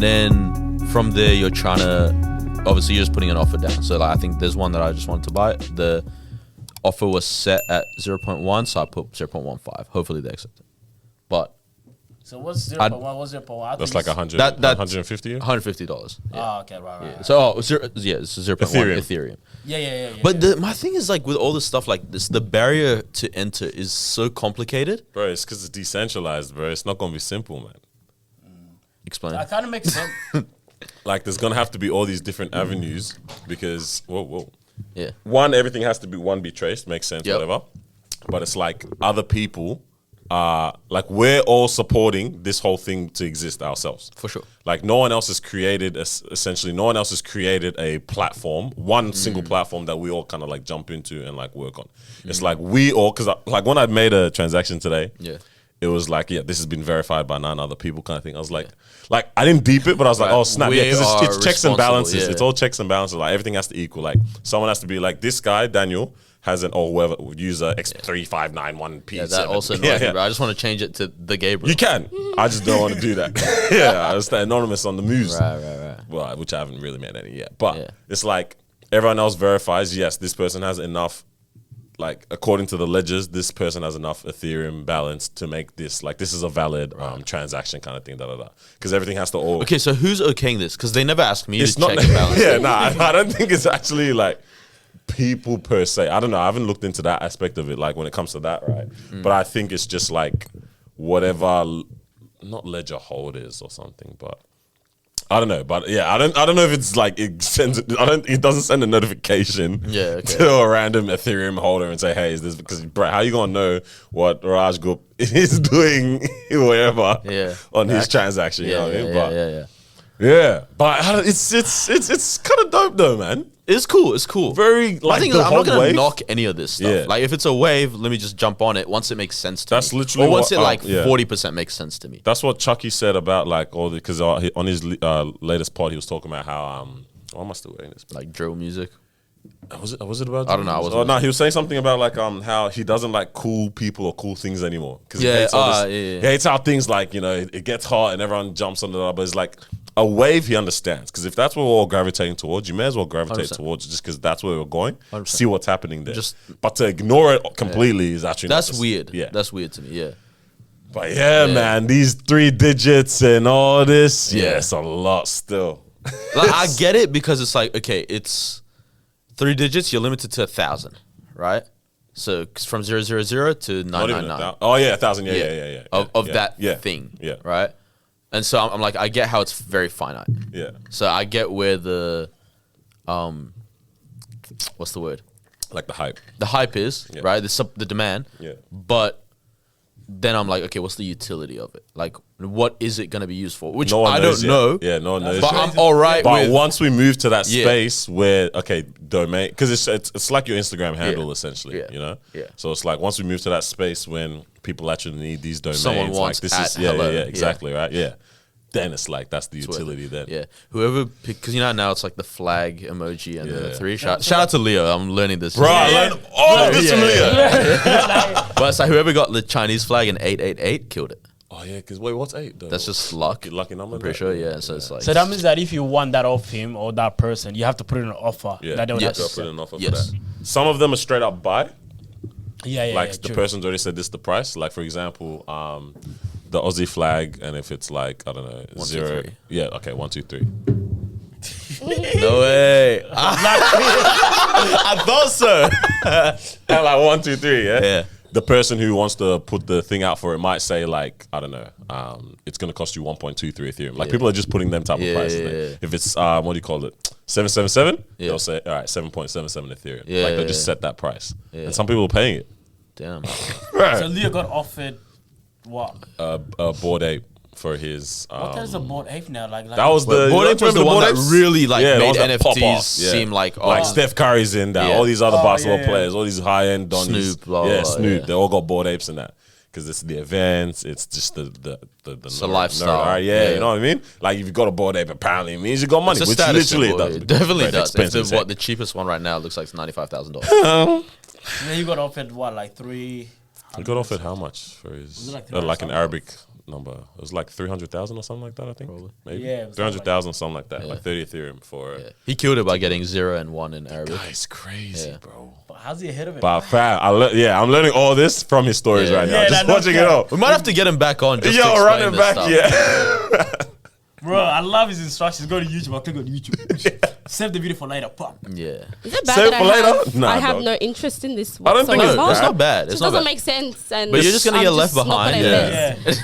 And then from there, you're trying to, obviously you're just putting an offer down. So like, I think there's one that I just wanted to buy. The offer was set at 0.1, so I put 0.15. Hopefully they accept it. But So what's 0.1? What's 0.1? That's like 100, That's $150. $150. Yeah. Oh, okay, right. Yeah. So it's 0.1 Ethereum. Yeah. But my thing is like with all this stuff like this, the barrier to enter is so complicated. Bro, it's because it's decentralized, bro. It's not going to be simple, man. Explain. That kind of makes sense. Like, there's going to have to be all these different avenues because, whoa. Yeah. One, everything has to be traced, makes sense, Yep. whatever. But it's like other people like we're all supporting this whole thing to exist ourselves. For sure. Like no one else has created, essentially, no one else has created a platform, one single platform that we all kind of like jump into and like work on. It's like we all, because like when I made a transaction today, it was like, this has been verified by 9 other people kind of thing. I was like I didn't deep it, but I was like, oh snap, because it's checks and balances. It's all checks and balances. Like everything has to equal. Like someone has to be like, this guy, Daniel, has an or whoever user X3591P7. Yeah, that also annoys me, bro. I just want to change it to the Gabriel. You can. I just don't want to do that. I was anonymous on the moves. Right. Well, which I haven't really made any yet. But it's like everyone else verifies, yes, this person has enough, like according to the ledgers, this person has enough Ethereum balance to make this, like this is a valid transaction kind of thing, Because everything has to all... Okay, so who's okaying this? Because they never asked me to check and balance. I don't think it's actually like people per se. I don't know. I haven't looked into that aspect of it, like when it comes to that, right? But I think it's just like whatever, not ledger holders or something, but I don't know. But yeah, I don't know if it's like it sends. It doesn't send a notification to a random Ethereum holder and say, hey, is this because bro? How you gonna know what Raj Group is doing wherever on his transaction? You know what I mean? Yeah, but it's kind of dope though, man. It's cool. Very like I think I'm not gonna knock any of this stuff. Like if it's a wave, let me just jump on it once it makes sense to me. That's literally or once it like 40% makes sense to me. That's what Chucky said about like all the, because on his latest pod he was talking about how why am I still wearing this? Like drill music. Was it about? I don't know. Oh no, he was saying something about like how he doesn't like cool people or cool things anymore because he hates how things like it gets hot and everyone jumps on it. But it's like a wave he understands, because if that's what we're all gravitating towards, you may as well gravitate 100%. Towards it just because that's where we're going. 100%. See what's happening there. But to ignore it completely is actually that's weird. Yeah, that's weird to me. Yeah. But man, these 3 digits and all this, it's a lot still. Like I get it because it's like it's 3 digits, you're limited to 1,000, right? So from 000 to 999. Oh yeah, 1,000. Yeah. Of that thing. Yeah. Right. And so I'm like, I get how it's very finite. Yeah. So I get where the, what's the word? Like the hype. The hype is right. The demand. Yeah. But then I'm like, okay, what's the utility of it? Like, what is it going to be used for? Which no one I knows don't know. Yeah, no one knows. But I'm all right. But once we move to that space where domain, because it's like your Instagram handle essentially, Yeah. So it's like once we move to that space when people actually need these domains, someone wants like this is exactly right. Yeah. Then it's like that's the utility then. Yeah. Whoever because now it's like the flag emoji and the 3. Shout out to Leo. I'm learning this. Bro, I learned all of this from Leo. But it's like whoever got the Chinese flag in 888 killed it. Oh yeah, because wait, what's 8 though? That's just luck. Lucky number. I'm pretty sure, So it's like. So that means that if you want that off him or that person, you have to put in an offer. Yeah. That they would have to put in an offer for that. Some of them are straight up buy. Yeah. Like the person's already said this is the price. Like for example, the Aussie flag, and if it's like I don't know 1, 0, 2, 3. yeah, okay, 1, 2, 3. No way. I thought so. And like 1, 2, 3, Yeah. The person who wants to put the thing out for it might say like I don't know, it's gonna cost you 1.23 Ethereum. Like people are just putting them type of prices. Yeah. If it's what do you call it, 777, they'll say all right, 7.77 Ethereum. Like they'll just set that price, and some people are paying it. Damn. So Leo got offered what? A Bored Ape for his. What is a Bored Ape now? Like that was the Bored Ape was the one that really made that NFTs seem like Steph Curry's in that. All these other basketball players, all these high end Donnies, Snoop. They all got Bored Apes in that. Because it's the events, it's just the it's a lifestyle. Right? Yeah, you know what I mean? Like if you got a Bored Ape, apparently it means you got money, which literally it does. It definitely does. The cheapest one right now looks like it's $95,000. Then you got offered what, like 3? He got offered how much for his like like an Arabic? number? It was like 300,000 or something like that, I think. Probably. Maybe. Yeah, it was 300,000 or something like that. Yeah. Like 30 Ethereum for Yeah. He killed it by getting 0 and 1 in Arabic. Guy's crazy, Yeah. bro. But how's he ahead of it? But fam, I'm learning all this from his stories Yeah. right now. Yeah, Just no watching it cap. all. We might have to get him back on just to Yo, explain running this back, stuff. yeah. Bro, I love his instructions. Go to YouTube. I'll click on YouTube. Save the video for later. Pop. Yeah. Is it bad Save that for later? Nah, I have dog. no interest in this I don't think whatsoever? it's It's not bad. It It's not doesn't bad. make sense. And But you're just gonna I'm get left not behind. gonna Yeah. invest.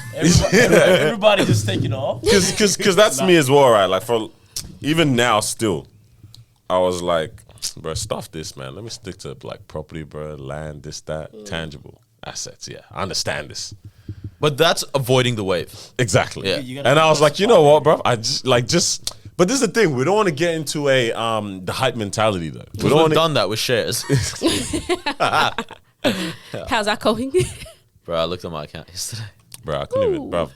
Yeah. Everybody just take it off. Because that's me as well, right? Like, for even now, still, I was like, bro, stuff this, man. Let me stick to like property, bro, land, this, that, tangible assets. Yeah, I understand this. But that's avoiding the wave. Exactly. Yeah. You gotta And I was focus like, you know what, bro? I just. But this is the thing. We don't want to get into a the hype mentality though. We We've don't want to. done that with shares. How's that going? Bro, I looked at my account yesterday. Bro, I couldn't even. Bro,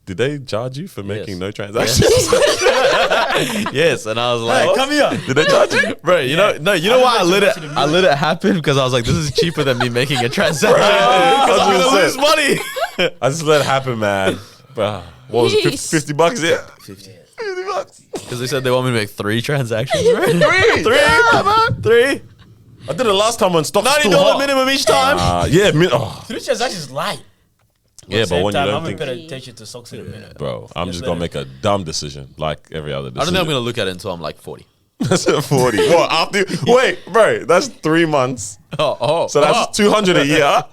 did they charge you for making Yes. no transactions? Yes, and I was like, Hey, come here. Did they charge you? bro, you know why I let it? I let it happen because I was like, this is cheaper than me making a transaction. Because I'm gonna lose 100%. money. I just let it happen, man. Bro, what was it? Yeesh. $50? Yeah. 50. $50. Because they said they want me to make 3 transactions. Right? Three. Three. I did it last time when stock was $90 still hot. minimum each time. Yeah, 3 transactions light. yeah, but when you I'm don't gonna think, pay attention to stocks in a minute. bro, I'm Just just let gonna it- make a dumb decision like every other I don't decision. think I'm gonna look at it until I'm like 40. That's at 40. What after? Wait, bro, that's 3 months. Oh, So that's 200 a year.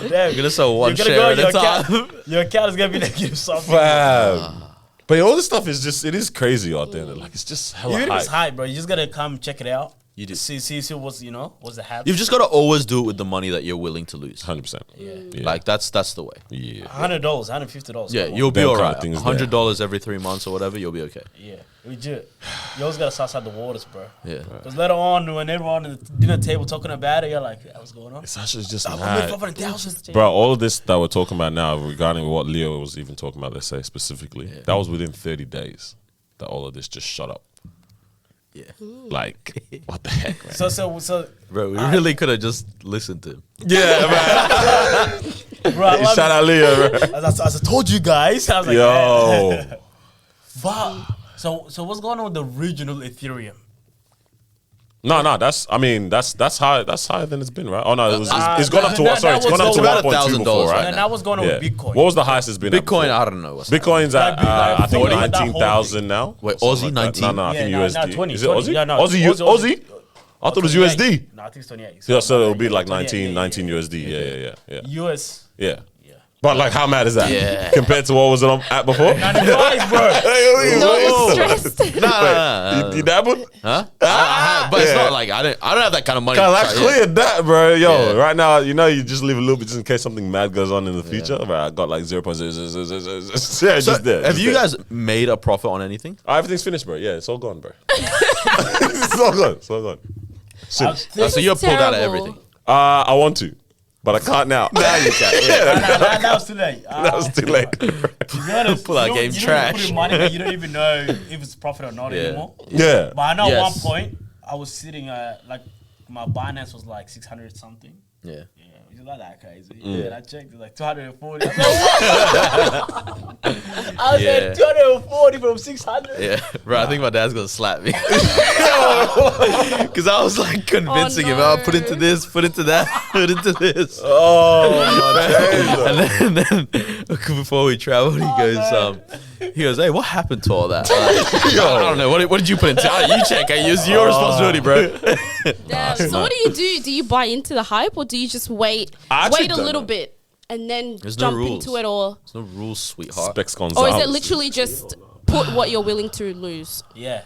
Damn, I'm gonna sell one you're gonna share go, at a time. your account is gonna be negative something. Fam. But all this stuff is just, it is crazy out there. Like, it's just hella Even if it's hype. high, bro, you just gotta come check it out. You do. See what's what's the habit. You've just got to always do it with the money that you're willing to lose. 100%. Yeah. Like that's the way. Yeah. $100, $150. Yeah, come on. you'll be Them all kind of right. things $100 every 3 months or whatever, you'll be okay. Yeah, legit. You always gotta suss out the waters, bro. Yeah. Because later on, when everyone at the dinner table talking about it, you're like, "What's going on?" It's actually just I'm mad. making $500,000. Bro, all of this that we're talking about now regarding what Leo was even talking about, let's say specifically, that was within 30 days that all of this just shut up. Yeah. Like, what the heck, man? So, Bro, we really could have just listened to him. Yeah, man. bro, I love Shout out Leo, bro. as I told you guys, I was like, Yo. Wow. So what's going on with the regional Ethereum? No, that's high. That's higher than it's been, right? Oh no, it's gone up to that- sorry, that it's gone was up to about $1.2 before, $1,000 right? And that was going on Yeah. with Bitcoin. What was the highest it's been? at Bitcoin, before? I don't know. What's Bitcoin's at Like, I think like 19,000 now. Wait, Something Aussie, like that. 19? No, I Yeah, think no, USD. 20, Is it 20. Aussie? Yeah, no, Aussie? Aussie. I thought it was 28. USD. No, I think it's 28. Yeah, so it'll be like 28, 19 USD. Yeah. US. Yeah. Yeah. But like, how mad is that? Yeah. Compared to what was it at before? 95, bro. No stressed. You dabbled? Huh? But it's Yeah. not like I don't have that kind of money. Cause I to try- cleared that, bro. Yo, Yeah. right now, you just leave a little bit just in case something mad goes on in the future. But I got like 0.000. Yeah, So just there. have just you there. guys made a profit on anything? Everything's finished, bro. Yeah, it's all gone, bro. It's all gone. It's all gone. Shit. So you're pulled out of terrible. everything. I want to, but I can't now. Now you can. Yeah. That was too late. That was too late. Pull out game trash. You put in money, but you don't even know if it's profit or not Yeah. anymore. Yeah. But I know Yes. at one point, I was sitting like my Binance was like 600 something. Yeah. Yeah, which is not that crazy. Yeah, and I checked, it was like 240. I was Yeah. like 240 from 600. Yeah, bro. I think my dad's gonna slap me because I was like convincing him. no. Oh, put into this, put into that, put into this. Oh my days. And then before we traveled, he goes, "Hey, what happened to all that?" I don't know. What did you put into? You check. It's your responsibility, bro. Damn. So what do? Do you buy into the hype or do you just wait I actually a don't little know. bit and then There's no jump rules. into it, or There's no rules, sweetheart. Specs gone or is south. it literally just put what you're willing to lose? Yeah.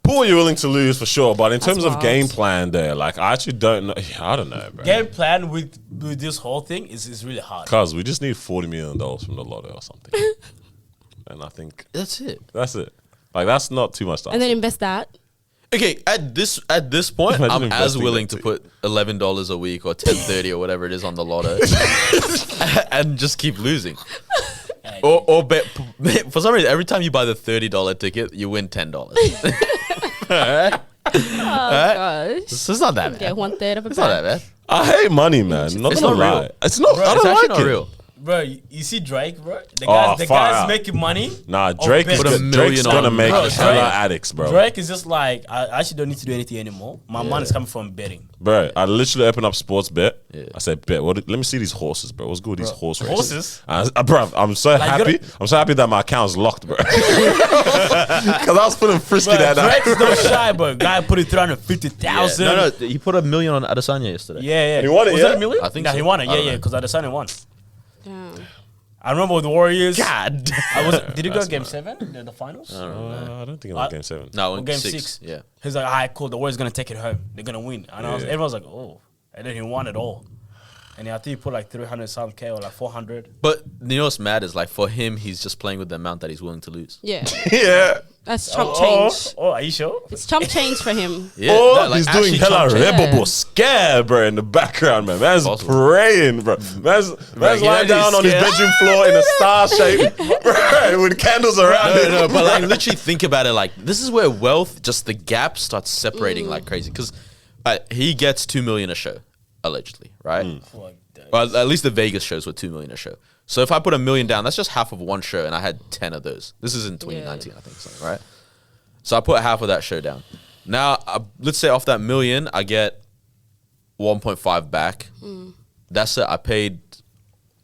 Put what you're willing to lose for sure, but in terms of wild. game plan, there, like I actually don't know. I don't know, bro. Game plan with this whole thing is really hard. Cause we just need $40 million from the lotto or something, and I think That's it. that's it. Like that's not too much stuff. And then invest that? Okay, at this point, Imagine I'm as investing willing that to put $11 a week or $10.30 or whatever it is on the lotto, and just keep losing. Or bet for some reason every time you buy the $30 ticket, you win $10. Alright? Oh gosh. So it's not that bad. Get 1/3 of a It's not that bag. bad. I hate money, man. Not It's gonna not lie. real. It's not. I It's don't actually like not it. real. Bro, you see Drake, bro? The Oh, guy's far out. making money. Nah, Drake is Put a Drake's million gonna on- make Bro, hella Drake- addicts, bro. Drake is just like, I actually don't need to do anything anymore. My money's coming from betting. Bro, I literally opened up sports bet. Yeah. I said, bet. Let me see these horses, bro. What's good with these horse races? Horses? Bro, I'm so you happy. gotta- I'm so happy that my account's locked, bro. Because I was feeling frisky Bro, that night. Drake is not shy, but guy put it 350,000. No, he put $1 million on Adesanya yesterday. Yeah. he won it, Was yeah? that a million? I think Nah, so. he won it. I don't Yeah, know. because Adesanya won. Damn. I remember with the Warriors. God. Did he go game 7? The finals? I don't think it was game 7. No, Or in game 6. 6. Yeah. He's like, all right, cool. The Warriors going to take it home. They're going to win. And everyone was like, oh. And then he won it all. And I think he put like 300 some K or like 400. But you know what's mad is like for him, he's just playing with the amount that he's willing to lose. Yeah. Yeah. That's chump change. Oh, are you sure? It's chump change for him. Yeah, Oh, no, like, he's doing actually hella chump change. rebel Yeah. boy scare, bro, in the background, man. Man's Possible. praying, bro. Man's he lying actually down on his scared. bedroom floor in a star shape, bro, with candles around No, it. no, but like literally think about it. Like this is where wealth, just the gap starts separating like crazy. Because he gets 2 million a show, allegedly, right? Fuck that. Well, at least the Vegas shows were 2 million a show. So if I put $1 million down, that's just half of one show, and I had 10 of those. This is in 2019, I think, so, right? So I put half of that show down. Now, let's say off that $1 million, I get 1.5 back. That's it. I paid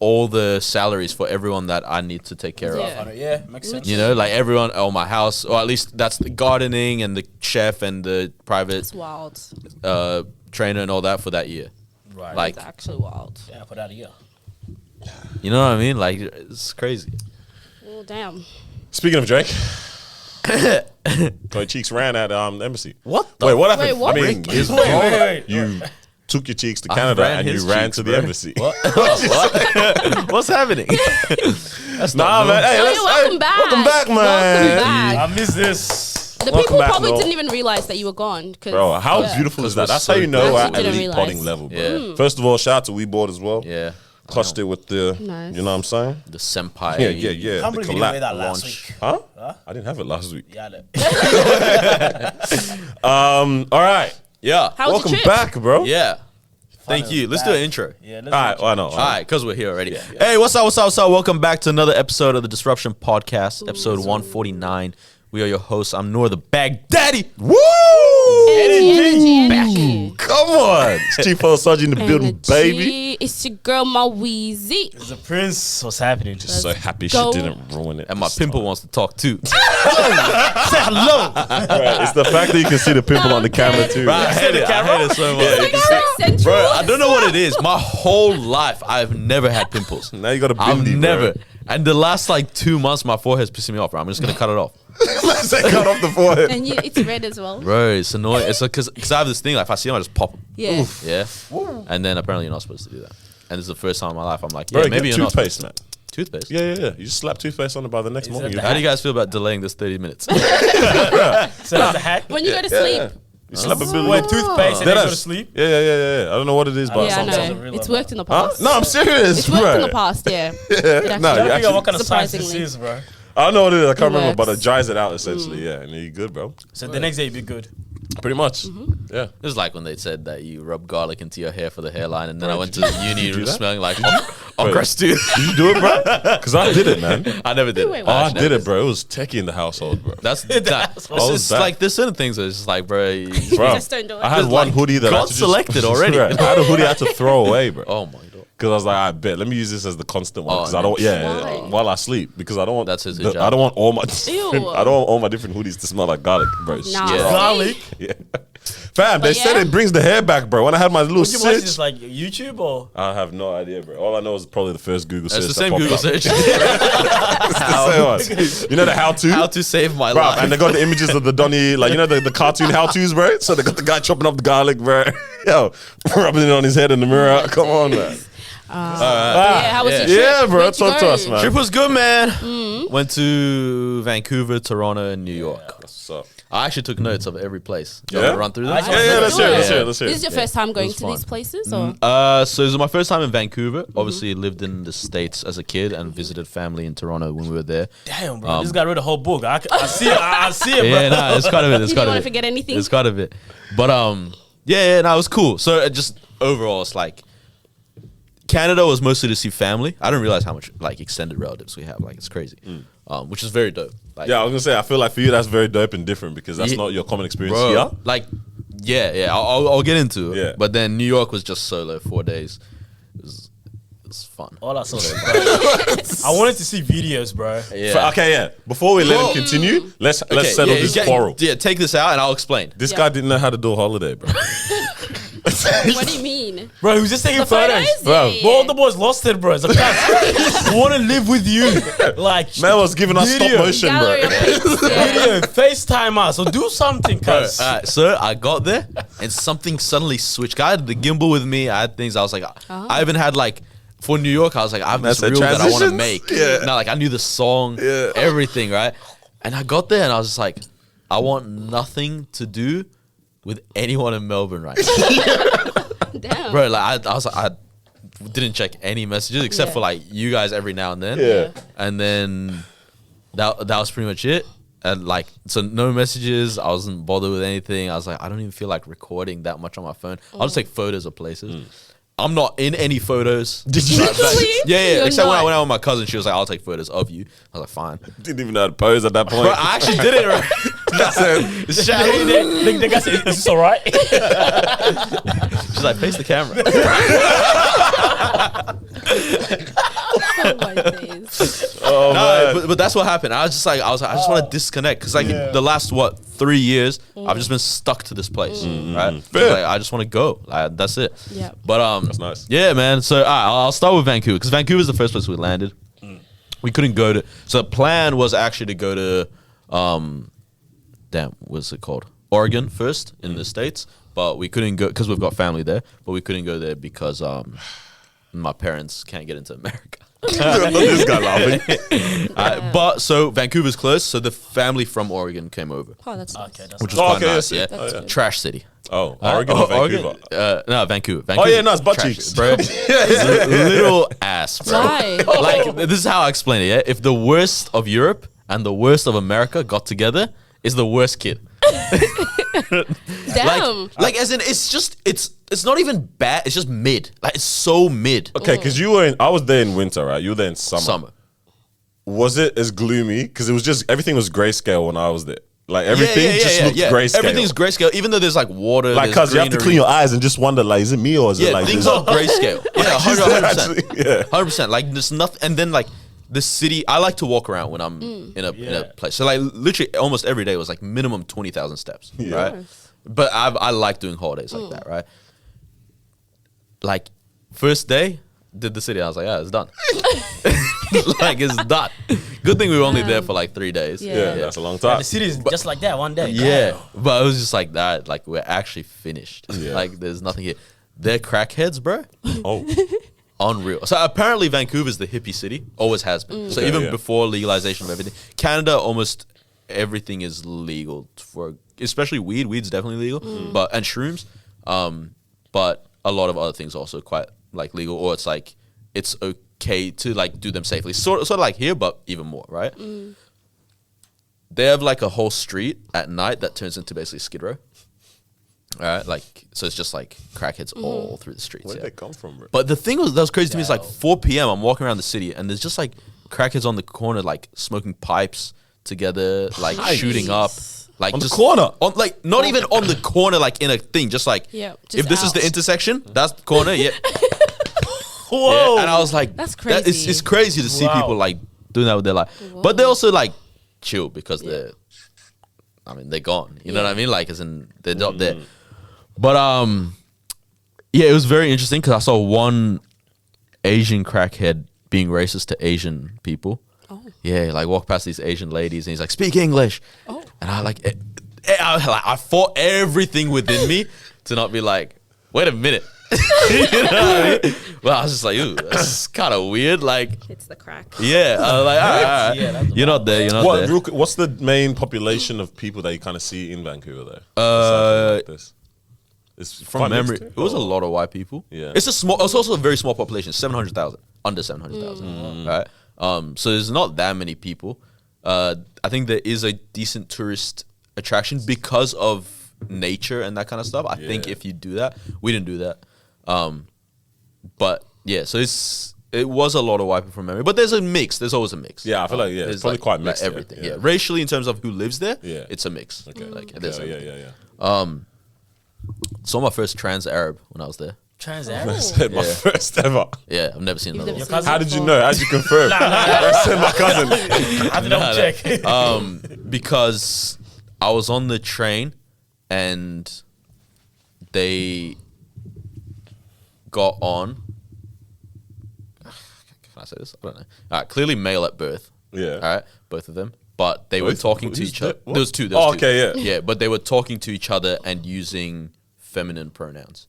all the salaries for everyone that I need to take care of. Yeah. Yeah, makes sense. You know, like everyone on my house, or at least that's the gardening and the chef and the private It's wild. trainer and all that for that year. Right. Like, It's actually wild. yeah, for that year. you know what I mean? Like, it's crazy. Well, damn. Speaking of Drake, my cheeks ran at the embassy. What the Wait, what happened? Wait, what? I mean, His Wait. you took your cheeks to I Canada ran and you his ran cheeks, to the bro. embassy. What? What? What's happening? That's Nah, not man. Hey, Oh, let's, yeah, welcome hey, back. welcome back, man. Welcome back. I miss this. The Welcome people back, probably Noor. didn't even realize that you were gone. Bro, how yeah. beautiful is that? Because we're That's how so you know we're I at didn't elite realize. potting level, bro. Yeah. First of all, shout out to WeBoard as well. Yeah. Clutched it with the, Nice. you know what I'm saying? The senpai. Yeah. I The can't believe you didn't wear that collab. last launch. week. Huh? I didn't have it last week. Yeah, that- All right. Yeah. How was Welcome your trip? back, bro. Yeah. Thank you. Let's do an intro. Yeah, let's All right. Why not? All right, because we're here already. Hey, what's up, what's up, what's up? Welcome back to another episode of the Disruption Podcast, episode 149. We are your hosts. I'm Noor, the Bag Daddy. Woo! Energy. Come on. It's Chief O Sergeant in the building, baby. It's your girl, my Weezy. The Prince. What's happening? Just so happy go. she didn't ruin it. And my this pimple time. wants to talk too. Say hello. Right, it's the fact that you can see the pimple on the camera too. Bro, I hate it. I hate it so much. Like so sensual. Bro, I don't know what it is. My whole life, I've never had pimples. Now you got a I've bindi, never. bro. And the last like 2 months, my forehead's pissing me off, bro. I'm just going to cut it off. Let's say cut off the forehead. And it's red as well. Bro, it's annoying. It's because I have this thing, like if I see them, I just pop them. Yeah. Yeah. And then apparently you're not supposed to do that. And this is the first time in my life I'm like, Bro, yeah, maybe get you're not. toothpaste, man. Toothpaste? Yeah. You just slap toothpaste on it by the next morning. that You the How do you guys feel about delaying this 30 minutes? So that's the hack. When you go to sleep. You slap a bit Wear of toothpaste and then go to sleep. Yeah. I don't know what it is, but Yeah, I sounds sometimes. a know. real It's one. worked in the Huh? past. No, I'm serious, It's worked in the bro. past, yeah. No, It you actually- I don't actually- know what kind of science this Surprisingly. is, bro. I don't know what it is. I can't It remember, but it works. dries it out essentially. Yeah, and you're good, bro. So the next day you'd be good. Pretty much. Yeah. It was like when they said that you rub garlic into your hair for the hairline, and then I went to uni do that? smelling like okra stew. Did you do it, bro? Because I did it, man. I never did Wait, it. what? Oh, I did it, bro. It was techie in the household, bro. That's that. It's It's bad. like there's certain things that it's just like, bro. Bro, Just don't do it. I had Just one like hoodie that I got had to just- selected already. Right. I had a hoodie I had to throw away, bro. Oh my god. Because I was like, I bet let me use this as the constant one. Oh, Because I don't, Why? while I sleep, because I don't want That's his the- hijab. I don't want all my, Ew. I don't want all my different hoodies to smell like garlic, bro. Nah. Yeah. Garlic. Yeah. Fam, they But said yeah. it brings the hair back, bro. When I had my little Would you watch sitch, this like YouTube or? I have no idea, bro. All I know is probably the first Google search. It's the that same popped Google up. search. It's the same one. You know the how-to? How to save my Bro, life. and they got the images of the Donny, like, you know, the cartoon how-tos, bro? So they got the guy chopping up the garlic, bro. Yo, rubbing it on his head in the mirror. Come on, man. Yeah, how was your trip? Yeah, bro. Where'd you Talk to go? us, man. Trip was good, man. Went to Vancouver, Toronto, and New York. What's up? I actually took notes of every place. Do you Yeah? want to run through I this? actually- Yeah, let's hear it, let's hear it, Yeah. let's hear This it. is your first time going was to fun. these places? Or? So it was my first time in Vancouver. Obviously, lived in the States as a kid and visited family in Toronto when we were there. Damn, bro. This guy wrote a whole book. I see it. I see it, bro. Yeah, no, it's kind of it. It's You kind didn't want of to it. forget anything? It's kind of it. But Yeah, no, it was cool. So it just overall, it's like Canada was mostly to see family. I didn't realize how much like extended relatives we have. Like it's crazy, which is very dope. Like, Yeah, I was gonna say I feel like for you that's very dope and different because that's Yeah. not your common experience bro, here. like I'll get into it. Yeah. But then New York was just solo 4 days. It was fun. All I saw, I wanted to see videos, bro. Yeah. Okay, yeah. Before we let him continue, let's Okay, settle yeah, this yeah, quarrel. Yeah, take this out and I'll explain. This Yeah. guy didn't know how to do a holiday, bro. What do you mean? Bro, he was just taking The photos. photos? Bro. Yeah, But all yeah. the boys lost it, bro. It's like, I want to live with you. Like, Man was giving us stop Video. motion, Gallery bro. of pics, yeah. video, FaceTime us or do something, cuz. So I got there and something suddenly switched. I had the gimbal with me. I had things. I was like, I even had like for New York. I was like, I have this That's reel a that I want to transitions? make. Yeah. Now, like I knew the song, Yeah. everything, right? And I got there and I was just like, I want nothing to do with anyone in Melbourne right now, Damn. bro. Like I was like, I didn't check any messages except Yeah. for like you guys every now and then. Yeah. And then that was pretty much it. And like, so no messages. I wasn't bothered with anything. I was like, I don't even feel like recording that much on my phone. I'll just take photos of places. I'm not in any photos. Did you? Really? Yeah. You're Except when I not. went out with my cousin, she was like, I'll take photos of you. I was like, fine. Didn't even know how to pose at that point. Bro, I actually did it, right? Shout out. The guy said, is this all right? She's like, face the camera. Oh my days. Oh, man. No, but that's what happened. I was like, I just want to disconnect because like the last 3 years, I've just been stuck to this place, right? Fair. Like, I just want to go. Like, that's it. Yeah. But That's nice. Yeah, man. So I'll start with Vancouver because Vancouver is the first place we landed. We couldn't go to. So the plan was actually to go to, what's it called? Oregon first in the States, but we couldn't go because we've got family there. But we couldn't go there because my parents can't get into America. Not this guy laughing. But so Vancouver's close, so the family from Oregon came over, Oh, that's Okay, that's which was Oh, quite okay, nice. I see. Yeah, That's good. trash city. Oh, Oregon or Vancouver? No, Vancouver. Oh yeah, no, it's butt Trash, cheeks, bro. Little ass, bro. Why? Like this is how I explain it. Yeah, if the worst of Europe and the worst of America got together, is the worst kid. Damn. Like as in, it's not even bad. It's just mid. Like it's so mid. Okay, because you were I was there in winter, right? You were there in summer. Was it as gloomy? Because it was just everything was grayscale when I was there. Like everything just looked grayscale. Everything's grayscale, even though there's like water. like there's because you have to greenery. clean your eyes and just wonder, like, is it me or is it Yeah, like things this? are grayscale. Yeah, Is that 100%. actually- yeah. 100%. Like there's nothing, and then like the city. I like to walk around when I'm in a place. So like literally almost every day was like minimum 20,000 steps, right? But I like doing holidays like that, right? Like first day did the city. I was like, yeah, it's done. Like it's done. Good thing we were only there for like 3 days. Yeah. Yeah, that's a long And time. the city is just like that one day. Yeah, but it was just like that. Like we're actually finished. Yeah. Like there's nothing here. They're crackheads, bro. Oh, Unreal. So apparently Vancouver's the hippie city. Always has been. So Okay, even yeah. before legalization of everything, Canada almost everything is legal for, especially weed. Weed's definitely legal, but and shrooms. But a lot of other things also quite like legal, or it's like it's okay to like do them safely. Sort of like here, but even more, right? They have like a whole street at night that turns into basically Skid Row. All right, like so it's just like crackheads all through the streets. where did Yeah. they come from, bro? But the thing that was crazy to me is like 4 p.m. I'm walking around the city and there's just like crackheads on the corner like smoking pipes together, like shooting up, like On the just corner? on like not even on the corner, like in a thing, just like Yeah, if just this is the out. intersection, that's the corner, yeah. Whoa. Yeah, and I was like, That's it's crazy. crazy to see Wow. people like doing that with their life, but they're also like chill because they're gone. You know what I mean? Like, as in they're not there. But yeah, it was very interesting because I saw one Asian crackhead being racist to Asian people. Oh. Yeah, like walk past these Asian ladies and he's like, speak English. Oh. And I fought everything within me to not be like, wait a minute. You know what I mean? Well, I was just like, ooh, that's kind of weird. Like, It's the crack. yeah, I was like, all right. Yeah, that's You're not there. You're not there. What's the main population of people that you kind of see in Vancouver though? Like this? It's From quite memory, mixed, it was a or- lot of white people. Yeah. It's also a very small population, 700,000, under 700,000, right? So there's not that many people. I think there is a decent tourist attraction because of nature and that kind of stuff. I think Yeah. if you do that, we didn't do that. But yeah, so it was a lot of wiping from memory. But there's a mix. There's always a mix. Yeah, I feel like, There's it's probably quite mixed. like everything. Yeah. Racially, in terms of who lives there, Yeah. it's a mix. Okay. Like there's Yeah, everything. yeah. Saw my first trans Arab when I was there. I said my first ever. Yeah, I've never seen You've another never one. seen How did you know? How did you confirm? I said my cousin. I had to double check. Because I was on the train and they got on. Can I say this? I don't know. All right, clearly male at birth. Yeah. All right, both of them. But they were Both? talking to Who's each other. that? What? There was two. Oh, okay, yeah. Yeah, but they were talking to each other and using feminine pronouns.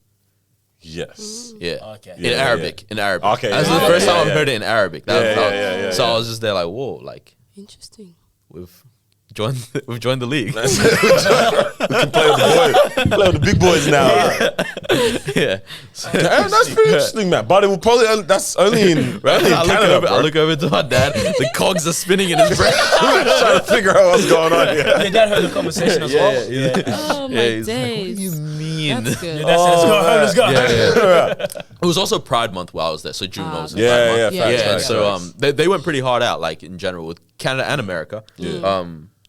Yes. Yeah. Okay. In Yeah, Arabic. In Arabic. Okay, That's yeah, the first yeah, time yeah. I've heard it in Arabic. Yeah, So I was just there like, whoa, like Interesting. we've joined the league. We can play with the boys. Play with the big boys now. yeah. Damn, that's pretty interesting, man. But it will probably that's only in, Right? only in Canada, I bro. look over to my dad. The cogs are spinning in his brain. Trying to figure out what's going on here. Your dad heard the conversation as well. Yeah. Oh my He's like, days. what do you mean? That's good. Your dad said, let's go home, let's go. Yeah. It was also Pride Month while I was there, so June was Pride Yeah, Month. yeah, Yeah. facts, Yeah, facts, so facts. they went pretty hard out, like in general with Canada and America.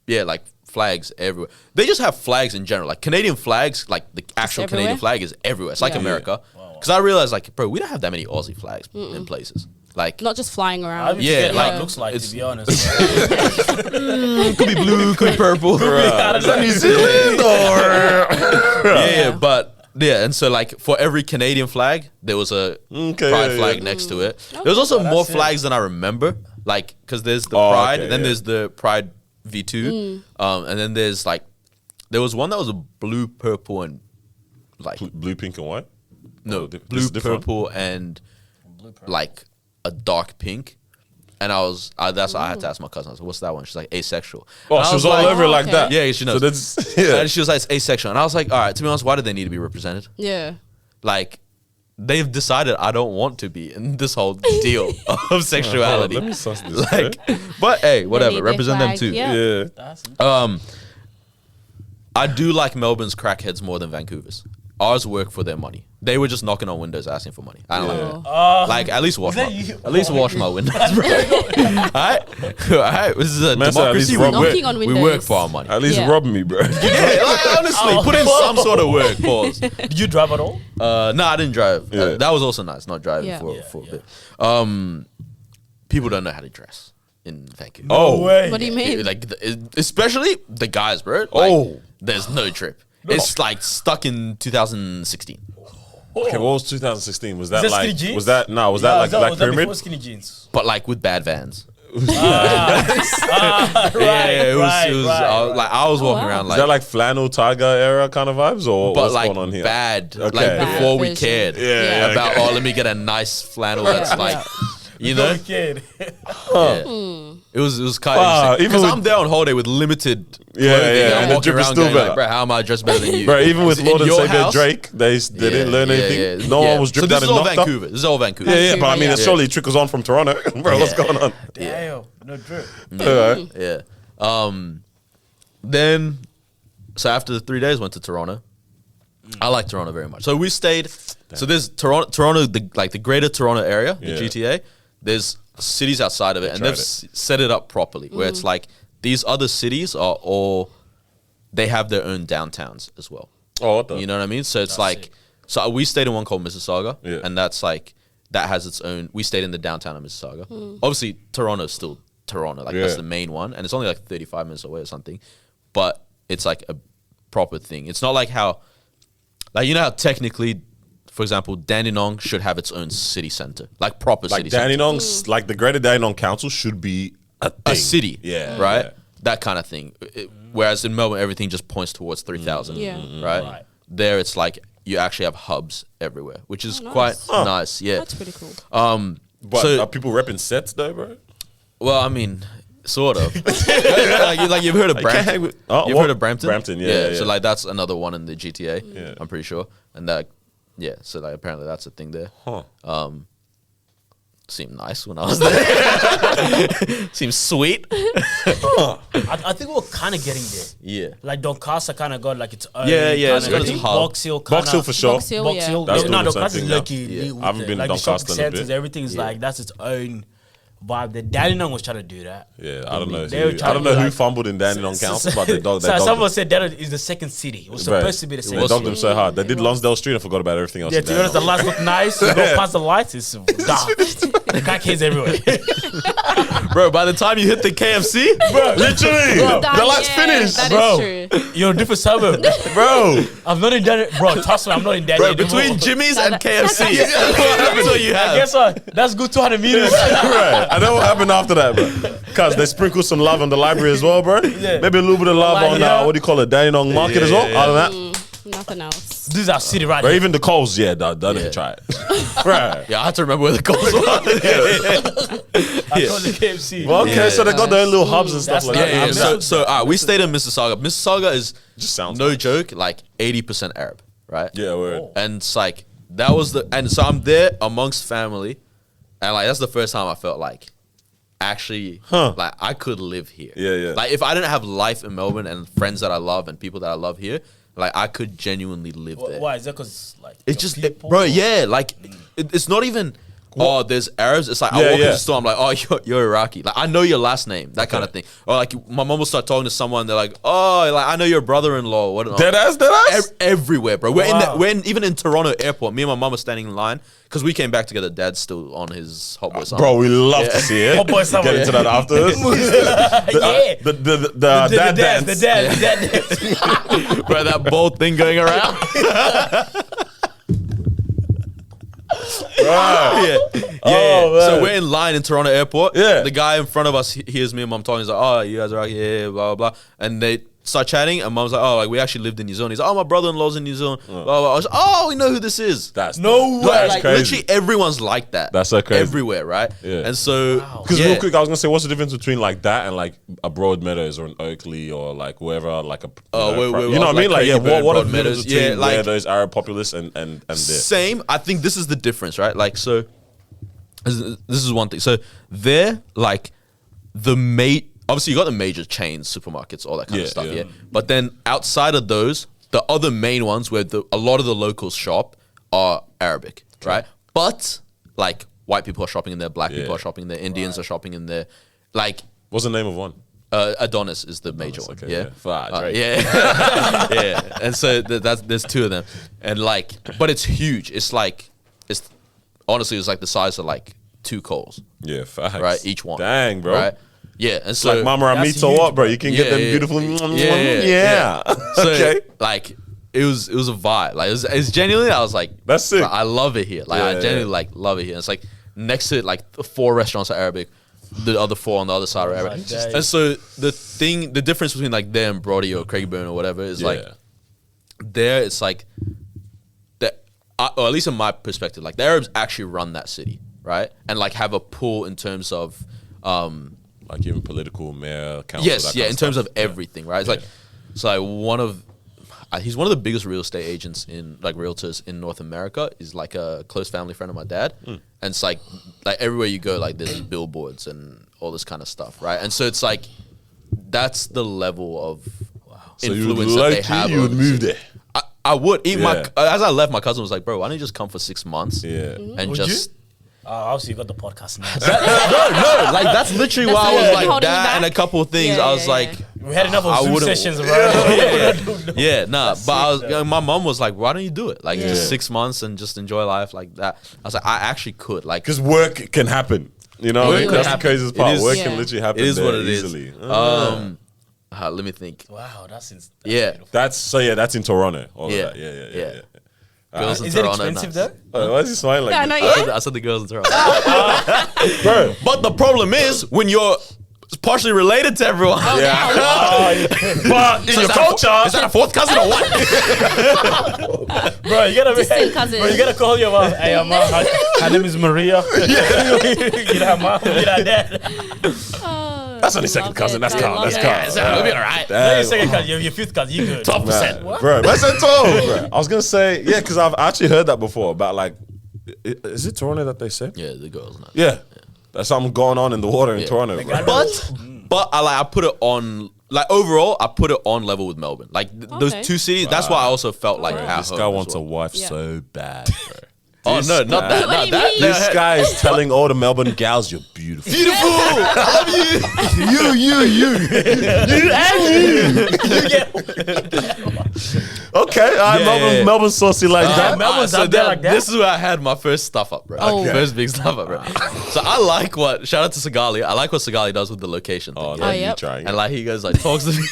Yeah, like flags everywhere. They just have flags in general, like Canadian flags, like the actual Canadian everywhere? flag is everywhere. It's like Yeah. America. Because I realized, like, bro, we don't have that many Aussie flags in places. Like, Not just flying I around. even Yeah, forget how like, it looks like, it's- to be honest. could be blue, could be purple. Is that New Zealand Yeah, but yeah, and so like for every Canadian flag, there was a Okay, pride yeah, flag yeah. next to it. There was also more that's it. flags than I remember, like because there's the Oh, pride, okay, then yeah. there's the pride V2, and then there's like there was one that was a blue, purple, and like Blue, pink, and white. no this blue, is different. purple, and like a dark pink. And that's why I had to ask my cousin. I was like, "What's that one?" She's like, "Asexual." Oh, And I she was was all like, over it like okay. that. Yeah, she knows. So that's yeah. And she was like, "It's asexual." And I was like, "All right." To be honest, why do they need to be represented? Yeah. Like, they've decided I don't want to be in this whole deal of sexuality. Let me suss this. Like, but hey, need whatever. their Represent them flag, too. yeah. yeah. I do like Melbourne's crackheads more than Vancouver's. Ours work for their money. They were just knocking on windows asking for money. I don't like that. Like, at least wash my, that you? at least wash my windows, bro. Alright? Alright, this is a Man said at least democracy. We knocking on work, we windows. work for our money. At least Yeah. rob me, bro. Yeah, like, honestly, put in some sort of work. Pause. Did you drive at all? No, I didn't drive. Yeah. That was also nice, not driving Yeah. for a bit. People don't know how to dress in Vancouver. Oh, What do you mean? Like, especially the guys, bro. Like, Oh. there's no trip. It's like stuck in 2016. okay. What was 2016? Was that that like? skinny jeans? Was that no? Was that like Black was that Pyramid? before skinny jeans? But like with bad vans. Right, It was right. like I was walking wow. around Is like, that like flannel tiger era kind of vibes, or but what's like going on here? bad. Okay. Like Bad before we version. cared Yeah, about okay. let me get a nice flannel that's like, you know. Little kid. Yeah. It was kind Wow, of even because with- I'm there on holiday with limited Yeah, clothing. yeah, And and I'm the walking drip is around still going better. like, bro, how am I dressed better than you? Bro, even with In Lord and your Savior house? Drake, they didn't learn anything. No Yeah. one was So dripped this out is and all knocked up. Vancouver. This is all Vancouver. Yeah, but I mean, Yeah. it surely trickles on from Toronto, bro. What's going on? Damn, no drip. Alright. Yeah. Then, so after the 3 days, went to Toronto. I like Toronto very much. So we stayed. So there's Toronto, the greater Toronto area, the Yeah. GTA. There's cities outside of it, and tried they've set it up properly, where it's like these other cities are all they have their own downtowns as well. Oh, what the? You know what I mean? So it's like, so we stayed in one called Mississauga, Yeah. and that's like that has its own. We stayed in the downtown of Mississauga. Obviously, Toronto's still Toronto, like that's Yeah. the main one, and it's only like 35 minutes away or something. But it's like a proper thing. It's not like how, like you know how technically, for example, Dandenong should have its own city center, like proper like city center. Dandenong's, like the Greater Dandenong Council should be a thing. A city, Yeah, right? yeah. That kind of thing. Whereas in Melbourne, everything just points towards 3,000, Yeah. right? Right. There, it's like you actually have hubs everywhere, which is nice. quite nice. Yeah. That's pretty cool. But So- are people repping sets though, bro? Well, I mean, sort of. like you've heard of You can't Brampton. hang with- Oh, You've what? heard of Brampton? Brampton, yeah. So like that's another one in the GTA. Yeah. I'm pretty sure, and that, yeah. So like apparently that's a thing there. Huh. seemed nice when I was there. Seemed sweet. I think we're kind of getting there. Yeah. Like Doncaster kind of got like its own. Yeah, yeah, it's kinda got its thing. hub. Box Hill, kinda, Box Hill for sure. Box Hill, Box yeah. Hill. That's No, doing its own Doncaster is thing now. lucky. Yeah. I haven't been like in the shopping Doncaster in a bit. centres, everything's like that's its own vibe. The Dandenong was trying to do that. Yeah, I don't know. They were I trying don't to know be who like- fumbled in Dandenong Council, but they dogged. So someone said that is the second city. It was supposed to be the They second dogged city. them so hard. They did Lonsdale Street and forgot about everything else. Yeah, in to be honest, the Dandenong. lights look nice. You go past the lights, it's dark. Crackheads everywhere. Bro, by the time you hit the KFC, Literally, That- the light's yeah, finished, that is bro. true. You're a different suburb. Bro, I'm not in Danny. Bro, trust me, I'm not in Danny. bro, between Jimmy's and KFC, that's all you have. Guess what? That's good 200 meters. right. I know what happened after that, bro. Cause they sprinkled some love on the library as well, bro. Yeah. Maybe a little bit of love Like, on yeah. what do you call it, Dandenong Market as well. yeah. Other than that, Nothing else. This is our city right bro, here. even the Coles, yeah, don't even try it, right? Yeah, I had to remember where the goals were. I call the KFC. Well, okay, Yeah. so they got their own little hubs and stuff That's like not- that. Yeah, Yeah, so we stayed in Mississauga. Mississauga is Just sounds no nice. joke, like 80% Arab, right? Yeah, word. And it's like that was and so I'm there amongst family, and like that's the first time I felt like actually like I could live here. Yeah, yeah. Like if I didn't have life in Melbourne and friends that I love and people that I love here, like I could genuinely live there. Why? Is that because like It's your just, people bro, or- yeah, like it's not even. Oh, there's Arabs. It's like I Yeah, walk in yeah. the store. I'm like, oh, you're Iraqi. Like I know your last name, that kind of thing. Or like my mom will start talking to someone. They're like, oh, like I know your brother-in-law. What? Dead ass. Everywhere, bro. We're Wow. even in Toronto airport. Me and my mom were standing in line because we came back together. Dad's still on his hot boy summer. Bro, we love to see it. Hot boy summer. Get into that afterwards. Yeah. The The dad dad, dance. the dad. Bro, that bold thing going around. Right. Yeah. Oh, man. So we're in line in Toronto airport. Yeah. The guy in front of us hears me and mom talking. He's like, oh, you guys are out here, blah, blah, blah. And they start chatting, and mom's like, oh, like we actually lived in New Zealand. He's like, oh, my brother-in-law's in New Zealand. Blah, blah, blah. I was like, oh, we know who this is. That's No way. That's Like crazy. literally everyone's like that. That's so crazy. Everywhere, right? Yeah. And so, Because yeah. real quick, I was gonna say, what's the difference between like that and like a Broadmeadows or an Oakley or like wherever, like a Oh, you know what I mean? Like, yeah, what are the Broadmeadows? difference between Yeah, like- where those Arab populace and there? Same. I think this is the difference, right? Like, so this is one thing. So they're like obviously you got the major chains, supermarkets, all that kind of Yeah, stuff. yeah. Yeah. But then outside of those, the other main ones where a lot of the locals shop are Arabic, right? But like white people are shopping in there, black people Yeah. are shopping in there, Indians are shopping in there. Like What's the name of one? Adonis is the major one. okay, Yeah. yeah. Fire, Drake. Yeah. Yeah. And so there's two of them. And like, but it's huge. It's like, honestly, it's like the size of like 2 Coles, Yeah, facts. right? Each one. Dang, bro. Right? Yeah. And so, Like Mama That's Meats or huge, what, bro? You can get Yeah, them yeah. beautiful. Yeah. So, Okay. like, it was a vibe. Like, it's genuinely, I was like, That's sick. I love it here. Like, Yeah, I genuinely yeah. like love it here. It's like next to it, like 4 restaurants are Arabic. The other 4 on the other side are Arabic. my days. And so the difference between like them, Brody or Craigburn or whatever is like, there it's like that, or at least in my perspective, like the Arabs actually run that city, right? And like have a pull in terms of like even political, mayor, council. yes, that yeah, kind in terms stuff. of everything, right? It's like it's like he's one of the biggest real estate agents in like realtors in North America. Is like a close family friend of my dad, and it's like everywhere you go, like there's billboards and all this kind of stuff, right? And so it's like that's the level of So you would influence that they like have. you would over the move city. there. I would. Even Yeah. as I left, my cousin was like, "Bro, why don't you just come for 6 months Yeah. and Would just." Obviously, you got the podcast now. No, like that's literally That's why I the was thing like holding you that and a back? couple of things. Yeah, I was yeah, like, We had enough I of Zoom wouldn't- sessions, bro. yeah, nah. That's But I was, sick, though. my mom was like, "Why don't you do it? Like Yeah. just 6 months and just enjoy life like that." I was like, "I actually could." Like, Because work can happen. You know, Work can that's the happen. craziest It part. is- Work Yeah. can literally happen. it is there what it is. easily. Let me think. Wow, that's Yeah. beautiful. That's in Toronto. All Yeah. of that. Yeah. Yeah. Girls in Is it Toronto, expensive nuts. though? Oh, why is he smiling like Yeah, I that? know, I said the girls in Toronto. Bro. But the problem is when you're partially related to everyone. Yeah. But in your culture, Is that a 4th cousin or what? Bro, you gotta Distant cousin. Bro, you gotta call your mom. Hey, mom, her name is Maria. Get her mom, get her dad. that's only second cousin. That's calm. That's calm. So it'll be all right. You're your second cousin, you're your 5th cousin, you good. 12%. Bro, that's at 12, bro. I was gonna say, yeah, because I've actually heard that before about like Is it Toronto that they said? Yeah, the girls nice. Yeah. There's something going on in the water in Toronto, bro. But I put it on like overall. I put it on level with Melbourne. Like those Okay. two cities. That's why I also felt like at This home guy as wants well. a wife Yeah. so bad, bro. Oh This no, not guy- that. What Not do you that. mean? This guy is telling all the Melbourne gals, you're beautiful. Beautiful. I love you. Okay, all right, Yeah. Melbourne saucy like that. Melbourne's so out there like that? This is where I had my first stuff up, bro. Oh. First big stuff up, bro. So I like what. Shout out to Sagali. I like what Sagali does with the location thing. Oh, yeah? no, yep. you trying. And like he goes like talks to me.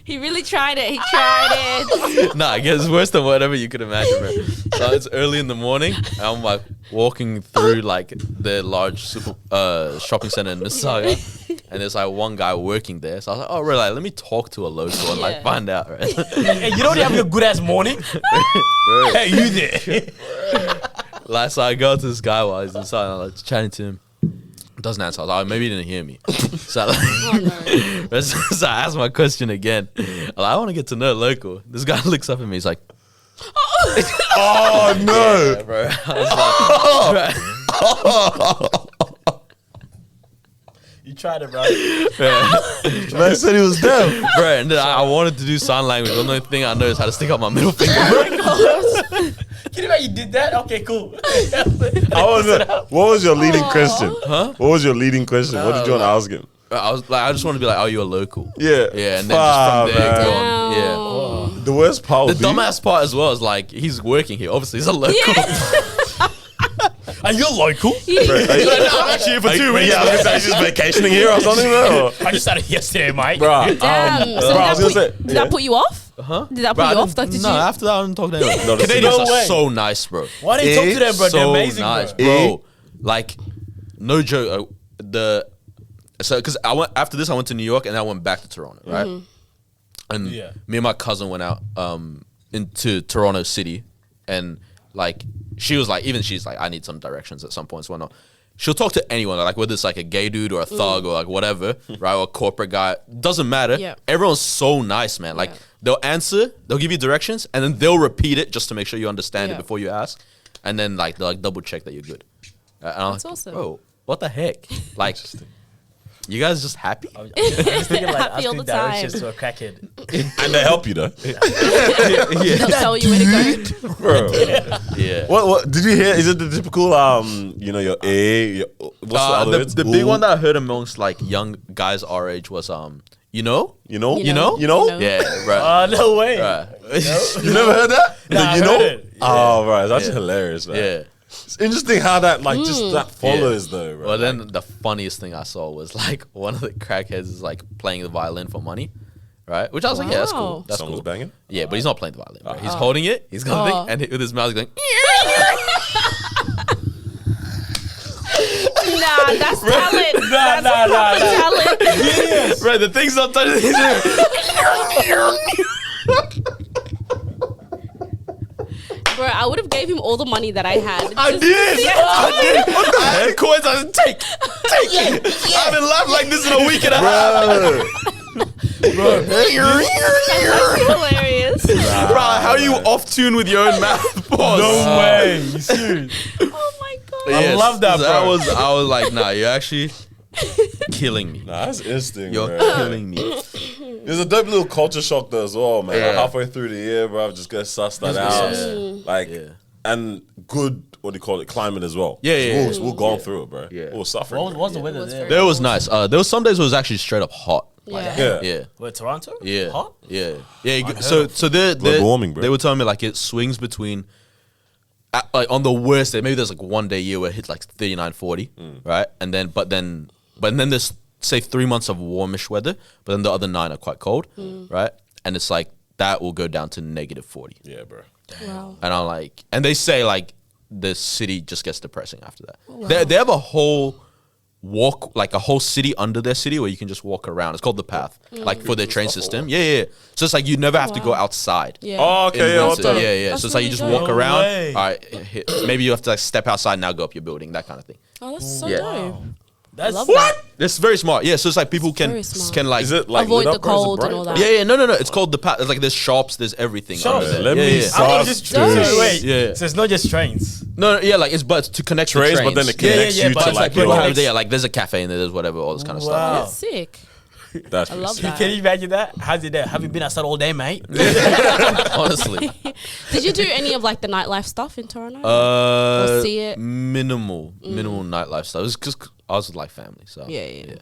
He really tried it. He tried it. Nah, it gets worse than whatever you could imagine, bro. So it's early in the morning. And I'm like walking through like the large super shopping center in Mississauga, and there's like one guy working there. So I was like, oh, really? Like, let me talk to a local and like Yeah. find out, right? Hey, you know they having a good ass morning. Bro. Hey, you there? Like, so I go to this guy while he's inside, and I'm like chatting to him. Doesn't answer. I was like, oh, maybe he didn't hear me. So, I, like, so I asked my question again. I'm like, I want to get to know local. This guy looks up at me. He's like, Oh no! yeah, bro. I was like, You tried it, bro. Man said he was deaf. bro. And then I wanted to do sign language. The only thing I know is how to stick out my middle finger. Can you imagine you did that? Okay, cool. What was your leading Aw. question? Huh? What was your leading question? What did you want to ask him? I was like, I just want to be like, oh, you're a local. Yeah. Yeah, and then just from there, man. go on. Yeah. The worst part The would be dumbass part as well is like, he's working here. Obviously, he's a local. Are you local? I'm actually here for 2 weeks. Yeah, I was gonna say, he's just vacationing here or something, bro. I just started yesterday, mate. Bruh, Damn. So bro, I was gonna say, did that put you off? Huh? Did that Bro, put I you off? didn't- Like, did no, you? after that, I didn't talk to anyone. No, Canadians no are way. so nice, bro. Why didn't you talk to them, bro? They're So amazing, nice, bro. bro. Like, no joke. Because I went after this, I went to New York and I went back to Toronto, right? And Yeah. me and my cousin went out into Toronto City, and like she was like, even she's like, I need some directions at some points, whatnot. She'll talk to anyone, like whether it's like a gay dude or a thug or like whatever, right? Or a corporate guy, doesn't matter. Yeah. Everyone's so nice, man. Like Yeah. they'll answer, they'll give you directions, and then they'll repeat it just to make sure you understand Yeah. it before you ask, and then like they'll like double check that you're good. And I'm That's like, awesome. bro, what the heck? Like, you guys just happy? I was just thinking like Happy all asking the time. directions to a crackhead. and they help you though. They'll tell you where to go. Bro. Yeah. What did you hear? Is it the typical your A, what's the other words? The big Ooh. one that I heard amongst like young guys our age was you know? You know? You know? Yeah, right. No way. Right. You never heard that? Nah, I you know? heard it. Oh right, that's Yeah. hilarious, man. Yeah. It's interesting how that like just that follows though, bro. Well, then the funniest thing I saw was like one of the crackheads is like playing the violin for money, right? Which I was like, yeah, that's cool. Wow. That's Someone's cool. banging. Yeah, but he's not playing the violin. Right? He's holding it. He's got the Oh. thing, and with his mouth, he's going. Nah, that's talent. Nah, That's nah, nah, proper nah. talent. Right, the thing's not touching his Bro, I would have gave him all the money that I had. I Just- did. Yeah. I did. What the heck? Coins, I said, take. I haven't laughed like this in a week and a half. That's hilarious. Bro, how are you off tune with your own mouth? Pause. No way. You serious? Oh my god. Yes, love that, so bro. I was like, nah, you're actually killing me. Nah, that's interesting, You're bro. killing me. There's a dope little culture shock though as well, man. Like, Yeah. halfway through the year, bro, I've just got to suss that out. Yeah. Like, Yeah. and good, what do you call it, climate as well. Yeah, yeah, We're going through it, bro. Yeah. We're suffering. What was the yeah. weather was there? very- There was nice. There was some days where it was actually straight up hot. Yeah. Yeah. Yeah. Where, Toronto? Yeah. Hot? Yeah. Yeah. Unheard So of. so they Global warming, bro. they were telling me like it swings between like on the worst day, maybe there's like one day a year where it hits like 39, 40, right? And then but then there's say 3 months of warmish weather, but then the other 9 are quite cold, right? And it's like that will go down to negative 40. Yeah, bro. Wow. And I'm like, and they say like the city just gets depressing after that. They have a whole walk, like a whole city under their city where you can just walk around. It's called the Path, like for their train system. Yeah, yeah. So it's like you never have to go outside. Yeah. Oh, in okay, yeah, winter. what the- Yeah, yeah. That's So it's like you really just dope. walk No around. way. All right, maybe you have to like step outside now, go up your building, that kind of thing. Oh, that's so Yeah. dope. That's love what. that. It's very smart. Yeah, so it's like people very smart. can like Is it like Avoid lit the up or is it cold and bright? all that. yeah, no. It's called the path. It's like there's shops, there's everything. Shops? under there. Let yeah, me yeah. saw- I thought just Dirty. wait. Yeah. So it's not just trains. No, yeah, like it's but to connect Trains, the but trains. then it connects yeah, you but to it's like like People your- have there, like there's a cafe in there, there's whatever, all this kind of Wow. stuff. That's sick. That's I love pretty that. Can you imagine that? How's it there? Have you been outside all day, mate? Yeah. Honestly, Did you do any of like the nightlife stuff in Toronto? Or see it? minimal nightlife stuff. It was because I was with, like family, so Yeah.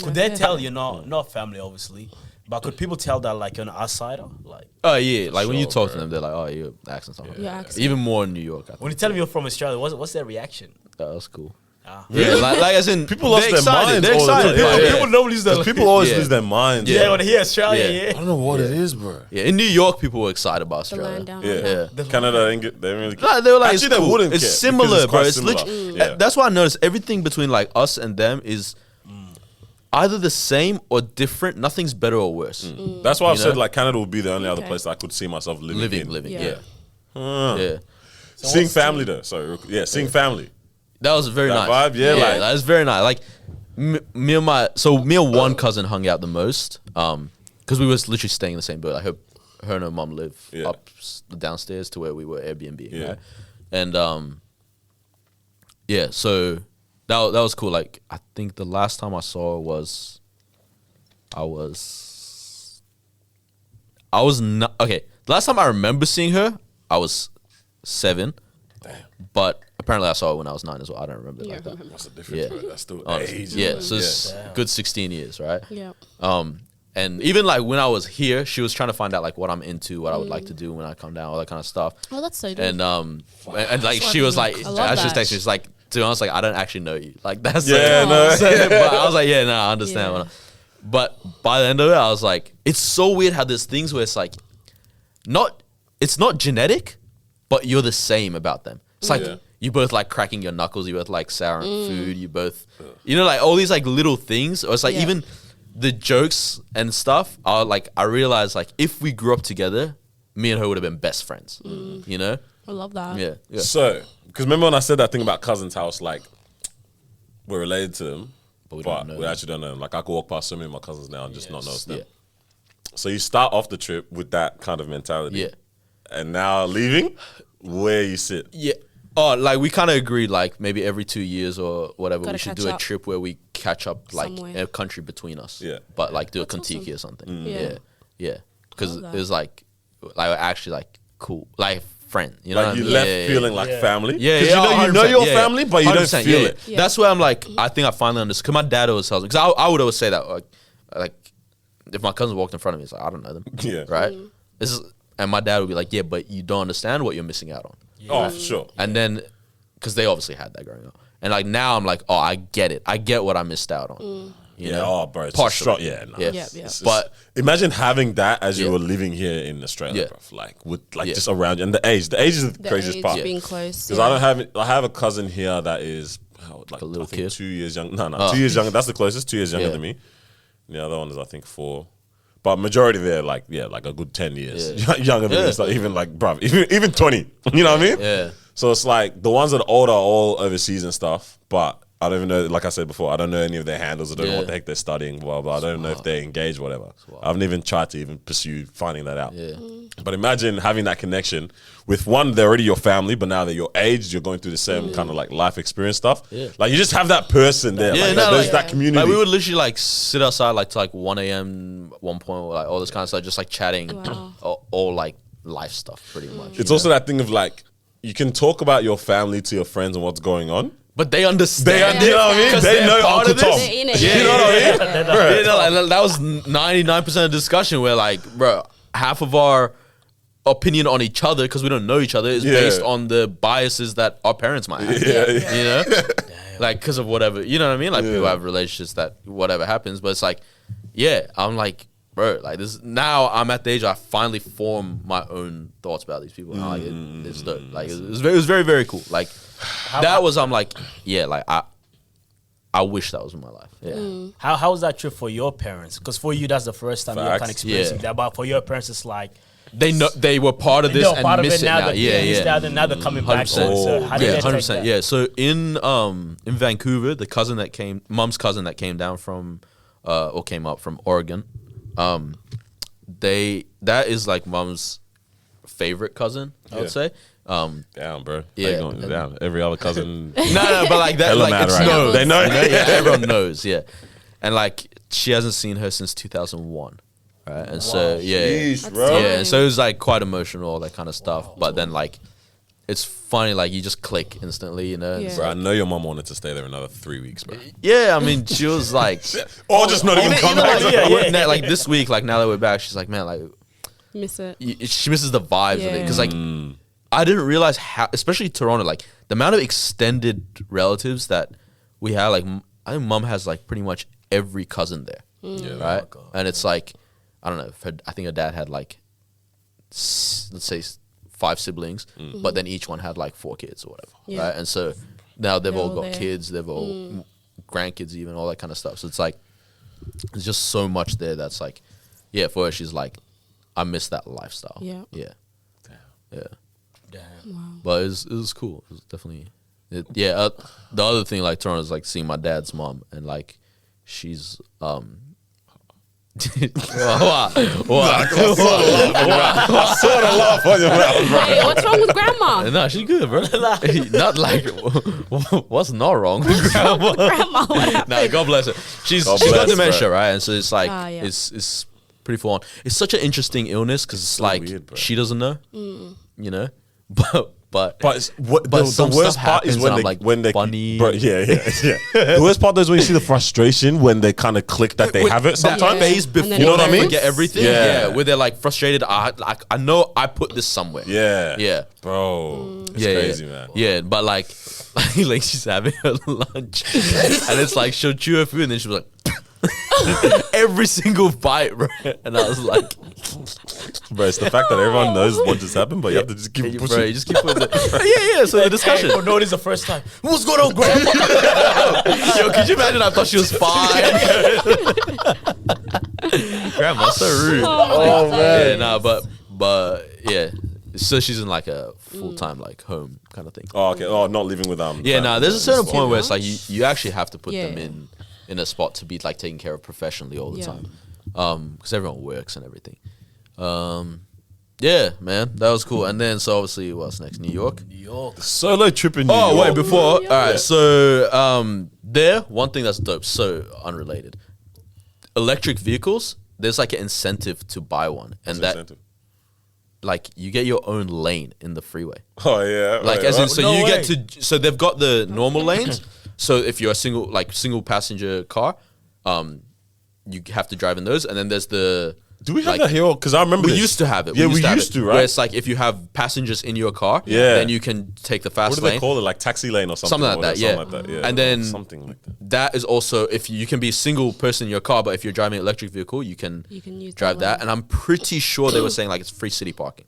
Could they tell you're not family, obviously, but could people tell that like you're an outsider? Like Oh yeah, like when you Sure, talk to bro. them, they're like, "Oh, your accent's not." Your accent. Even more in New York. I think. when you tell them you're from Australia, what's their reaction? That was cool. Ah. Yeah, like as in People lost they're their excited. minds They're all the excited. time. like, Yeah. yeah. People don't lose their. Because people always Yeah. lose their minds. Yeah, when they hear Australia, Yeah. yeah. I don't know what it is, bro. Yeah, in New York, people were excited about The Australia. land down Yeah. under. Yeah. Canada, they didn't really care. No, they were like, Actually, it's they cool. wouldn't It's care similar, because bro. quite It's similar. literally Yeah. that's why I noticed everything between like us and them is either the same or different. Nothing's better or worse. That's why I've You said know? like Canada would be the only other Okay. place I could see myself living in. Living, Yeah. yeah, yeah. Seeing what's family though. Sorry, yeah, seeing family. That was very That nice. vibe, yeah, like- that was very nice. Like me and one cousin hung out the most, because we was literally staying in the same building. Like her and her mom live Yeah. up downstairs to where we were Airbnb, Yeah. right? And yeah, so that was cool. Like I think the last time I saw her was I was not okay. The last time I remember seeing her, I was 7. Damn, But apparently I saw her when I was 9 as well. I don't remember it Yeah, like that. remember. that's a difference. Yeah. Bro. That's still Honestly. ages. Yeah, bro. so it's good 16 years, right? Yeah. And even like when I was here, she was trying to find out like what I'm into, what I would like to do when I come down, all that kind of stuff. Oh, that's so dope. And like she was like, I love as she was that. texting, she's like, to be honest, like I don't actually know you. Like that's Yeah, like, no. but I was like, yeah, no, I understand. Yeah. But by the end of it, I was like, it's so weird how there's things where it's like, it's not genetic, but you're the same about them. It's like Yeah. you both like cracking your knuckles, you both like sour food, you both, you know, like all these like little things. Or it's like Yeah. even the jokes and stuff are like, I realized like if we grew up together, me and her would have been best friends, you know? I love that. Yeah. Yeah. So, because remember when I said that thing about cousins' house, like we're related to them, But we but don't know we them. actually don't know them. Like I could walk past so many of my cousins now and just not know them. Yeah. So you start off the trip with that kind of mentality, Yeah. and now leaving, where you sit. Yeah. Oh, like we kind of agreed, like maybe every 2 years or whatever, Gotta we should catch do a up. trip where we catch up, like Somewhere. in a country between us. Yeah. But like do a That's Contiki awesome. or something. Yeah. Yeah. Yeah. Because Love it that. was like actually like cool, like friend. You know, Like what I you mean? left Yeah, yeah, feeling yeah. like Yeah. family. Yeah, 'Cause yeah, you know 100%, your yeah, family, but you don't 100%, feel yeah, it. Yeah. That's where I'm like, I think I finally understood. Because my dad always tells me, because I would always say that, like, if my cousin walked in front of me, it's like, I don't know them. Yeah. Right? This is, and my dad would be like, yeah, but you don't understand what you're missing out on. Oh, for sure. And then, because they obviously had that growing up. And like now I'm like, oh, I get it. I get what I missed out on. You Yeah, know? oh, bro, it's Partially. strong. Yeah, no. Yeah. Yeah, yeah. But Imagine having that as you Yeah. were living here in Australia, Yeah. bruv. Like with like Yeah. just around you, and the age. The age is the The craziest age, part. being close. Because I have a cousin here that is like a little I think kid? 2 years young. No, Oh. 2 years younger. That's the closest. 2 years younger Yeah. than me. And the other one is I think 4. But majority they're like like a good 10 years younger than Yeah. me. So even like bruv, even 20. You know what I mean? Yeah. So it's like the ones that are older are all overseas and stuff, but I don't even know, like I said before, I don't know any of their handles. I don't know Yeah. what the heck they're studying, blah, blah. I don't know if they're engaged, whatever. I haven't even tried to even pursue finding that out. Yeah. But imagine having that connection with one, they're already your family, but now they're your age, you're going through the same kind of like life experience stuff. Yeah. Like you just have that person there. Yeah, like, no, there's like- that community. Like we would literally like sit outside like to like 1 a.m. 1 point, like all this kind of stuff, just like chatting, Wow. all like life stuff pretty much. It's also that thing of like, you can talk about your family to your friends and what's going on. But they understand. You know what I mean? 'Cause They they're know part Uncle of this. Tom. They're in it. Yeah, You know what I mean? Yeah, no, like, that was 99% of discussion where like, bro, half of our opinion on each other, because we don't know each other, is Yeah. based on the biases that our parents might have. Yeah. You know? Like, because of whatever, you know what I mean? Like, people have relationships that whatever happens, but it's like, yeah, I'm like, bro, like this, now I'm at the age I finally form my own thoughts about these people. And I'm like, it's dope. Like, it was very, very cool. Like, I'm like, yeah, like, I wish that was in my life. Yeah. How was that trip for your parents? Because for you, that's the first time you're kind of Facts. experiencing Yeah. that. But for your parents, it's like they were part of this They're and part of miss it it now. now. That, Yeah. Now they're coming back. 100%. So how did Yeah, they 100%. take that? Yeah. So in Vancouver, the cousin that mum's cousin that came down from or came up from Oregon, that is like mum's favorite cousin, I would say. Damn, bro. Yeah. Down. Every other cousin. No, but like that, Hella like mad it's right now. known. They know. You yeah, everyone knows. Yeah, and like she hasn't seen her since 2001, right? And so Jeez, bro. yeah, and so it was like quite emotional, all that kind of stuff. But then like, it's funny, like you just click instantly, you know. And it's Bro, I like- know your mom wanted to stay there another 3 weeks, bro. yeah, I mean, she was like, Or just not even come back. like this week, like now that we're back, she's like, man, like Miss it. she misses the vibes of it Yeah. because like I didn't realize how, especially Toronto, like the amount of extended relatives that we have. Like I think mum has like pretty much every cousin there, right? And it's like I don't know. I think her dad had like let's say 5 siblings, but then each one had like 4 kids or whatever, Yeah. right? And so now they've all all got there. kids, they've all grandkids, even all that kind of stuff. So it's like there's just so much there that's like, yeah, for her, she's like, I miss that lifestyle. Yeah. Yeah. Yeah. Damn. But it was cool. It was definitely, the other thing like Toronto is like seeing my dad's mom and like she's what? I saw the laugh on your mouth, bro. Hey, what's wrong with grandma? No, she's good, bro. Not like what's not wrong with grandma. Grandma, what happened? Nah, God bless her. She's God got bless, dementia, bro. right? And so it's like Yeah. it's pretty full on. It's such an interesting illness because it's like weird, bro. she doesn't know, you know, but But it's, what, But the some worst stuff part is happens when and they I'm like, when they funny. Bro, yeah. The worst part is when you see the frustration when they kind of click that they With have it. that Sometimes phase And before then You know what I they mean? forget everything. Yeah. Where they're like frustrated. I know I put this somewhere. yeah, Yeah. bro, it's crazy, man. Yeah, but like she's having her lunch, and it's like she'll chew her food, and then she'll be like, every single bite, bro. And I was like, Bro, it's the fact that everyone knows what just happened, but you have to just keep bro, pushing. you just keep putting yeah. So the discussion. Hey, no, this is the first time. What's going on, grandma? Yo, could you imagine? I thought she was 5. Grandma, so rude. Oh, man. Yeah, nah, but yeah. So she's in like a full time like home kind of thing. Oh, okay. Oh, not living with them. Yeah, nah. There's a certain point where it's much. like you actually have to put them Yeah. in a spot to be like taken care of professionally all the Yeah. time, because everyone works and everything. Yeah, man, that was cool. And then so obviously, what's next? New York. New York. Solo trip in New Oh York. wait, before all York. right. So there, one thing that's dope, so unrelated. Electric vehicles. There's like an incentive to buy one, and that Incentive. like you get your own lane in the freeway. Oh yeah. Like Wait, as in, what? so No you way. get to. So they've got the normal lanes. So if you're a single passenger car, you have to drive in those, and then there's the. Do we have like, that here? Because I remember We this. used to have it. Yeah, we have used it, to, Where right? it's like if you have passengers in your car, Yeah. then you can take the fast What do lane. they call it? Like taxi lane or something? Something like or that, yeah. Something like that, yeah. And then something like that. That is also if you can be a single person in your car, but if you're driving an electric vehicle, you can use drive that that. And I'm pretty sure they were saying like it's free city parking.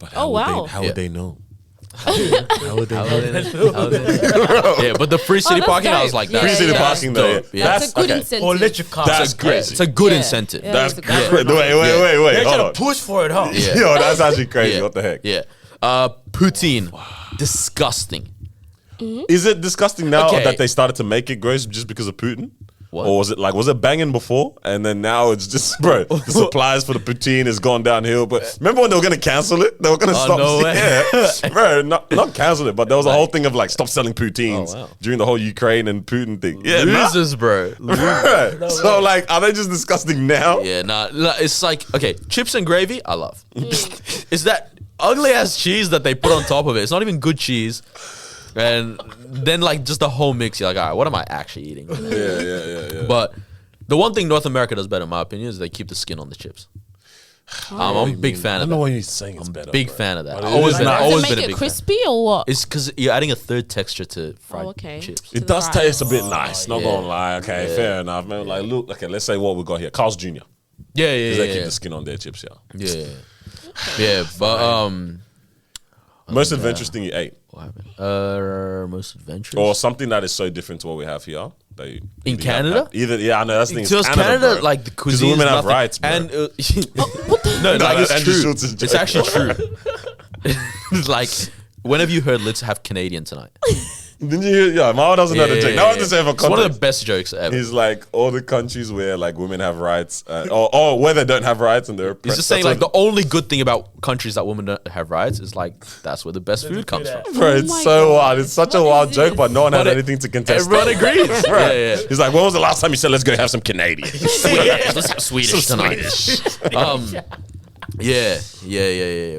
But Oh, wow. How Yeah. would they know? Yeah, but the free city that's parking, I dope. was like, Yeah, that's Free city yeah. parking though. dope. Yeah. That's a good okay. incentive. Or electric cars. That's Yeah, crazy. it's a good Yeah. incentive. Yeah. That's That's crazy. good. Wait, They're hold trying on. to push for it, huh? Yeah. Yo, that's actually crazy. Yeah. What the heck? Yeah. Poutine. Disgusting. Is it disgusting now Okay. that they started to make it gross just because of Putin? What? Or was it banging before and then now it's just, bro, the supplies for the poutine has gone downhill. But remember when they were going to cancel it? They were going to stop. no way. Yeah. Bro, not cancel it, but there was a whole thing of like stop selling poutines Oh, wow. during the whole Ukraine and Putin thing. Yeah, Losers, bro. Right. So like, are they just disgusting now? Yeah, nah. It's like, okay, chips and gravy, I love. It's that ugly ass cheese that they put on top of it. It's not even good cheese. And then like just the whole mix, you're like, all right, what am I actually eating? Yeah. But the one thing North America does better, in my opinion, is they keep the skin on the chips. I'm a big fan I of know that. why you're saying it's better. Big bro. fan of that. But it Always is been, nice. always Does been it a make big it fan. crispy or what? It's because you're adding a third texture to fried okay. chips. It does Right. taste a bit nice, not yeah. gonna lie. Okay, fair enough, man. Like, look, okay, let's say what we got here. Carl's Jr. Yeah, Because they keep the skin on their chips, yeah. Yeah, but Most adventurous thing you ate, what happened? Most adventurous. or something that is so different to what we have here They In Canada? Either I know that's the thing. So It's Canada, bro. like the 'Cause cuisine, women is have nothing. rights, bro. And no, like it's Andrew true. Schultz is It's joking. actually true. It's like, when have you heard let's have Canadian tonight? Didn't you hear? Yeah, Mao doesn't know the joke. Now I have to say for It's one of the context. best jokes ever. He's like all the countries where like women have rights, or where they don't have rights and they're He's oppressed. just saying That's like the only good thing about countries that women don't have rights is like that's where the best food comes from. Bro, Oh it's my so God. wild. It's such a What wild is joke, this? but no one had But anything to contest. Everyone agrees. Right. Yeah, He's like, when was the last time you said let's go have some Canadian? Let's have Swedish tonight. Yeah.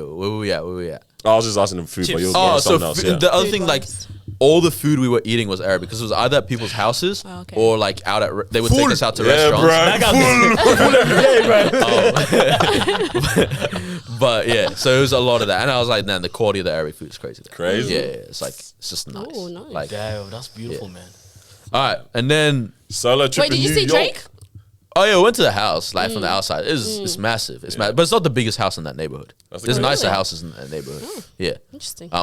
Where were we at? I was just asking him food, but you were Oh, going so something else. Yeah. the other Food thing, like wise. all the food we were eating was Arabic because it was either at people's houses Oh, okay. or like out at they would take us out to Yeah, restaurants. But yeah, so it was a lot of that, and I was like, man, the quality of the Arabic food is crazy. Crazy? Yeah, it's like it's just nice. Oh, nice. Like, Damn, that's beautiful, Yeah. man. all right, and then Solo trip Wait, did in you New see York. Drake? oh yeah, we went to the house like from the outside. It's massive. It's massive, but it's not the biggest house in that neighborhood. That's There's crazy. nicer Really? houses in that neighborhood. Yeah. Interesting. To be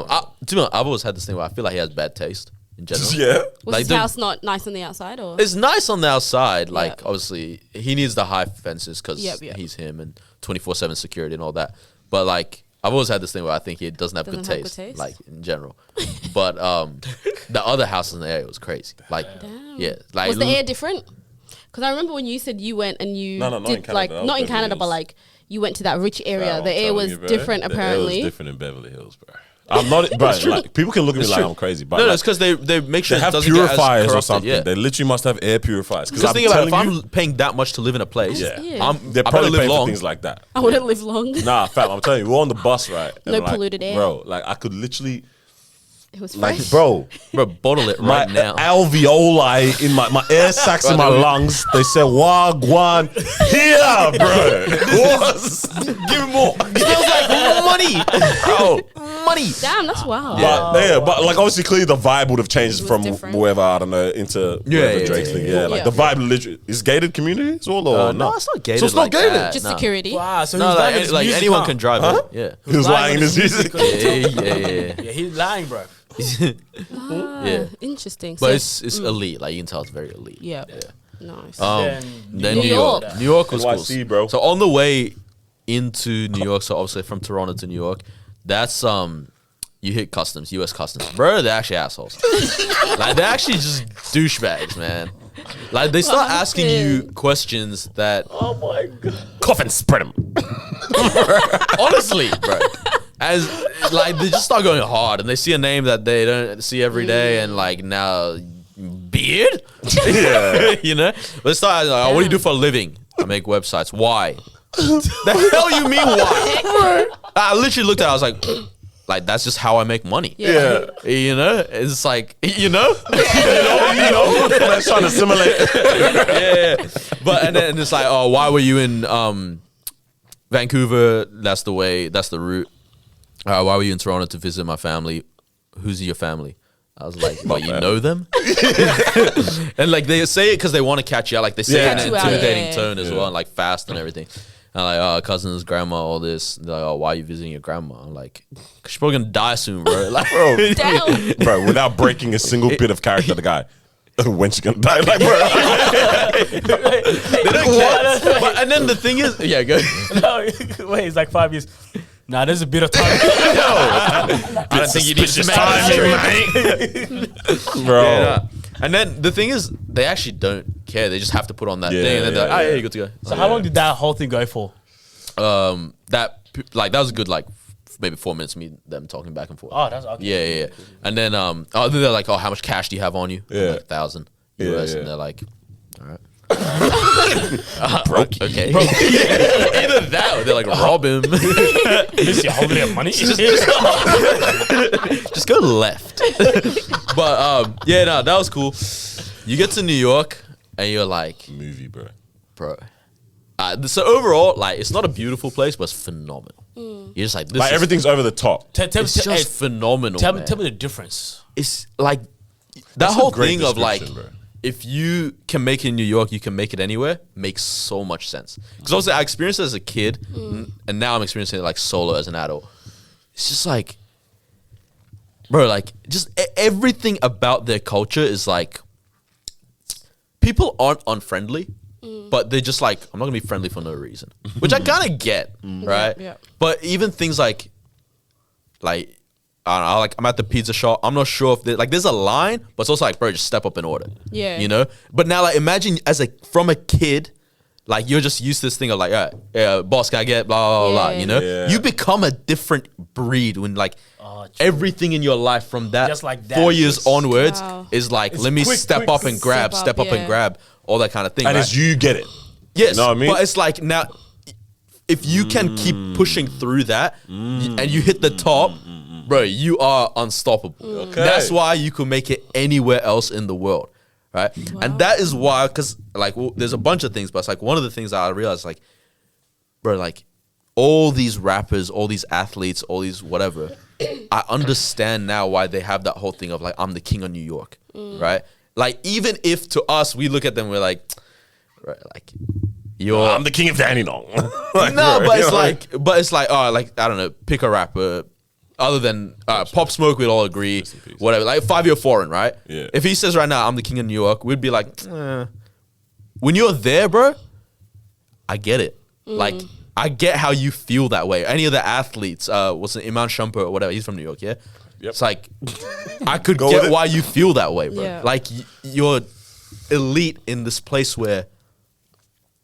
honest, I've always had this thing where I feel like he has bad taste in general. Yeah. Was like his the- house not nice on the outside, or? It's nice on the outside. Like, Yeah. obviously, he needs the high fences because Yep. he's him and 24/7 security and all that. But, like, I've always had this thing where I think he doesn't have, good, Doesn't have good taste, taste? like, in general. But the other house in the area was crazy. Like, Damn. yeah. Like, Was the air different? Because I remember when you said you went and you No, not in did Canada. like That was not in Beverly Canada, but Hills. like you went to that rich area. I'm The air telling was you, bro. different The apparently. air was different in Beverly Hills, bro. I'm not, bro. Like, people can look at me It's like true. I'm crazy, but no, like, it's because they make sure they it have doesn't get as purifiers or corrupted, something. Yeah. They literally must have air purifiers. Because think about it, if telling I'm paying that much to live in a place, yeah, Yeah. they're I better probably live paying for long. things like that. I wouldn't live long. Nah, fam, I'm telling you, we're on the bus, right? No like, polluted air. bro. Like I could literally, It was like, fresh. bro, Bro, bottle it my right now. alveoli in my air sacs in my lungs. They say wagwan here, bro. Give me more. smells like money, bro. Money. Damn, that's wild. But like obviously, clearly the vibe would have changed It was from different. wherever I don't know into wherever yeah, Drake's yeah, thing. yeah. Yeah, like Yeah. the vibe literally is gated community as well or No, no? it's not gated. So it's not like gated. that, Just nah. security. Wow, so No, he's lying in like, his like music, anyone huh? can drive Huh? it. Yeah. He was lying in his music. Yeah. Yeah, he's lying, bro. Yeah. Interesting. But So- it's elite. Like you can tell, it's very elite. yeah. Nice. Then Then New New York. York. New York was NYC, cool, bro. So on the way into New York, so obviously from Toronto to New York, that's you hit customs, U.S. customs, bro. They're actually assholes. Like they're actually just douchebags, man. Like they start asking you questions that, Oh my god! Cough and spread them. honestly, bro. As like they just start going hard, and they see a name that they don't see every day, and like now beard, Yeah. you know. They start asking, like, oh, what do you do for a living? I make websites. Why? The hell you mean why? I literally looked at it, I was like that's just how I make money. Yeah. You know? It's like, you know? I'm trying to simulate. Yeah. But and then it's like, oh, why were you in Vancouver? That's the way, that's the route. Why were you in Toronto to visit my family? Who's your family? I was like, what, you know them? And like they say it because they want to catch you out. Like they say it in Catch an you out, intimidating yeah. tone as well, and like fast and everything. And like, oh, cousins, grandma, all this. They're like, oh, why are you visiting your grandma? I'm like, 'cause she's probably gonna die soon, bro. Like, Bro, Damn. bro, without breaking a single bit of character, the guy. When she gonna die? Like, bro. they don't care. But, and then the thing is, yeah, go. no, wait, it's like 5 years. Nah, there's a bit of time. I don't think you need to Bro. Yeah, nah. And then the thing is, they actually don't care. They just have to put on that Yeah, thing, and then they're like, yeah, oh, yeah, yeah. you're good to go. So how long did that whole thing go for? That was a good maybe 4 minutes of me them talking back and forth. Oh, that's okay. Yeah. And then they're like, oh, how much cash do you have on you? I'm Yeah. like 1,000 Yeah, US, yeah. and they're like, all right. Broke. Okay. Either that or they're like, rob him. Is he holding your money? Just go left. But yeah, no, that was cool. You get to New York and you're like, Movie, bro. bro. So overall, like, it's not a beautiful place, but it's phenomenal. You're just like, this Like is, everything's over the top. it's just phenomenal, tell man. me the difference. It's like that That's a whole great thing of like, description, bro. if you can make it in New York, you can make it anywhere, makes so much sense. Because obviously I experienced it as a kid, and now I'm experiencing it like solo as an adult. It's just like, bro, like just everything about their culture is like, people aren't unfriendly, but they're just like, I'm not gonna be friendly for no reason, which I kind of get, right? Yeah. But even things like I don't know, like I'm at the pizza shop. I'm not sure if there's a line, but it's also like, bro, just step up and order. Yeah. You know? But now, like, imagine from a kid, like, you're just used to this thing of like, all right, yeah, boss, can I get blah, blah, blah, Yeah. you know? Yeah. You become a different breed when, like, Oh, true. everything in your life from that, Just like that. 4 years onwards Wow. is like, It's let me quick, step quick, up and grab, step up, yeah. all that kind of thing. And right? it's you get it. Yes, You know what I mean? but it's like now, if you can keep pushing through that and you hit the top, bro, you are unstoppable. Okay. That's why you can make it anywhere else in the world, right? And that is why, because like there's a bunch of things, but it's like one of the things that I realized, like, bro, like all these rappers, all these athletes, all these whatever, I understand now why they have that whole thing of like, I'm the king of New York, right? Like even if to us we look at them, we're like, right, like you're. I'm the king of Dandenong. No, but it's like, oh, like I don't know, pick a rapper. Other than Pop Smoke, we'd all agree, peace. whatever. Like 5 Year Foreign, right? Yeah. If he says right now, I'm the king of New York, we'd be like, when you're there, bro, I get it. Like, I get how you feel that way. Any of the athletes, what's it, Iman Shumpert or whatever, he's from New York, yeah? Yep. It's like, I could Go with get it. why you feel that way, bro. Yeah. Like, you're elite in this place where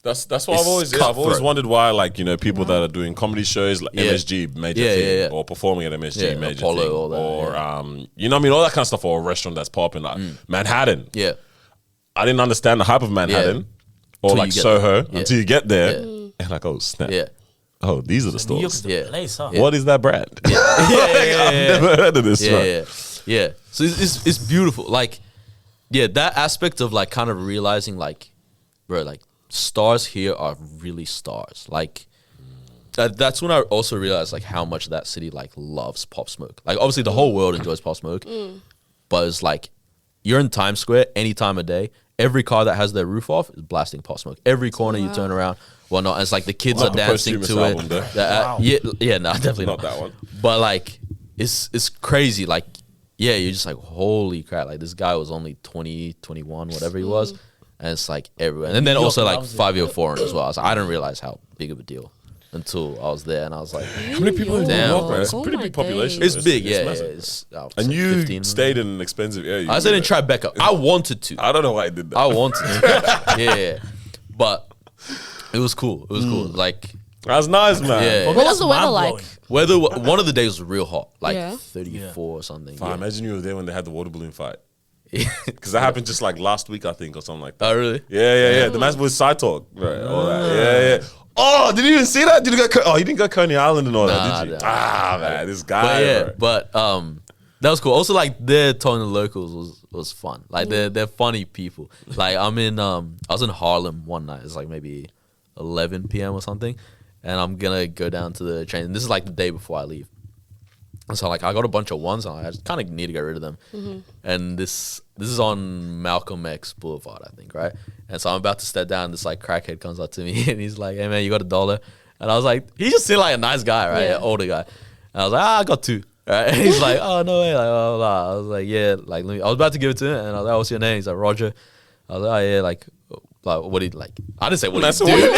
That's what It's I've always cutthroat. wondered why, like, you know, people that are doing comedy shows like Yeah. MSG major Yeah, thing, yeah, yeah. or performing at MSG Yeah, major Apollo, thing, all that, or you know what I mean, all that kind of stuff, or a restaurant that's popping, like Manhattan. yeah. I didn't understand the hype of Manhattan or Till like you get Soho there. Yeah. until you get there, Yeah. and like, oh snap, Yeah. oh these are the New York's stores. the Yeah. place, huh? What is that brand? Yeah, I've never heard of this. yeah, right? yeah. So it's beautiful. Like, yeah, that aspect of like kind of realizing like, bro, like stars here are really stars. Like, that's when I also realized like how much that city like loves Pop Smoke. Like, obviously the whole world enjoys Pop Smoke, but it's like you're in Times Square any time of day. Every car that has their roof off is blasting Pop Smoke. Every corner you turn around, whatnot. And it's like the kids Not are the dancing posthumous to album, it. though. Wow. Yeah, no, definitely Not not that one. But like, it's crazy. Like, yeah, you're just like, holy crap! Like this guy was only 20, 21, whatever he was, and it's like everywhere. And then New York also like loves it. 5 Year Foreign as well. I was like, I didn't realize how big of a deal until I was there, and I was like, How many people in New Damn, York, man? It's a Oh pretty my big population. it's big, yeah. massive. It's, And you 15. stayed in an expensive area. I stayed in Tribeca. I wanted to. I don't know why I did that. I wanted to. yeah, but it was cool. It was cool. Like That's nice, man. Yeah. For me, What was that's the weather mind-blowing. like? one of the days was real hot, like Yeah. 34 or something. Fine, Yeah. imagine you were there when they had the water balloon fight. Because that happened just like last week, I think, or something like that. Oh really? Yeah. The match was side talk. Right, all that. Yeah. Oh, did you even see that? Did you go? Oh, you didn't go Coney Island and all Nah, that, did you? nah. Ah, man, this guy. But yeah, bro. but that was cool. Also, like their tone of locals was fun. Like they're funny people. Like I was in Harlem one night. It's like maybe 11 p.m. or something, and I'm gonna go down to the train. And this is like the day before I leave. And so like I got a bunch of ones, and I just kind of need to get rid of them. And this is on Malcolm X Boulevard, I think, right? And so I'm about to step down. This like crackhead comes up to me, and he's like, "Hey man, you got $1?" And I was like, he just seemed like a nice guy, right? Yeah. An older guy. And I was like, I got 2. Right? And he's like, oh no way, like blah, blah, blah. I was like, yeah, like let me. I was about to give it to him, and I was like, oh, what's your name? He's like, Roger. I was like, oh yeah, like what did like? I didn't say what That's did what he do.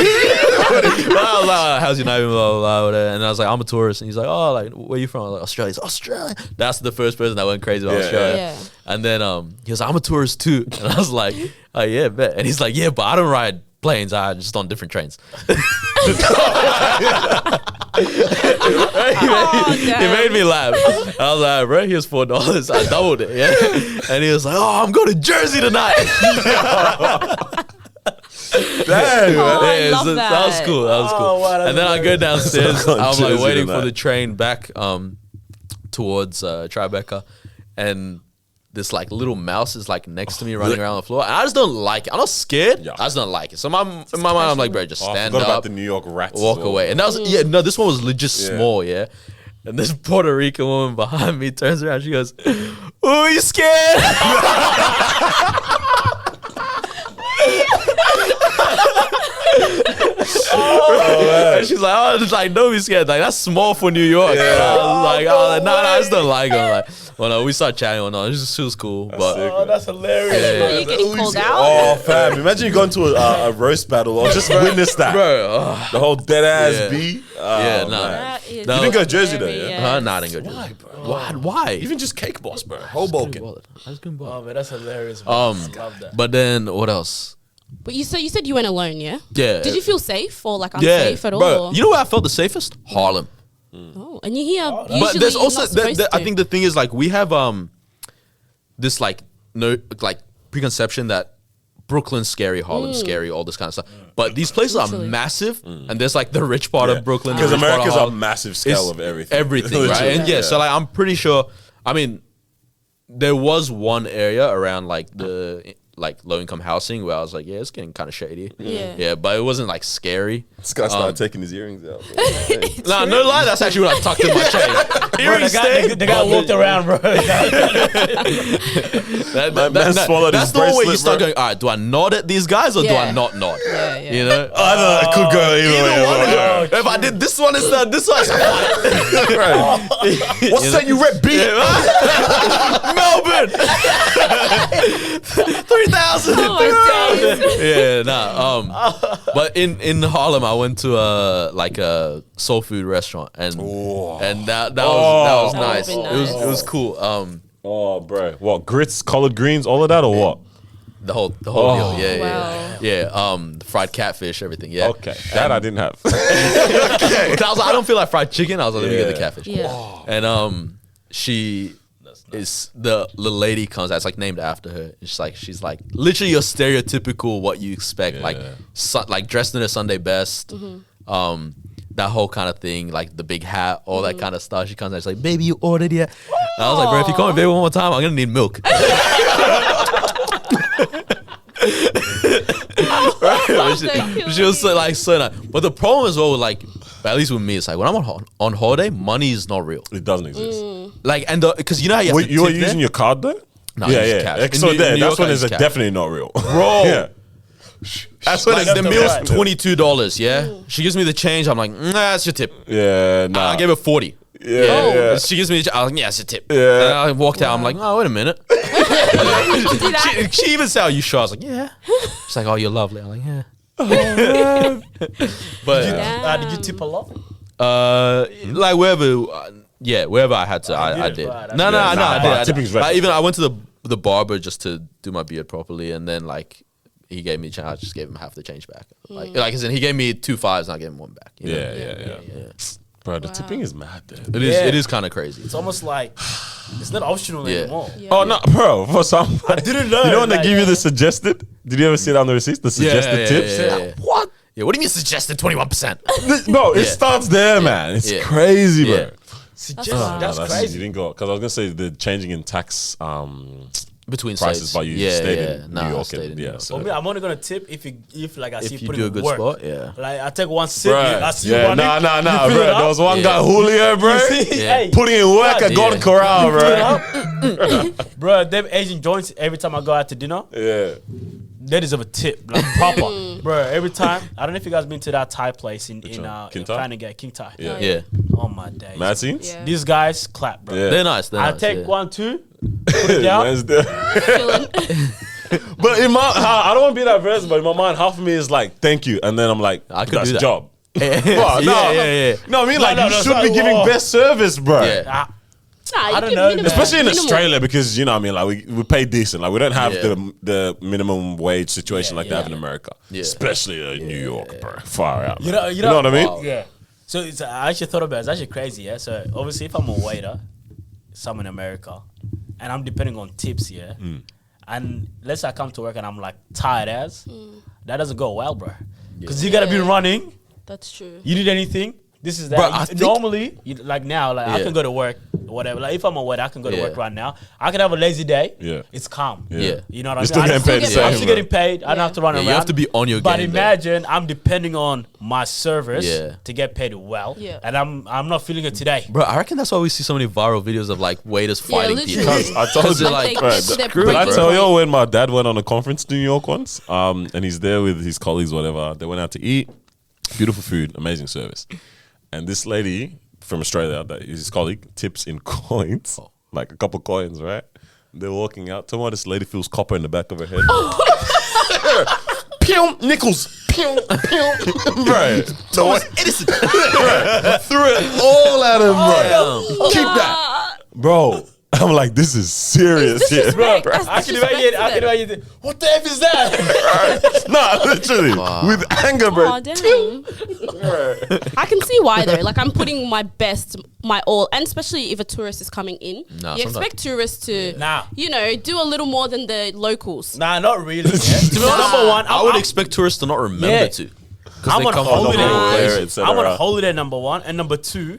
But I was like, how's your name? Blah, blah, blah, whatever. And I was like, I'm a tourist. And he's like, oh, like where you from? I was like, Australia. He's like, Australia. That's the first person that went crazy about Yeah, Australia. Yeah. And then he was like, I'm a tourist too. And I was like, oh yeah, bet. And he's like, yeah, but I don't ride planes. I just on different trains. He made me laugh. I was like, bro, here's $4. I doubled it. Yeah. And he was like, oh, I'm going to Jersey tonight. Damn, Oh, I Yeah, love so that was that. cool. That was cool. Oh, wow, that's And then I go downstairs. So I'm Jersey like waiting for tonight. the train back towards Tribeca, and this like little mouse is like next to me running around the floor. And I just don't like it. I'm not scared. Yeah. I just don't like it. So in my mind, I'm like, bro, just Oh, I stand forgot about up, the New York rats. as walk well. away. And that was this one was legit Yeah. small, yeah. And this Puerto Rican woman behind me turns around. She goes, "Ooh, you scared?" And she's like, "Oh, it's like don't be scared. Like that's small for New York." And I was like, oh, no, I just don't like her. Like, well, no, we started chatting or not. She was cool, but sick. Oh, that's hilarious. Are you getting called out? Oh, fam! Imagine you going to a roast battle or just witness that. bro, The whole dead ass Yeah. B. Yeah, Oh, nah. man. That is No. You didn't go to Jersey though, scary, yeah? nah, I didn't go. Why, bro? Why? Even just Cake Boss, bro. I Hoboken. was going Oh, man, that's hilarious. Man. Love that. But then what else? But you said you went alone, yeah? Yeah. Did you feel safe or like unsafe at all? Bro, or- you know where I felt the safest? Harlem. Oh, and you hear usually But there's you're also not supposed I to. think the thing is like we have this like no like preconception that Brooklyn's scary, Harlem's scary, all this kind of stuff. But these places Literally. are massive, and there's like the rich part of Brooklyn, Because the rich part of America's a Harlem. massive scale It's of everything. everything, right? Literally. And yeah, so like I'm pretty sure. I mean, there was one area around like the like low income housing where I was like, yeah, it's getting kind of shady. Yeah. But it wasn't like scary. This guy started taking his earrings out. Nah, no lie, that's actually what I tucked in my chain. Bro, Earrings stay. the guy walked around, bro. man swallowed that's his the one where you bracelet, start bro. going, all right, do I nod at these guys or do I Yeah. not nod? Yeah. You know? I don't know. It could go either way. Either one. If I did this one instead, this one, What's that you rep B? Melbourne, 3,000. Oh my days. Yeah, nah. But in Harlem, I went to a soul food restaurant, and that was That nice. would've been It was cool. Oh, bro. What? Grits, collard greens, all of that or what? The whole Oh. deal. Yeah, Wow. yeah. The fried catfish, everything. Yeah. Okay. That I didn't have. I was like, I don't feel like fried chicken. I was like, let me get the Yeah. catfish. Yeah. And she is the lady comes out. It's like named after her. She's like literally your stereotypical what you expect, like like dressed in her Sunday best. That whole kind of thing, like the big hat, all that kind of stuff. She comes out, she's like, "Baby, you ordered yet?" And I was like, "Bro, if you call me baby one more time, I'm gonna need milk." She was so, like so nice. But the problem as well, like at least with me, it's like when I'm on holiday, money is not real. It doesn't exist. Like and because you know how you have Wait, to you were tip there? using your card though? No, I yeah, use yeah. cash. Like, In so New- there, New that's York, when I it's use cash. definitely not real. Bro. Yeah. That's when Like it's the the meal's best. $22, yeah? She gives me the change, I'm like, nah, that's your tip. Yeah, nah. I gave her 40. Yeah, yeah. She gives me the I was like, yeah, that's a tip. Yeah. And I walked out, I'm like, oh, wait a minute. Do that. she even said, are you sure? I was like, yeah. She's like, oh, you're lovely. I'm like, yeah. But Did you tip a lot? like wherever I had to, I did it, did. right, No, that's I good. did. Tipping's I went to the barber just to do my beard properly, and then like he gave me change. I just gave him half the change back. Like as in he gave me 2 5s, and I gave him 1 back. you know? Yeah. Bro, the tipping is mad, dude. It is kind of crazy. It's almost like it's not optional Yeah. anymore. Oh no, bro! For some, I didn't know. You know when they like- give you the suggested? Did you ever see it on the receipts? The suggested tips. Yeah. What? Yeah, what do you mean suggested 21%? Bro, it Yeah. starts there, man. It's Yeah. crazy, bro. Yeah. That's You crazy. didn't go because I was gonna say the changing in tax Between prices, states. but you stayed in Nah, New I York. stayed in New Yeah, York. so For me, I'm only gonna tip if like I see If you you put do a in good work. spot, yeah. Like I take one sip, Right. I see you Yeah, running. nah, you bro. fill it There up, was one Yeah. guy, Julio, bro. you see, Yeah. hey, Putting in work at Yeah. Golden Corral, fill it bro. up. Bro, them Asian joints. Every time I go out to dinner, Yeah. they deserve a tip, like proper, bro. Every time. I don't know if you guys been to that Thai place in one? King in Thai? Fanagate, King Thai. Yeah. Yeah. Oh my days. Mad scenes? Yeah. These guys clap, bro. Yeah. They're nice. I take yeah. 1, 2, put it down. Man's there. Chilling. But in my, I don't want to be that person, but in my mind, half of me is like, thank you. And then I'm like, I could that's do that. job. yeah, Bro, no, yeah. No, I mean, like, no, you no, should sorry, be giving whoa. best service, bro. Yeah. Ah, Nah, you I don't give know, minimum. Especially in Minimal. Australia, because you know, what I mean, like we pay decent. Like we don't have Yeah. the minimum wage situation Yeah, like they have in yeah. America, Yeah. especially in New York, bro. Far out. You know, You know what I mean? Wow. Yeah. So it's, I actually thought about it. It's actually crazy, yeah. So obviously, if I'm a waiter, somewhere in America, and I'm depending on tips, yeah, and let's say I come to work and I'm like tired as, that doesn't go well, bro. Because you gotta be Yeah. running. That's true. You need anything? This is that. Bro, I think- Normally, like now, like I Yeah. can go to work, whatever. Like if I'm a waiter, I can go to Yeah. work right now. I can have a lazy day. Yeah. It's calm. Yeah. You know what You're I still mean? getting paid the I'm same. I'm still bro. getting paid. I don't Yeah. have to run Yeah, around. you have to be on your But game there. imagine I'm depending on my service Yeah. to get paid well. Yeah. And I'm not feeling it today. Bro, I reckon that's why we see so many viral videos of like waiters fighting people. literally. I told you, Like, They bro, get to their did I break tell point. you when my dad went on a conference to New York once? And he's there with his colleagues, whatever. They went out to eat, beautiful food, amazing service. And this lady from Australia that his colleague tips in coins, like a couple coins, right? They're walking out. Tomorrow, this lady feels copper in the back of her head. Pew, nickels. Pew, pew. Bro, Thomas Edison. Threw it all at him, bro. Keep that, bro. I'm like, this is serious shit, bro. I can imagine. What the F is that? Nah, literally, with anger, bro. Oh, damn. I can see why though. Like, I'm putting my best, my all, and especially if a tourist is coming in, Nah, you sometimes- expect tourists to, you know, do a little more than the locals. Nah, not really. Yeah. To be honest, number one, I would expect tourists to not remember to. 'Cause I'm they on come from holiday. all There, places. etc. I'm on holiday, number one, and number two,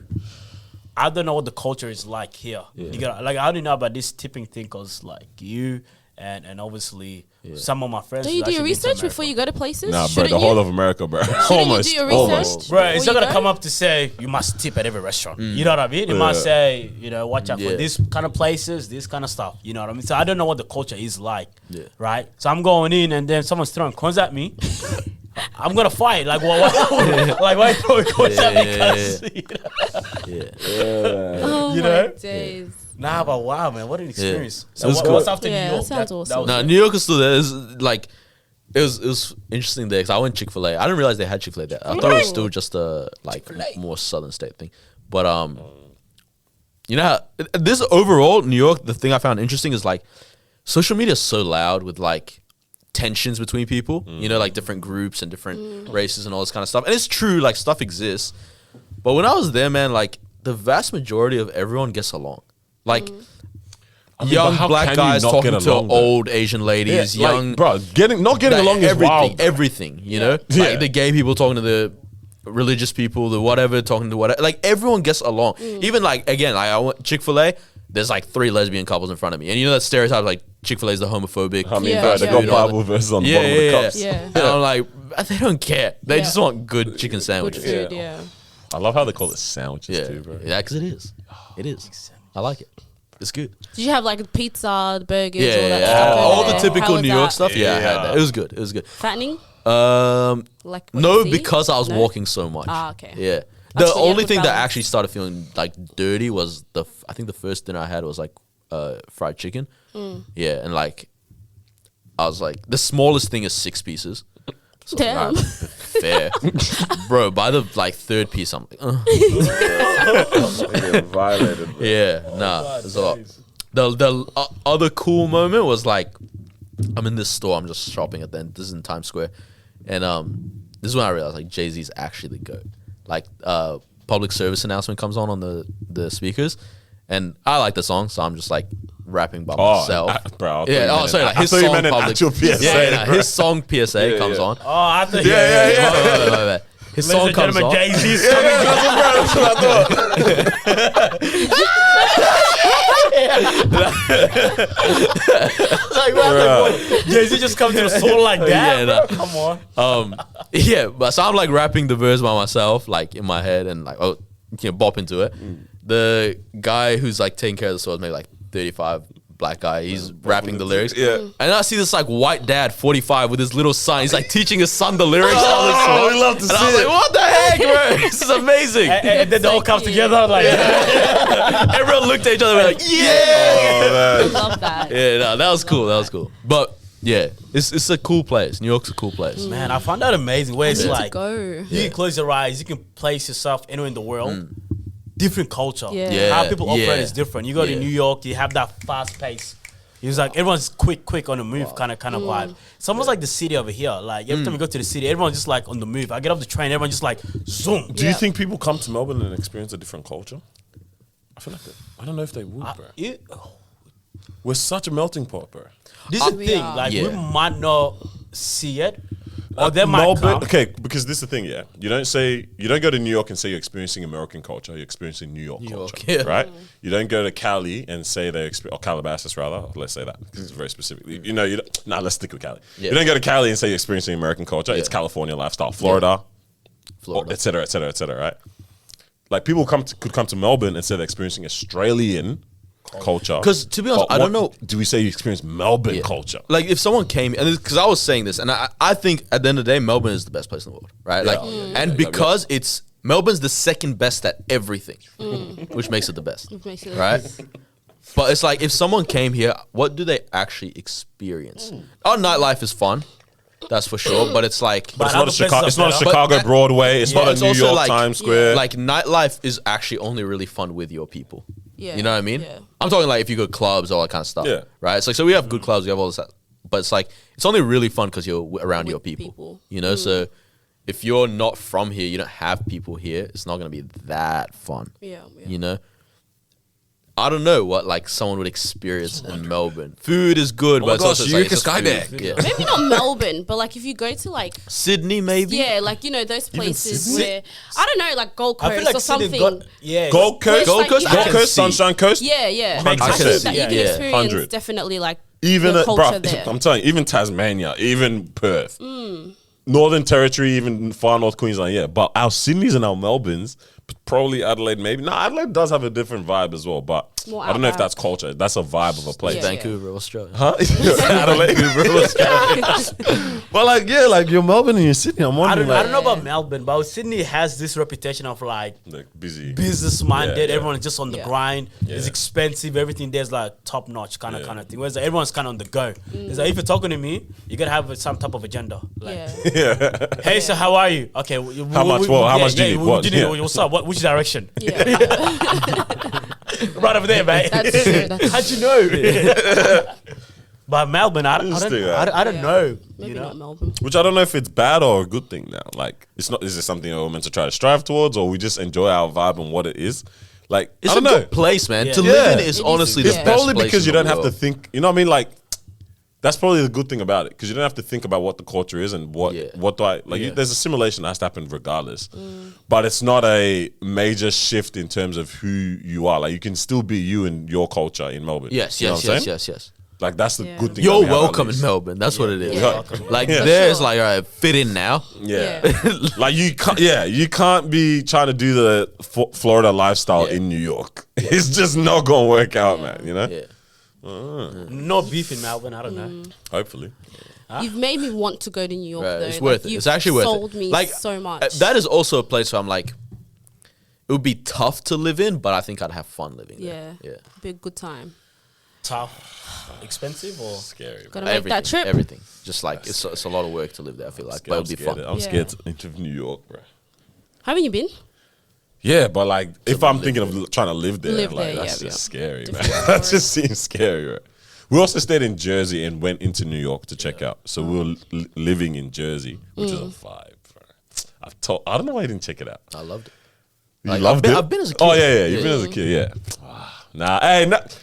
I don't know what the culture is like here. You got like I don't know about this tipping thing, cause like you and obviously some of my friends. Don't you who's do your actually been to research before you go to places? Nah, bro, Shouldn't the you? whole of America, bro. Shouldn't you Almost, do your research? almost. Bro, it's not before gonna you come go? up to say you must tip at every restaurant. You know what I mean? It might say, you know, watch out for Yeah. this kind of places, this kind of stuff. You know what I mean? So I don't know what the culture is like. Yeah. Right? So I'm going in and then someone's throwing coins at me. I'm gonna fight. Like, why like why throwing coins at me? 'Cause, you know? Oh You my know? days. Nah, but wow, man, what an experience. So It was what's good. after Yeah, New York? that sounds awesome. was No, it. New York is still there. It's like it was interesting there because I went Chick-fil-A. I didn't realize they had Chick-fil-A there. I thought it was still just a like more southern state thing. But you know how, this overall New York, the thing I found interesting is like social media is so loud with like tensions between people. You know, like different groups and different races and all this kind of stuff. And it's true, like stuff exists. But when I was there, man, like the vast majority of everyone gets along. Like but young how black can you guys not talking get to along, though? old Asian ladies, Yeah, young like, bro, not getting like, along is everything, wild. bro. everything, you know? Yeah. Like the gay people talking to the religious people, the whatever, talking to whatever. Like everyone gets along. Even like, again, like I went Chick-fil-A, there's like 3 lesbian couples in front of me. And you know that stereotype, like Chick-fil-A is the homophobic. I mean, Yeah, bro, they yeah. got dude, all Bible verses on the Yeah, bottom of the yeah, cups. Yeah. And I'm like, they don't care. They Yeah. just want good chicken Good sandwiches. food, yeah. I love how they call it sandwiches Yeah, too, bro. yeah, because it is. It is. I like it. It's good. Did you have like pizza, the burgers, Yeah, all that yeah, stuff? all over the there? typical How was New York that? stuff. Yeah, I had Yeah. that. It was good. It was good. Fattening? Like what No, you see? because I was No? walking so much. Ah, okay. Yeah. That's The what you have only to thing that balance. actually started feeling like dirty was I think the first dinner I had was like fried chicken. Yeah, and like I was like the smallest thing is 6 pieces. So I Damn. was like, fair, bro. By the like 3rd piece, I'm like, They get violated, bro. yeah, nah, it's a lot. The other cool moment was like I'm in this store, I'm just shopping at the end. This is in Times Square, and this is when I realized like Jay-Z's actually the GOAT. Like public service announcement comes on the speakers, and I like the song, so I'm just like rapping by myself. Bro. Yeah, oh sorry, like I his thought you song meant an public. actual PSA. Yeah, nah, bro. his song PSA Yeah, comes yeah. on. Oh, I thought Yeah. My bad. His Ladies song and comes gentlemen, on. Jay-Z's coming. That's what I thought. Like, Jay-Z just come to the soul like that? Yeah, bro? nah. Come on. Yeah, but so I'm like rapping the verse by myself, like in my head, and like you can bop into it. The guy who's like taking care of the store is maybe like 35, black guy. He's rapping the lyrics. Yeah. And then I see this like white dad, 45, with his little son. He's like teaching his son the lyrics. Oh, we love to and see I was it. like, what the heck, bro? This is amazing. And then they all come cute. together like, Everyone looked at each other and were like, yeah. Oh, man. Love that. Yeah, no, that was cool. That was cool. But yeah, it's a cool place. New York's a cool place. man, I found that amazing. Where it's Need to like, go. you can close your eyes, you can place yourself anywhere in the world. Different culture. Yeah. Yeah, How people operate yeah. is different. You go to Yeah. New York, you have that fast pace. It's like everyone's quick on the move kind of vibe. It's almost like the city over here. Like every time we go to the city, everyone's just like on the move. I get off the train, everyone's just like zoom. Do you Yeah. think people come to Melbourne and experience a different culture? I feel like I don't know if they would, bro. We're such a melting pot, bro. This is the We thing. are. Like Yeah. we might not see it, or they might Melbourne, come. okay, because this is the thing, yeah. You don't go to New York and say you're experiencing American culture. You're experiencing New York culture, yeah. right? You don't go to Cali and say or Calabasas rather. Let's say that because it's very specific. You know, let's stick with Cali. Yeah. You don't go to Cali and say you're experiencing American culture. It's Yeah. California lifestyle, Florida, Florida. et cetera, et cetera, et cetera, right? Like people could come to Melbourne and say they're experiencing Australian culture. 'Cause to be honest, But I don't what- know- Do we say you experience Melbourne Yeah. culture? Like if someone came, and because I was saying this, and I think at the end of the day, Melbourne is the best place in the world, right? Like, and because it's Melbourne's the second best at everything, which makes it the best, makes it the right? best. But it's like if someone came here, what do they actually experience? Our nightlife is fun, that's for sure. But it's like, But it's not other a Chicago. places It's are not a better. Chicago But- Broadway. It's not a it's New also York like- Times Square. like nightlife is actually only really fun with your people. Yeah. You know what I mean? Yeah. I'm talking like if you go clubs, all that kind of stuff. Yeah. Right. It's like so we have good clubs, we have all this, but it's like it's only really fun because you're around With your people. people. You know, so if you're not from here, you don't have people here. It's not gonna be that fun. Yeah. You know. I don't know what like someone would experience in Melbourne. Food is good, Oh but my it's gosh, also it's you like, can it's just skydeck. food. Yeah. Maybe not Melbourne, but like if you go to like Sydney, maybe. yeah, like you know those places Sydney? where I don't know, like Gold Coast I feel like or Sydney something. got Gold Coast, Gold Coast, Gold I Coast, can see. Sunshine Coast. Yeah, yeah. Makes I think sense. that you Yeah, can yeah. experience 100. definitely like Even the culture bro, there. I'm telling you, even Tasmania, even Perth, Northern Territory, even far North Queensland. Yeah, but our Sydneys and our Melbournes, probably Adelaide, maybe. No, Adelaide does have a different vibe as well, but More I don't know if outback. that's culture. That's a vibe of a place. Yeah. Vancouver, Australia. Huh? Adelaide, But like, yeah, like you're Melbourne and you're Sydney. I'm I wondering, don't like, know about Melbourne, but Sydney has this reputation of like busy. business minded. Yeah, yeah. Everyone's just on the Yeah. grind. It's Yeah. expensive. Everything there's like top notch kind of thing. Whereas like, everyone's kind of on the go. Mm. It's like if you're talking to me, you gotta have some type of agenda. Like, Yeah. hey, so how are you? Okay, How much? Well, how much do you need? What? Yeah. What's up? Which direction? Yeah. Right over there, mate. That's true. That's How'd you know? But Melbourne, I don't Interesting, know. yeah. I don't know. maybe You know? not Melbourne. Which I don't know if it's bad or a good thing now. Like, it's not. Is it something that we're meant to try to strive towards, or we just enjoy our vibe and what it is? Like, It's I a don't know. good place, man. Yeah. To Yeah. live in is It is, honestly yeah. the It's best probably place because in you the don't have to world. think. You know what I mean? Like, that's probably the good thing about it because you don't have to think about what the culture is and what Yeah. what do I like. Yeah. There's a simulation that has to happen regardless, but it's not a major shift in terms of who you are. Like, you can still be you and your culture in Melbourne. Yes, You know yes, what I'm yes, saying? yes, yes. Like, that's the Yeah. good thing. You're that we have, at welcome in least. Melbourne. That's what it is. Yeah. Like Yeah. there's sure. like, all right, fit in now. Yeah. Yeah. Like, you can't. Yeah, you can't be trying to do the Florida lifestyle Yeah. in New York. It's just not gonna work out, man. You know. Yeah. No beef in Melbourne. I don't know. Hopefully. You've made me want to go to New York Right, though. it's Like, worth it. you've It's actually worth sold it. me Like so much. that is also a place where I'm like, it would be tough to live in, but I think I'd have fun living there. Yeah. Yeah. Be a good time. Tough, expensive, or Scary. Gotta make that trip. Everything. Just like it's a lot of work to live there. I feel like, but I'm it'll be scared. fun. I'm Yeah. scared to enter New York, bro. Haven't you been? Yeah, but like, if I'm thinking of trying to live there, Live like, there, that's yeah, just yeah. scary, man. Different That story. just seems scary, right? We also stayed in Jersey and went into New York to check out. So we were living in Jersey, which is a vibe, bro. I don't know why I didn't check it out. I loved it. You Like, loved it? I've been as a Oh, kid. yeah, yeah. You've been as a kid, yeah. Nah, hey, not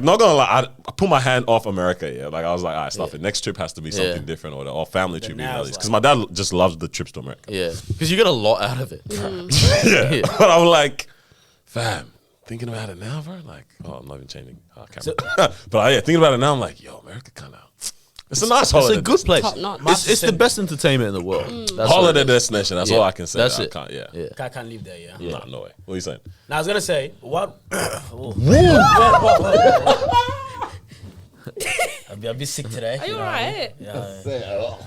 gonna lie. I put my hand off America, yeah. Like, I was like, all right, stuff it. Next trip has to be something Yeah. different or family trip, now it's because my dad just loves the trips to America. Yeah, because you get a lot out of it. Yeah. Yeah. But I'm like, fam, thinking about it now, bro. Like, oh, I'm not even changing our camera. But yeah, thinking about it now, I'm like, yo, America kind of, it's a nice It's holiday. a good place. Top notch. It's the best entertainment in the world. That's what holiday it is. destination. That's Yeah. all I can say. That's I it. can't, yeah. Yeah. I can't live there. Yeah. Nah, no way. What are you saying? Now I was gonna say what. Oh. I'll be a bit sick today. Are you know what I mean? alright?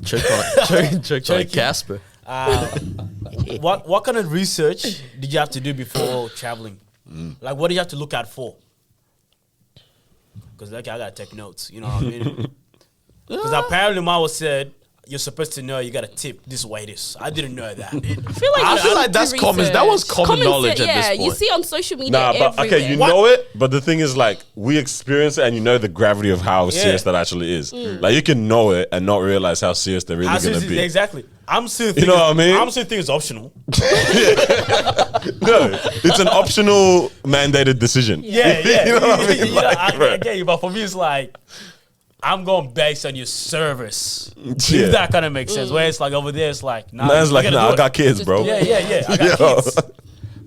Yeah. Choked like Casper. What kind of research did you have to do before traveling? Like, what do you have to look out for? Because like I gotta take notes. You know what I mean? Because apparently Mama said you're supposed to know you gotta tip this way. This I didn't know that. I feel like, I you feel should like do that's common. That was common knowledge at this Yeah, you point. see on social media Nah, but everywhere. okay, you know it, but the thing is, like, we experience it and you know the gravity of how Yeah. serious that actually is. Like, you can know it and not realize how serious they're really How going to serious is- be. exactly. I'm still. You Thinking, know what I mean? I'm still thinking it's optional. No, it's an optional mandated decision. Yeah, yeah. You know what I mean? You know, Like, I bro. get you, but for me, it's like I'm going based on your service. Yeah. If that kind of makes sense. Where it's like over there, it's like nah. Man's you like, gotta nah, do I it. got kids, bro. Yeah, yeah, yeah. I got Yo. kids.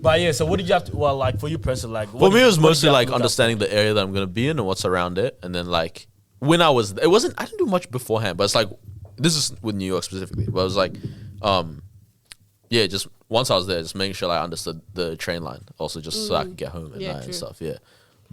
But yeah, so what did you have to? Well, like for you personally, like For me, it was what did mostly you have like to look out understanding the area that I'm gonna be in and what's around it, and then like when I was, it wasn't. I didn't do much beforehand, but it's like this is with New York specifically. But it was like, yeah, just once I was there, just making sure I understood the train line, also just so I could get home at Yeah, night and true. stuff. Yeah,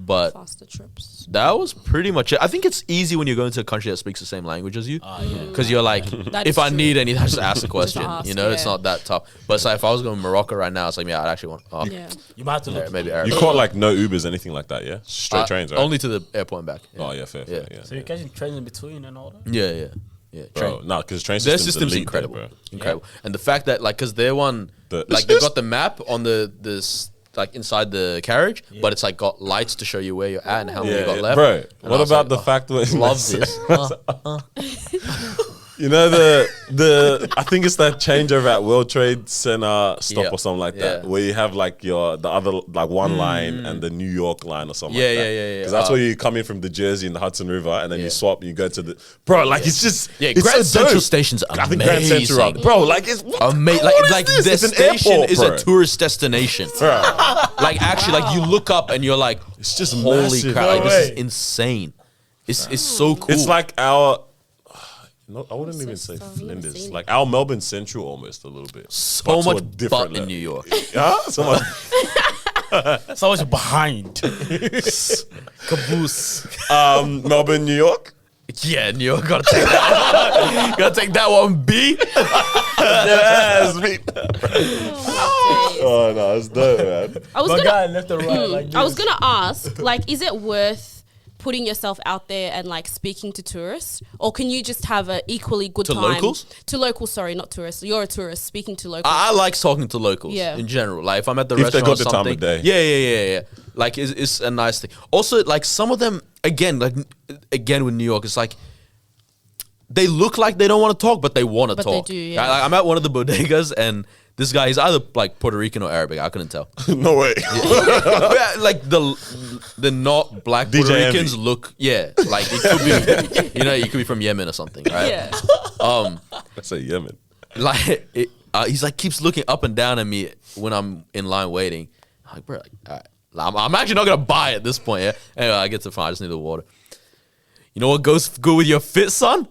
But Faster trips. that was pretty much it. I think it's easy when you're going to a country that speaks the same language as you. Because you're like, That if is I true. need anything, I just ask the question. ask, you know, it's yeah. not that tough. But it's like, if I was going to Morocco right now, it's like, yeah, I'd actually want Yeah. You might have to look. maybe Arabic. You caught like no Ubers, anything like that, yeah? Straight trains, right? Only to the airport and back. Oh yeah, fair, yeah. So you're catching trains in between and all that. Yeah. Bro, no, because train Their system's system's elite, incredible, bro. incredible, and the fact that like, because they're one, The- like they've got the map on this like inside the carriage, but it's like got lights to show you where you're at and how many you got left. Bro, And I what was about like, the fact that love this? you know the I think it's that changeover at World Trade Center stop Yeah. or something like that, Yeah. where you have like the other like one line and the New York line or something. Yeah, like that. yeah. Because that's where you come in from the Jersey and the Hudson River, and then Yeah. you swap and you go to the it's just it's Grand so Central dope. Station's amazing. I think Grand Central, bro, like it's Amazing, what like is their this? It's an station airport, is bro. a tourist destination. Bro, Like actually, like you look up and you're like, it's just holy massive. crap! Like No this is way. insane. It's so cool. It's like our. No, I wouldn't even say I've never Flinders. seen like our Melbourne Central almost a little bit. so but to a much different butt in level. New York. Huh? So much. So much behind. Caboose. Melbourne, New York. Yeah, New York. Gotta take that one. Gotta take that one. B. Yes, me. Oh no, it's dope, man. I was My gonna guy left and right like this. I was gonna ask, like, is it worth putting yourself out there and like speaking to tourists, or can you just have an equally good To time locals? To locals, sorry, not tourists. You're a tourist speaking to locals. I like talking to locals Yeah. in general. Like if I'm at the If they restaurant got or the time something. of day. Yeah. Like it's a nice thing. Also, like some of them, again with New York, it's like they look like they don't want to talk, but they want to But they talk. do, yeah. I'm at one of the bodegas and this guy, he's either like Puerto Rican or Arabic. I couldn't tell. No way. Yeah, like the not black Puerto DJ Ricans Envy. look, it could be, you could be from Yemen or something, right? yeah. Let's say Yemen. Like he's like keeps looking up and down at me when I'm in line waiting. I'm like, bro, like, all right. I'm actually not gonna buy at this point. Yeah. Anyway, I get to find. I just need the water. You know what goes good with your fit, son?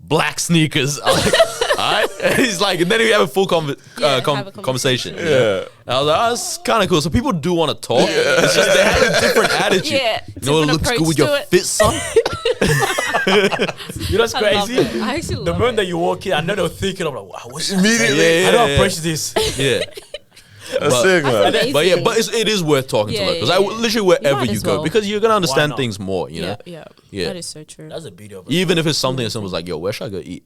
Black sneakers. I'm like, all right. And he's like, and then we have a full have a conversation. conversation. Yeah. And I was like, oh, that's kind of cool. So people do want to talk. It's just they have a different attitude. Yeah, You know what different looks good approach with to your it. fit, son? You know what's I love crazy? it. I actually The love moment it. that you walk in, I know they're thinking of like, wow, what's Immediately. I don't approach this. Yeah. That's But- sick, man. Amazing. But yeah, but it is worth talking Yeah, to locals. yeah, Like, yeah. literally wherever might you as go, well. because you're gonna understand not? things more. You know, Yeah. That is so true. That's the beauty of it. even if it's something as simple as like, yo, where should I go eat?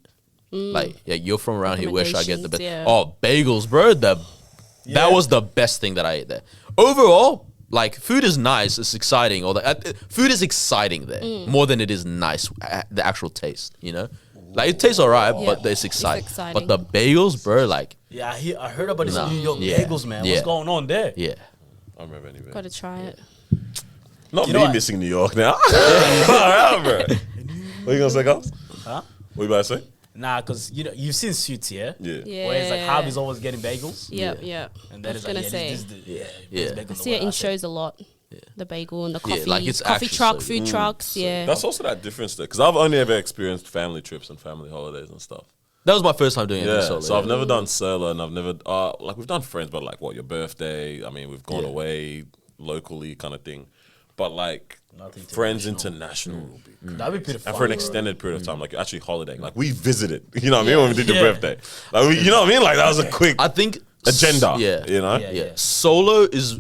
Like, yeah, you're from around here. Where should I get the best? Recommendations, Oh, bagels, bro. That was the best thing that I ate there. Overall, like, food is nice. It's exciting. All that food is exciting there more than it is nice. The actual taste, you know, like it tastes alright, Yeah. but it's exciting. exciting. But the bagels, bro, like, Yeah, I heard about this Nah. New York Yeah. bagels, man. Yeah. What's going on there? yeah. I don't remember anyway. Gotta try it. Not You me know what? missing New York now. Alright, bro. What you gonna say, guys? Huh? What you about to say? Nah, because you've seen Suits, yeah? Yeah. Yeah. Where it's like Harvey's always getting bagels. Yep, yep. And I then was it's like, gonna say. this is the, Yeah. best bagel I in the See it world, in I think. shows a lot. The bagel and the coffee, like, it's coffee actually truck, so food trucks. Yeah. That's also that difference there, because I've only ever experienced family trips and family holidays and stuff. That was my first time doing it. Yeah, Solo, so I've never done solo, and I've never like we've done friends, but like what your birthday. I mean, we've gone Yeah. away locally, kind of thing. But like Nothing friends international will be. That'd be pretty fun. And for an extended period of time, like actually holidaying, like we visited, you know what I mean, when we did your Yeah. birthday, like you know what I mean, like that was a quick I think agenda, Yeah, you know, Yeah. Yeah, solo is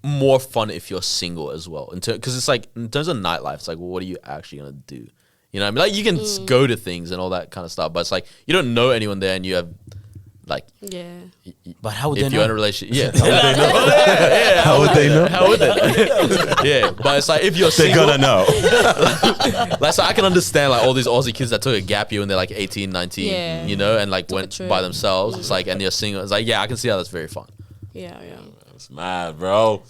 more fun if you're single as well. Because it's like in terms of nightlife, it's like, well, what are you actually gonna do? You know what I mean? Like you can go to things and all that kind of stuff, but it's like you don't know anyone there, and you have like Yeah. But how would if they you're in a know? relationship, yeah, How would they know? how would they? Yeah, but it's like if you're They're single, gonna know. like so I can understand like all these Aussie kids that took a gap year when they're like 18, 19, Yeah. you know, and like Took a went trip. by themselves. It's like and you're single. It's like yeah, I can see how that's very fun. Yeah, yeah. It's mad, bro.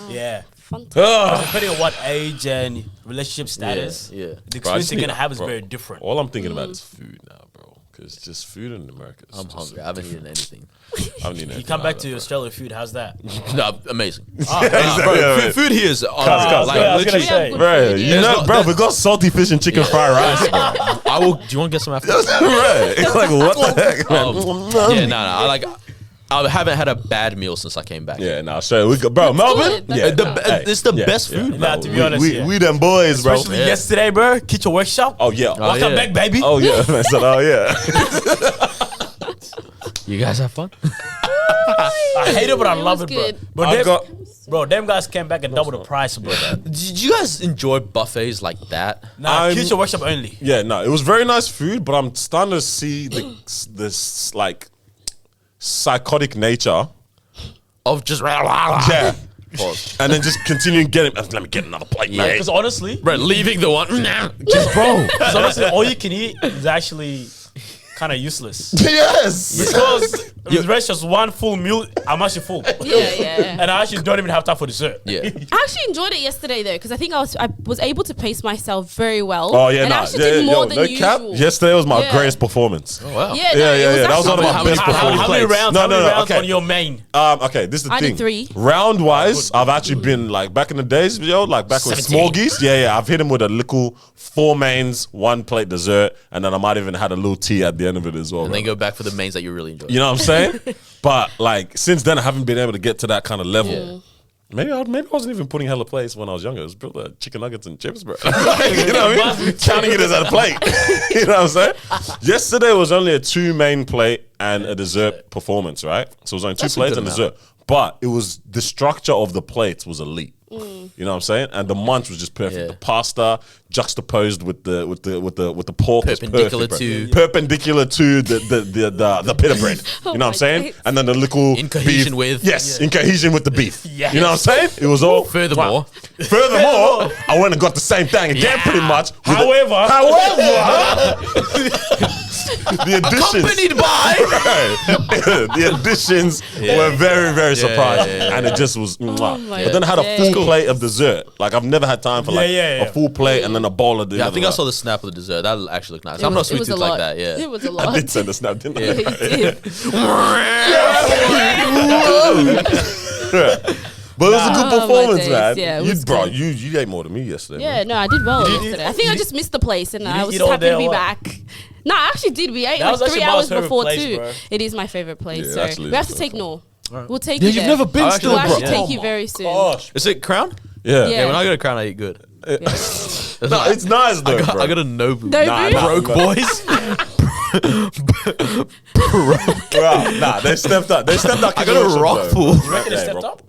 Yeah. Fun time. Depending on what age and relationship status, Yeah. the Bro, I experience just you're need- gonna have is bro, very different. All I'm thinking about is food now, bro. Because just food in America. Is I'm just hungry. I haven't eaten anything. I haven't eaten You anything come back like to that, Australia food, how's that? No, amazing. Ah, Bro, Yeah, food, food here is cuz, like I was gonna literally. say. bro. Bro, you There's know, not- bro, we got salty fish and chicken fried rice, bro. I will. Do you want to get some after? Right. It's like, what the heck, man? Yeah, no. I like. I haven't had a bad meal since I came back. Yeah, nah, sure. We go, bro, Melbourne. good. Yeah, It's the best food, Nah, bro. to be honest, we them boys, bro. Especially yesterday, bro. Kitchen workshop. Oh yeah. Welcome yeah. back, baby. Oh yeah. I said, oh yeah. You guys have fun? I hate it, but I It love was it, bro. good. Bro, them guys came back and double the price, bro. Did you guys enjoy buffets like that? Nah, kitchen workshop only. Yeah, no, it was very nice food, but I'm starting to see this like psychotic nature. Of just Yeah. And then just continuing getting. Let me get another plate, Yeah. mate. Because honestly, Bro, leaving the one. just bro. Because honestly, all you can eat is actually kind of useless. Yes. Because the rest just one full meal. I'm actually full. Yeah. And I actually don't even have time for dessert. Yeah. I actually enjoyed it yesterday though, because I think I was able to pace myself very well. Oh yeah, and I nah. actually did more than no usual. cap. Yesterday was my Yeah. greatest performance. Oh, wow. Yeah, Yeah, yeah. That was one of my actually best good. performances. How many plates. rounds? No, how many no, no, rounds okay. on your main? Okay, this is the I did thing. 3. Round wise, I've actually been like back in the days, yo, like back with 17. small geese. Yeah. I've hit him with a little 4 mains, 1 plate dessert, and then I might even had a little tea at the end of it as well. And bro. then go back for the mains that you really enjoy. You know what I'm saying? But like since then, I haven't been able to get to that kind of level. Yeah. Maybe I wasn't even putting hella plates when I was younger. It was built chicken nuggets and chips, bro. You know what I mean? Counting it as a plate. You know what I'm saying? Yesterday was only a 2 main plate and a dessert performance, right? So it was only 2 That's a plates good and amount. dessert. But it was the structure of the plates was elite. You know what I'm saying? And the munch was just perfect. Yeah. The pasta juxtaposed with the pork was Perpendicular perfect, bro. to- perpendicular to the pita bread. Oh You know what I'm my saying? days. And then the little In cohesion beef. with- Yes, in cohesion with the beef. Yes. You know what I'm saying? It was all Furthermore. Furthermore, I went and got the same thing again, pretty much. with However, the additions, Accompanied by. the additions were very, very surprising, yeah. and it just was. Mwah. my But then I had a full days. plate of dessert. Like I've never had time for like Yeah. a full plate and then a bowl of the. Yeah, I other think I lot. saw the snap of the dessert. That actually looked nice. It I'm not was- it sweet was a tooth like lot. that. Yeah. It was a I lot. did send a snap, didn't Yeah, I? you did. But it was a good Oh, my performance, days. man. Yeah, it you was bro, good. you ate more than me yesterday. Yeah, man. no, I did well You did- yesterday. I think I just missed the place and I didn't was eat just all happy day to or be what? back. No, I actually did. We ate That was like actually 3 my hours favorite before place, too. bro. It is my favorite place. Yeah, So actually, we have to it's take my Noor. We'll take Yeah, you you've there. never been I've still, We'll actually bro. actually Yeah. take you very soon. Gosh. Is it Crown? Yeah. Yeah. Yeah, when I go to Crown, I eat good. No, it's nice though, bro. I got a Nobu. Nobu? Broke boys. Bro, nah, they stepped up. They stepped up. I got a rock pool. You reckon they stepped up?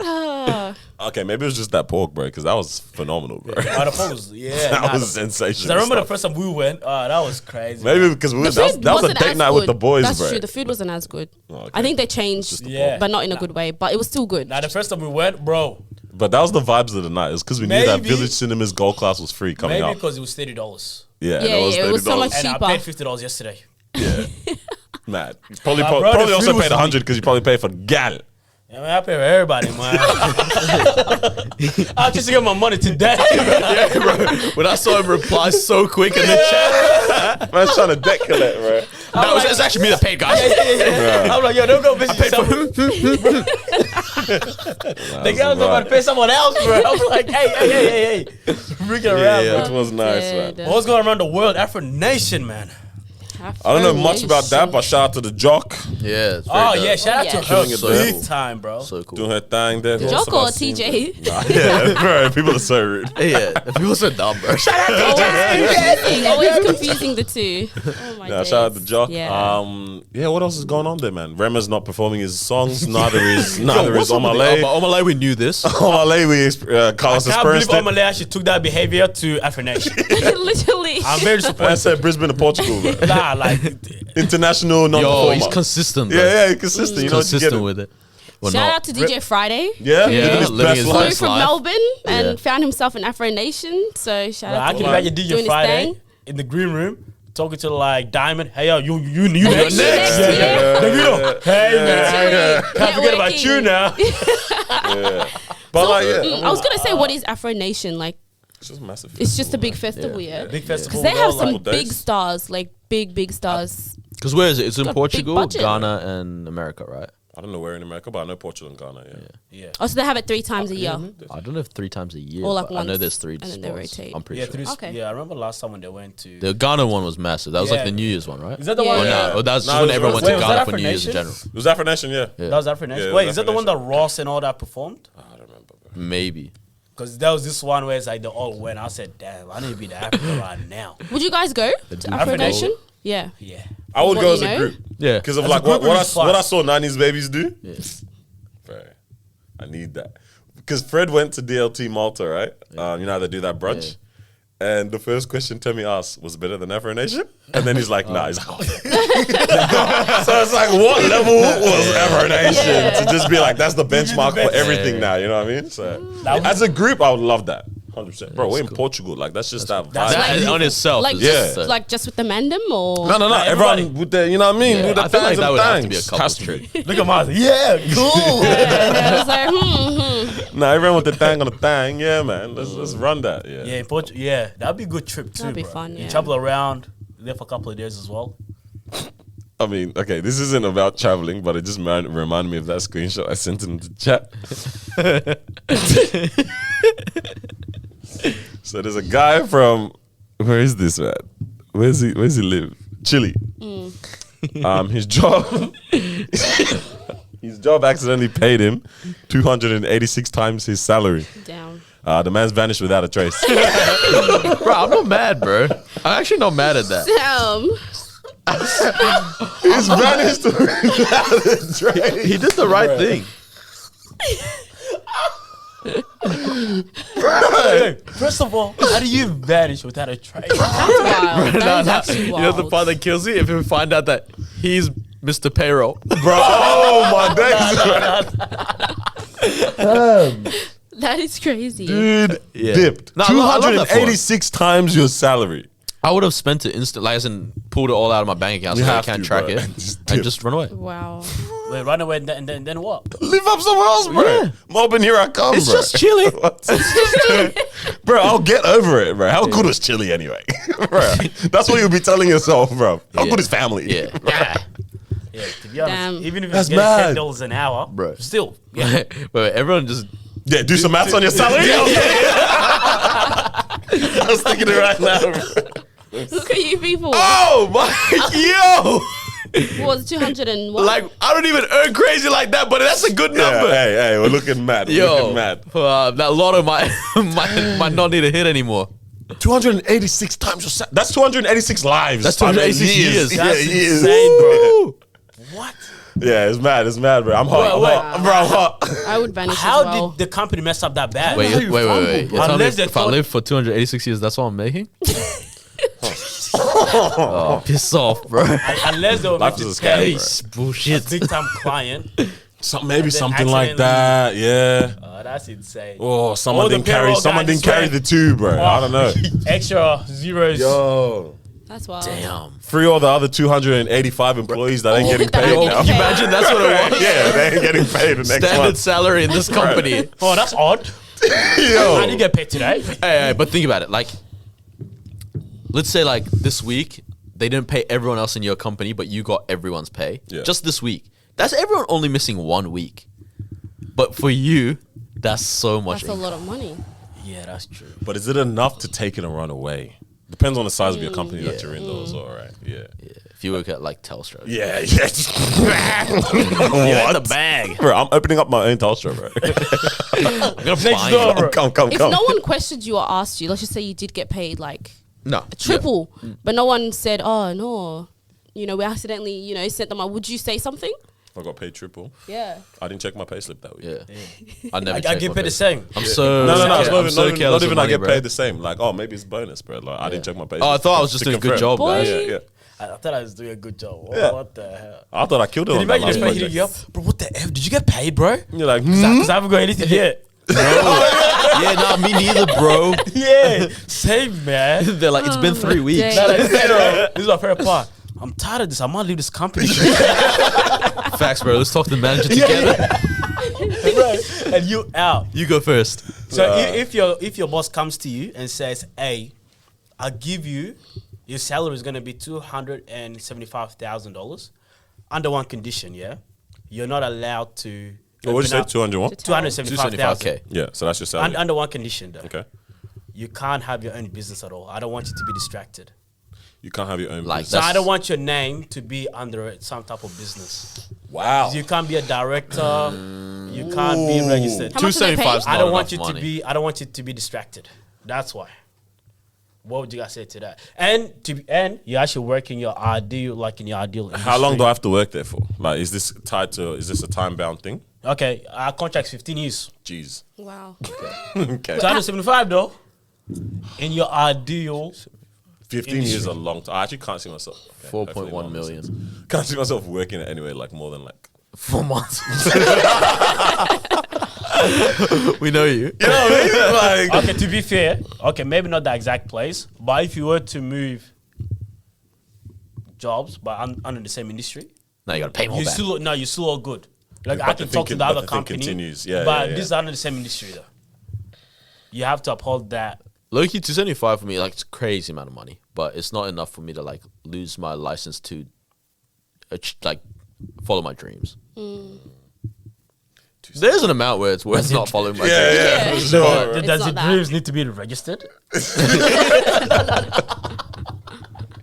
Okay, maybe it was just that pork, bro, because that was phenomenal, bro. I suppose, yeah. That nah, was 'cause sensational. I remember the stuff. first time we went. That was crazy. Maybe because we The was, that was food a wasn't date as night with good. the boys, That's bro. true. The food wasn't as good. okay. I think they changed, Yeah. but not in a good way. But it was still good. Now the first time we went, bro. But that was the vibes of the night. It was because we knew that Maybe- Village Cinemas Gold Class was free coming Maybe out. because it was $30. Yeah, Yeah, and it was so $30. much- And Cheaper. I paid $50 yesterday. Mad. Probably, Nah, bro, probably the also food paid was 100 because you probably paid for gal. Yeah, man, I pay for everybody, man. I just get my money today. Yeah, bro. When I saw him reply so quick in the chat, Man's trying to debt collect, bro. that was it's actually me that paid, guys. I'm like, yo, don't go visit someone. The guy was about to pay someone else, bro. I was like, hey. Bring it around, Yeah. It was nice, Yeah, man. What's going around the world? Afronation, man. I don't know much about that, but shout out to the Jock Yeah. It's very Oh, dope. yeah. Shout out yeah. to her Killing it big there. time, bro. So cool. doing her thing there. Who else Joke have I or seen? TJ? Nah, yeah, bro. People are so rude. Yeah. People are so dumb, bro. Shout out. Always confusing the two. Oh my Yeah, days. shout out to Jock. Yeah. Yeah, what else is going on there, man? Rema's not performing his songs. Neither is Omale. Omale, we knew this. Omale, Carlos I can't believe experienced it. Omale actually took that behavior to Afronation. Literally. I'm very I disappointed. said Brisbane to Portugal, bro. Nah, like, International Yo, non-performer. he's consistent. Bro. yeah, consistent. You know, what you get consistent it. with it. Well, Shout not. out to DJ Friday. Yeah, Yeah, living his living best his life. Flew Best from life. Melbourne and Yeah. found himself in Afronation. So shout bro, out I to can him. imagine Doing DJ his Friday thing. in the green room talking to like Diamond. Hey, yo, you next. next, Yeah. yeah. Davido, hey, man. Can't forget about Networking. you now. But like, yeah, I was gonna say, what is Afronation? Like, it's just massive. it's just a big festival, yeah. Big festival. Because they have with all, some like, days. big stars, like big stars. Because where is it? It's in got big Portugal, budget. Ghana, and America, right? I don't know where in America, but I know Portugal and Ghana. Yeah. Oh, so they have it 3 times a year. I don't know if 3 times a year. Or like but I know once, there's 3 and then spots. they rotate. I'm pretty Yeah, sure. 3 Okay. Yeah, I remember last time when they went to. The Ghana one was massive. That was like Yeah. the New Year's one, right? Is that the Yeah. one? Or Yeah. no, that's No, just when it everyone was- went to was Ghana that for New Year's in Afronation? general. It was Afronation, yeah. Yeah. That was Afronation. Yeah, it Wait, was is that the one that Afronation. Ross and all that performed? I don't remember, bro. Maybe. Because there was this one where it's like they all went. I said, damn, I need to be the African right now. Would you guys go to Afronation? Yeah. Yeah. I would What, go you as a know? group. Yeah. Because of As a like group, what it was fun. I saw 90s babies do. Yeah. Bro, I need that. Because Fred went to DLT Malta, right? You know how they do that brunch? And the first question Temi asked was better than Afronation? And then he's like, nah. He's like, oh. So it's like, what level was Afronation? Yeah. To just be like, that's the benchmark for best. everything Yeah. now, you know what I mean? So That was- as a group, I would love that. 100%. Bro, we're in cool. Portugal. Like, that's just that vibe. That's That like- on itself. Like is just just, like just with the mandem or No. Nah, Everyone everybody. with the, you know what I mean? Yeah, With the I feel like thangs that and would have to be a thangs. couple Has to trip. be. Look at mine. Yeah, cool. yeah, I was like, Nah, everyone with the thang on the thang. Yeah, man. Let's run that. Yeah. Yeah, in Portugal. Yeah, that'd be a good trip too. That'd be bro. fun, You yeah. travel around, live for a couple of days as well. I mean, okay, this isn't about traveling, but it just reminded me of that screenshot I sent in the chat. So there's a guy from, where is this man? Where's he live? Chile. His job his job accidentally paid him 286 times his salary. down. The man's vanished without a trace. bro, I'm not mad, bro. I'm actually not mad at that. Damn. He's vanished without a trace. He did the right thing. Hey, first of all, how do you vanish without a trace? That's wild. That is actually You wild. know the part that kills you? If you find out that he's Mr. Payroll. Bro, oh my days. That is crazy. Dude, Yeah. dipped. No, I love that for him. 286 times your salary. I would have spent it instant, like as in pulled it all out of my bank account so You I have can't to, track bro. it Just and dip. just run away. Wow. Wait, run away and then what? Live up somewhere else, bro. Yeah. Melbourne, here I come, It's bro. just Chile. Bro, I'll get over it, bro. How good was Chile anyway? Bro, that's what you'll be telling yourself, bro. How Yeah. good is family? Yeah. Yeah, to be honest, Damn. even if That's it's getting mad. $10 an hour, Bro. still. Yeah. Wait, everyone just Yeah, do some maths on your salary. I was thinking it right now, bro. Look at you people. Oh my, yo! What was 200 and what? like I don't even earn crazy like that, but that's a good Yeah, number. hey, we're looking mad. We're Yo, looking mad. that lotto might might not need a hit anymore. 286 times your salary. That's 286 lives. That's I mean, 286 years. Yeah, That's years. insane, bro. Woo! What? Yeah, it's mad, bro. I'm hot. Wait, I'm hot. Bro, I'm hot. I would vanish How as well. did the company mess up that bad? Wait, How wait. you You're telling me Unless they if I thought- live for 286 years, that's what I'm making? Oh, piss off, bro. Unless they were Life meant is to a scam, pay bro. Bullshit. a big time client. Maybe then something like accidentally- that. Yeah. Oh, that's insane. Oh, someone All the didn't carry. payroll Someone guys didn't carry swear. the two, bro. I don't know. Extra zeros. Yo, That's wild. Damn. free all the other 285 employees that ain't getting That paid ain't now. getting paid. Imagine that's what it was. Yeah, they ain't getting paid the next Standard month. salary in this company. Oh, that's odd. I Yo, didn't get paid today. Hey, but think about it. Like, let's say like this week they didn't pay everyone else in your company, but you got everyone's pay. Yeah. Just this week. That's everyone only missing 1 week. But for you, that's so much. That's a lot of money. Yeah, that's true. but is it enough to take it and run away? Depends on the size of your company that you're in, though. So, all right, yeah. Yeah, if you work at like Telstra. Yeah, yeah. You're in the What? bag. Bro, I'm opening up my own Telstra, bro. I'm gonna Next find door, you. bro. Come. If no one questioned you or asked you, let's just say you did get paid like No. triple, but no one said, oh, no, we accidentally, sent them out. Would you say something? I got paid triple. Yeah. I didn't check my payslip that week. Yeah. I never. I check get my paid the pay. same. I'm so. No, I'm it's so not careless even with I money, get bro. paid the same. Like, oh, maybe it's bonus, bro. Like, I didn't check my payslip. Oh, I thought I was just to doing a good confirm. job, guys. Yeah, yeah. I thought I was doing a good job. Yeah. What the hell? I thought I killed it Can you on that imagine last this man hitting you project. up? Bro, what the F? Did you get paid, bro? You're like, Because I haven't got anything yet. Yeah, nah, me neither, bro. Yeah, same, man. They're like, it's been 3 weeks. dang. Nah, this is my favorite part. I'm tired of this. I might leave this company. Facts, bro. Let's talk to the manager together. Right. And you out. You go first. So if your boss comes to you and says, "Hey, I'll give you your salary is going to be $275,000 under one condition, yeah, you're not allowed to. What would you say? 200 what? 275,000. 275K. Yeah, so that's your salary. Under one condition, though. Okay. You can't have your own business at all. I don't want you to be distracted. You can't have your own Like business. So I don't want your name to be under some type of business. Wow. You can't be a director. You can't be registered. How much do they pay? 275 is I not don't enough want you money. to be. I don't want you to be distracted. That's why. What would you guys say to that? And you're actually working your ideal, like in your ideal. How long industry. do I have to work there for? Like, is this a time bound thing? Okay, our contract's 15 years. Jeez. Wow. Okay. 275 though. In your ideal. 15 years is a long time. I actually can't see myself. Okay, 4.1 hopefully million. Can't see myself working at anyway, like more than like. 4 months. We know you. You know what I mean? Like, Okay, to be fair, okay, maybe not the exact place, but if you were to move jobs but under the same industry, Now you gotta pay more you back. still all good. Like But I the can thing talk to con- the but other the thing company, continues. Yeah, but yeah. this is under the same industry though. You have to uphold that. Low-key 275 for me, like, it's a crazy amount of money, but it's not enough for me to like lose my license to like follow my dreams. There's an amount where it's worth not following my dreams. yeah, Yeah. sure. It's Does not the that. dreams need to be registered?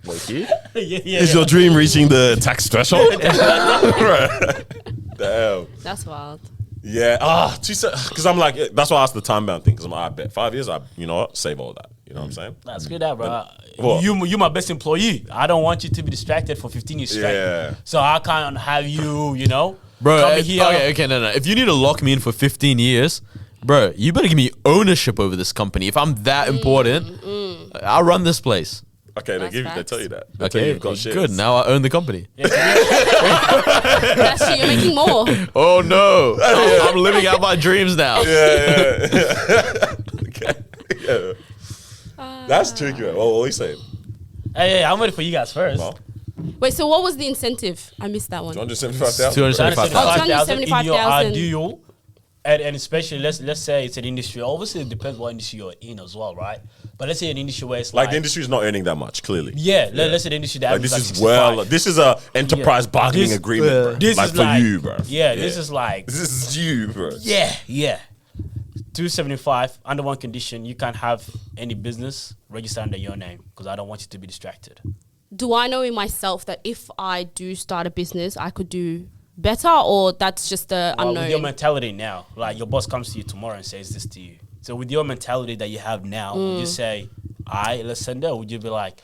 Low-key. yeah. Is your dream reaching the tax threshold? Right. Damn. That's wild. Yeah. Because I'm like, that's why I asked the time bound thing. Because I bet 5 years, you know what, save all that. You know what I'm saying? That's good, that, bro. What? You my best employee. I don't want you to be distracted for 15 years straight. Yeah. So I can't have you, Bro, come here. okay, no. If you need to lock me in for 15 years, bro, you better give me ownership over this company. If I'm that important, I'll run this place. Okay, they That's tell you that. They tell you Okay, you've got shares. good. Now I own the company. That's true. You're making more. Oh no, I'm living out my dreams now. Yeah. Okay. Yeah. That's tricky. Man. What are you saying? Hey, I'm ready for you guys first. Well, Wait, so what was the incentive? I missed that one. 275,000. 275,000. in your 275,000. ideal, and especially let's say it's an industry. Obviously, it depends what industry you're in as well, right? But let's say an industry where it's Like the industry's not earning that much, clearly. yeah, let's say the industry that Like this averages is 65. this is a enterprise Yeah. bargaining This- agreement, bro. This like is for like you, bro. Yeah, this is like This is you, bro. yeah. 275 under one condition: you can't have any business registered under your name because I don't want you to be distracted. Do I know in myself that if I do start a business, I could do better, or that's just the Well, with your unknown? mentality now, like your boss comes to you tomorrow and says this to you. So with your mentality that you have now, would you say, let's send her? Or would you be like,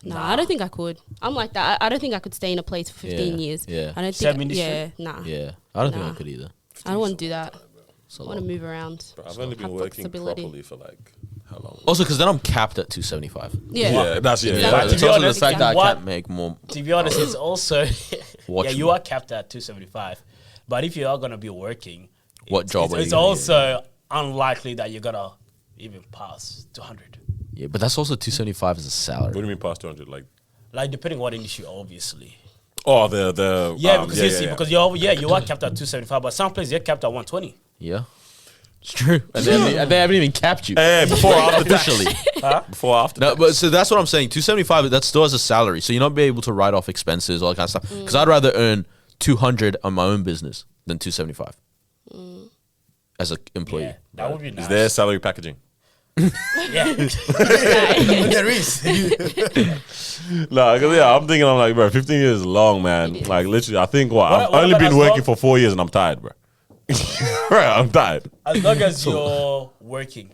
Nah, I don't think I could. I'm like that. I don't think I could stay in a place for 15 years. Yeah. I don't Same think. industry? Yeah, nah. Yeah, I don't think I Nah. could either. I don't want to do that. It's a I want to lot. move around. Bro, I've only been Have working flexibility. properly for like how long? Also, because then I'm capped at 275. Yeah. Yeah, that's Yeah, Exactly. it's To be also the honest, fact that I what- can't make more. to be honest, it's also, Watch yeah, me. you are capped at 275. But if you are going to be working, What job are you it's gonna also unlikely that you're going to even pass 200. Yeah, but that's also 275 as a What salary. do you mean past 200? Like, depending what industry, obviously. Oh, the Yeah, because you see, yeah. because you are capped at 275, but some places you're capped at 120. Yeah, it's true. And they haven't even capped you. Hey, before or after tax? Officially. Before or after No, tax? but so that's what I'm saying. 275, that's still as a salary. So you're not be able to write off expenses, all that kind of stuff. Because I'd rather earn 200 on my own business than 275 as an employee. Yeah, that would be nice. Is there salary packaging? Yeah. There is. No, because I'm thinking, I'm like, bro, 15 years is long, man. Like, literally, I think I've what only about been as working long- for 4 years and I'm tired, bro. Bro, I'm tired. As long as you're working.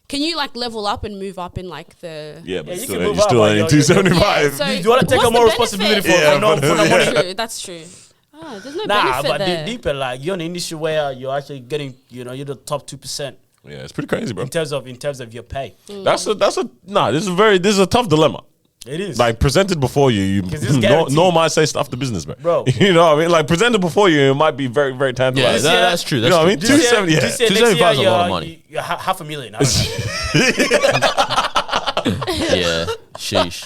Can you like level up and move up in like the? Yeah, but you still, can you're move up still while earning you're- 275. So Do you want to take what's on more the responsibility for, benefit? Yeah, for no, but- for no yeah. money? True, that's true. Oh, there's no Nah, benefit but there. deeper, like you're in an industry where you're actually getting, you're the top 2% Yeah, it's pretty crazy, bro. in terms of your pay. This is a tough dilemma. It is. Like presented before you, 'Cause it's guaranteed. no might say stuff to business, bro. Bro. You know what I mean? Like presented before you, it might be very, very Yeah, tantalizing. that's true. That's You know what I true. mean? 270, yeah. This year, 275 is next a lot of year, money. you're $500,000. I don't know. Yeah, sheesh.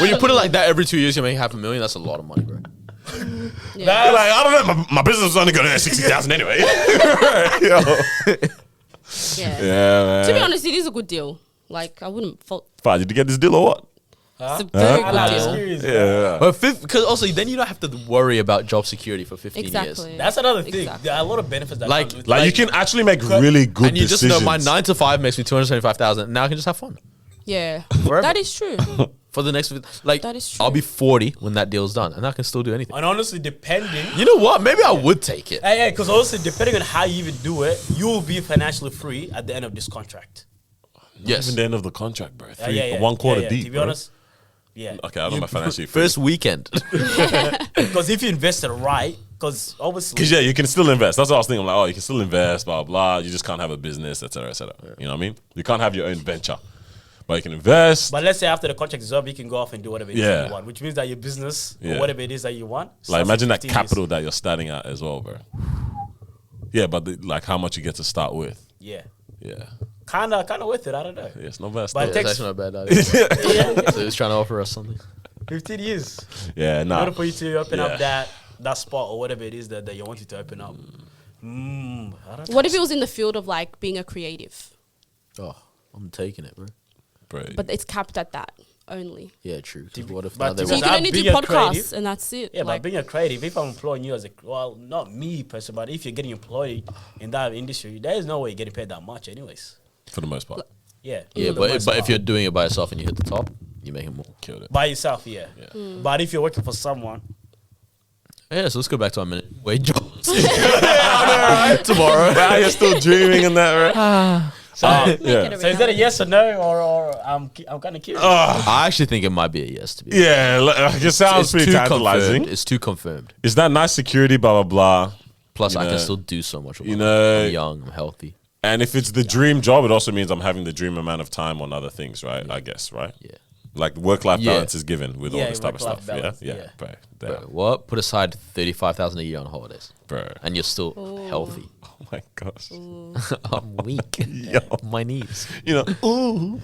When you put it like that, every 2 years you make $500,000. That's a lot of money, bro. Yeah. You're like, I don't know, my business is only going to earn 60,000 anyway. Yo. Yeah. Yeah, man. To be honest, it is a good deal. Like I wouldn't fault. Fine, did you get this deal or what? It's a very Nah, good nah, deal. serious, bro. Yeah. But because also then you don't have to worry about job security for 15 Exactly. years. That's another thing. Exactly. There are a lot of benefits that Like- comes with Like, you can actually make really good And you just decisions. know my 9 to 5 makes me 275,000. Now I can just have fun Yeah, Forever. that is true. for the next. Like That is I'll true. be 40 when that deal's done, and I can still do anything. And honestly, depending. You know what? Maybe I would take it. Hey, because also depending on how you even do it, you will be financially free at the end of this contract. Yes. Even the end of the contract, bro. One quarter deep. To be bro. honest, yeah. Okay, I don't know financially free. First weekend. Because if you invest it right, because obviously, Because yeah, you can still invest. That's what I was thinking. I'm like, oh, you can still invest, blah blah. You just can't have a business, etc., etc. You know what I mean? You can't have your own venture, but you can invest. but let's say after the contract is up, you can go off and do whatever it is Yeah. that you want, which means that your business Yeah. or whatever it is that you want. Like starts imagine at that 15 capital years. that you're starting at as well, bro. Yeah, but like how much you get to start with. Yeah, Yeah, kind of worth it. I don't know. yeah, it's not bad. But Still. it That's takes actually not a bad idea. So he's trying to offer us something. 15 years. Yeah, In nah. order for you to open Yeah. up that spot or whatever it is that you want it to open up. I don't know. What if it was in the field of like being a creative, Oh, I'm taking it, bro. Bro. but it's capped at that only? Yeah, true. 'Cause what if but now they to So you Because can I'm only do being a podcasts creative. and that's it. Yeah, like, but being a creative, if I'm employing you as not me person, but if you're getting employed in that industry, there is no way you're getting paid that much, anyways. For the most part, Yeah. Yeah, for the but most if part. you're doing it by yourself and you hit the top, you're making more. killed it. by yourself, yeah. But if you're working for someone, Yeah, so let's go back to our minute wage jobs. Tomorrow. Wow, you're still dreaming in that, right? so, Yeah. so is that a yes or no, or I'm kind of curious. I actually think it might be a yes to be. Yeah, like, it sounds pretty tantalizing. confirmed. It's too confirmed. Is that nice security, blah, blah, blah. Plus, You I know, can still do so much. With you my know- life. I'm young, I'm healthy. And if it's the dream job, it also means I'm having the dream amount of time on other things, right? I guess, right? Yeah. Like work-life Yeah. balance is given with all Yeah, this type of work-life stuff. balance, Yeah, yeah. bro. Bro, Damn. what? Put aside 35,000 a year on holidays, Bro. and you're still healthy. Oh my gosh. I'm weak. My knees. You know, ooh.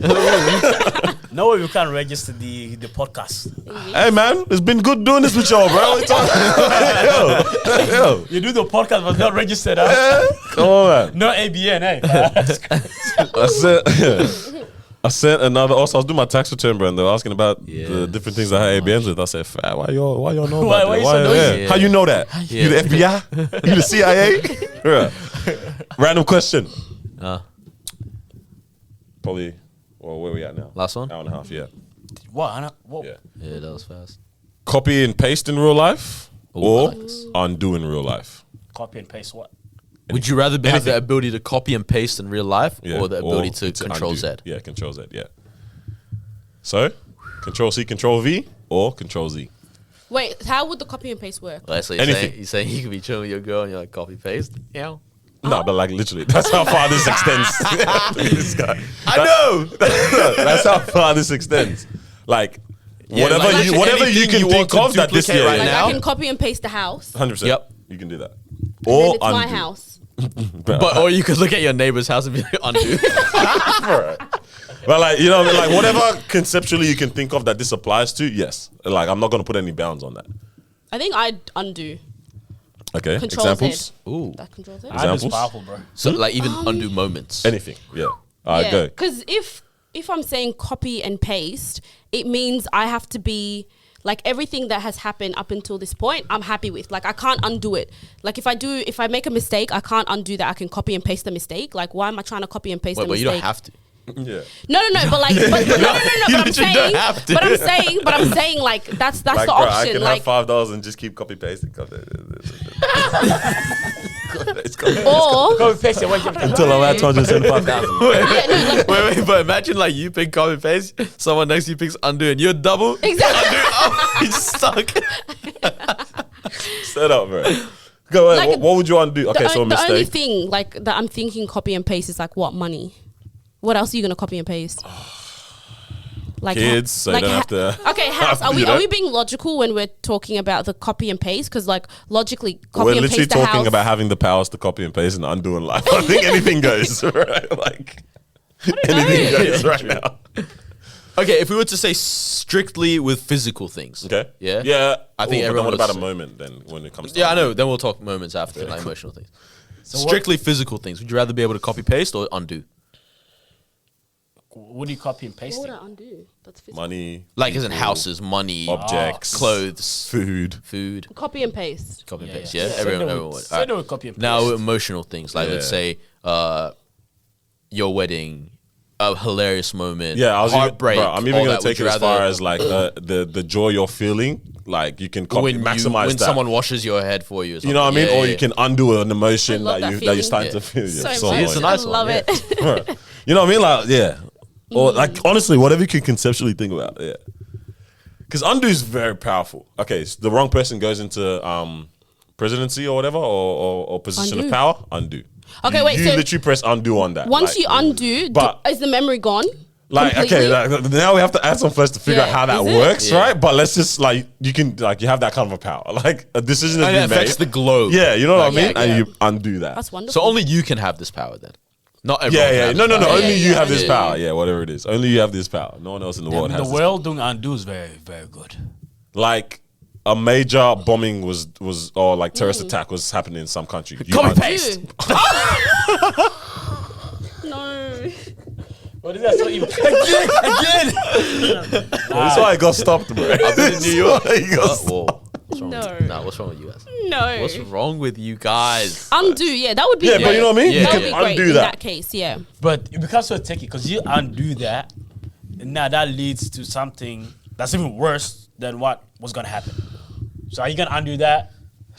No way we can't register the podcast. Hey man, it's been good doing this with y'all, bro. What you talking- yo. You do the podcast, but not registered. Huh? Come on, man. No ABN, I sent another. Also, I was doing my tax return, bro, and they were asking about Yeah, the different things I had ABNs with. I said, "Fat, why y'all know Why- about why that? you so noisy? Yeah. How you know that? You the FBI? You the CIA? Yeah. Random question. Probably. Well, where we at now? Last one? Hour and a half. Yeah. What? What? Yeah. Yeah, that was fast. Copy and paste in real life, Ooh, or I like this. undo in real life. Copy and paste what? Would you rather have Anything. the ability to copy and paste in real life, Yeah. or the ability to it's control undo. Z? Yeah, control Z. Yeah. So, control C, control V, or control Z. wait, how would the copy and paste work? Like, so Anything. you're saying you could be chilling with your girl and you're like copy paste. Yeah. No, but like literally, that's how far this extends. This guy. I know. That's how far this extends. Like Yeah, whatever like you whatever you anything can you think want of to that this duplicate year, right Like now? I can copy and paste the house, 100%. Yep. You can do that. and Or then it's my undo. house. But or you could look at your neighbor's house and be like, undo. But like you know, like whatever conceptually you can think of that this applies to, yes. Like I'm not gonna put any bounds on that. I think I'd undo. Okay. Control Examples. Z. Ooh. That controls it. I just Examples? powerful, bro. So like even undo moments. Anything. Yeah. Alright, go. Because if I'm saying copy and paste, it means I have to be like everything that has happened up until this point, I'm happy with. Like I can't undo it. Like if I make a mistake, I can't undo that. I can copy and paste the mistake. Like why am I trying to copy and paste Wait, the but mistake? you don't have to. Yeah. No, but like, but, no. You But I'm literally don't saying, have to. but I'm saying, like that's Like, the bro, I option. can Like, have $5 and just keep copy pasting. It's copy. or Copy paste it. What you Until I'm at 275,000. yeah, no, like, Wait, but imagine like you pick copy paste, someone next to you picks undo, and you're double. exactly. Oh, you're stuck. Set up, bro. Go ahead. Like, what would you undo? Okay, so a the only mistake. thing like that I'm thinking copy and paste is like what money. What else are you gonna copy and paste? Like Kids, so you don't have to. Okay, house. Are you know? we being logical when we're talking about the copy and paste? Because like logically, copy We're and literally paste the talking house. about having the powers to copy and paste and undo in life. I think anything goes, right? Like anything goes right now. Okay, if we were to say strictly with physical things. Okay. Yeah? Yeah. I think But everyone then what about a would- moment then when it comes to Yeah, I know. Then we'll talk moments after, like emotional things. Strictly physical things. Would you rather be able to copy paste or undo? what do you copy and paste? What would I undo? That's physical. Money, Like as in houses, money, objects, clothes, food. Copy and paste. copy and paste. yeah. Yeah, So everyone they would- would. so they would copy and Now paste. emotional things like let's Yeah. say your wedding, a hilarious moment. Yeah, heartbreak. I'm even all gonna that. take Would it you as far rather- as like the joy you're feeling. Like you can copy, maximize when that. someone washes your head for you. Or You know what I something. mean? Yeah, Or yeah, you can undo an emotion I love that that you're feeling. starting to Yeah. feel. So Yeah, much. It's a nice I one, love yeah. it. You know what I mean? Like, yeah. Or like, honestly, whatever you can conceptually think about, yeah. Because undo is very powerful. Okay, so the wrong person goes into presidency or whatever, or position Undo. of power, undo. Okay, you, wait, You so literally press undo on that. Once like, you undo, but- is the memory gone? Like, completely? okay, like, now we have to add some first to figure Yeah, out how that is it? works, Yeah. right? But let's just like, you can, like, you have that kind of a power. Like, a decision has And it been affects the made. globe. Yeah, you know what I Yeah, mean? yeah. And you undo that. That's wonderful. So only you can have this power then. Not everyone. Yeah, can yeah. have No, this no, no. power. Only Yeah, you yeah, have this yeah. power. Yeah, whatever it is. Only you have this power. No one else in the world The has this. world doing undo is very, very good. Like, a major bombing was or like terrorist attack was happening in some country. You Copy undo- paste. No. What is that? So evil. Again. That's why I got stopped, bro. I've been in New York. That's why he got Whoa. What's wrong No. with, nah, what's wrong with you guys? No. What's wrong with you guys? Undo, yeah, that would be Yeah, great. but you know what I mean? Yeah. You That can would be great undo in that. that case, yeah. But it becomes so tricky because you undo that, and now that leads to something that's even worse than what was gonna happen. So are you gonna undo that?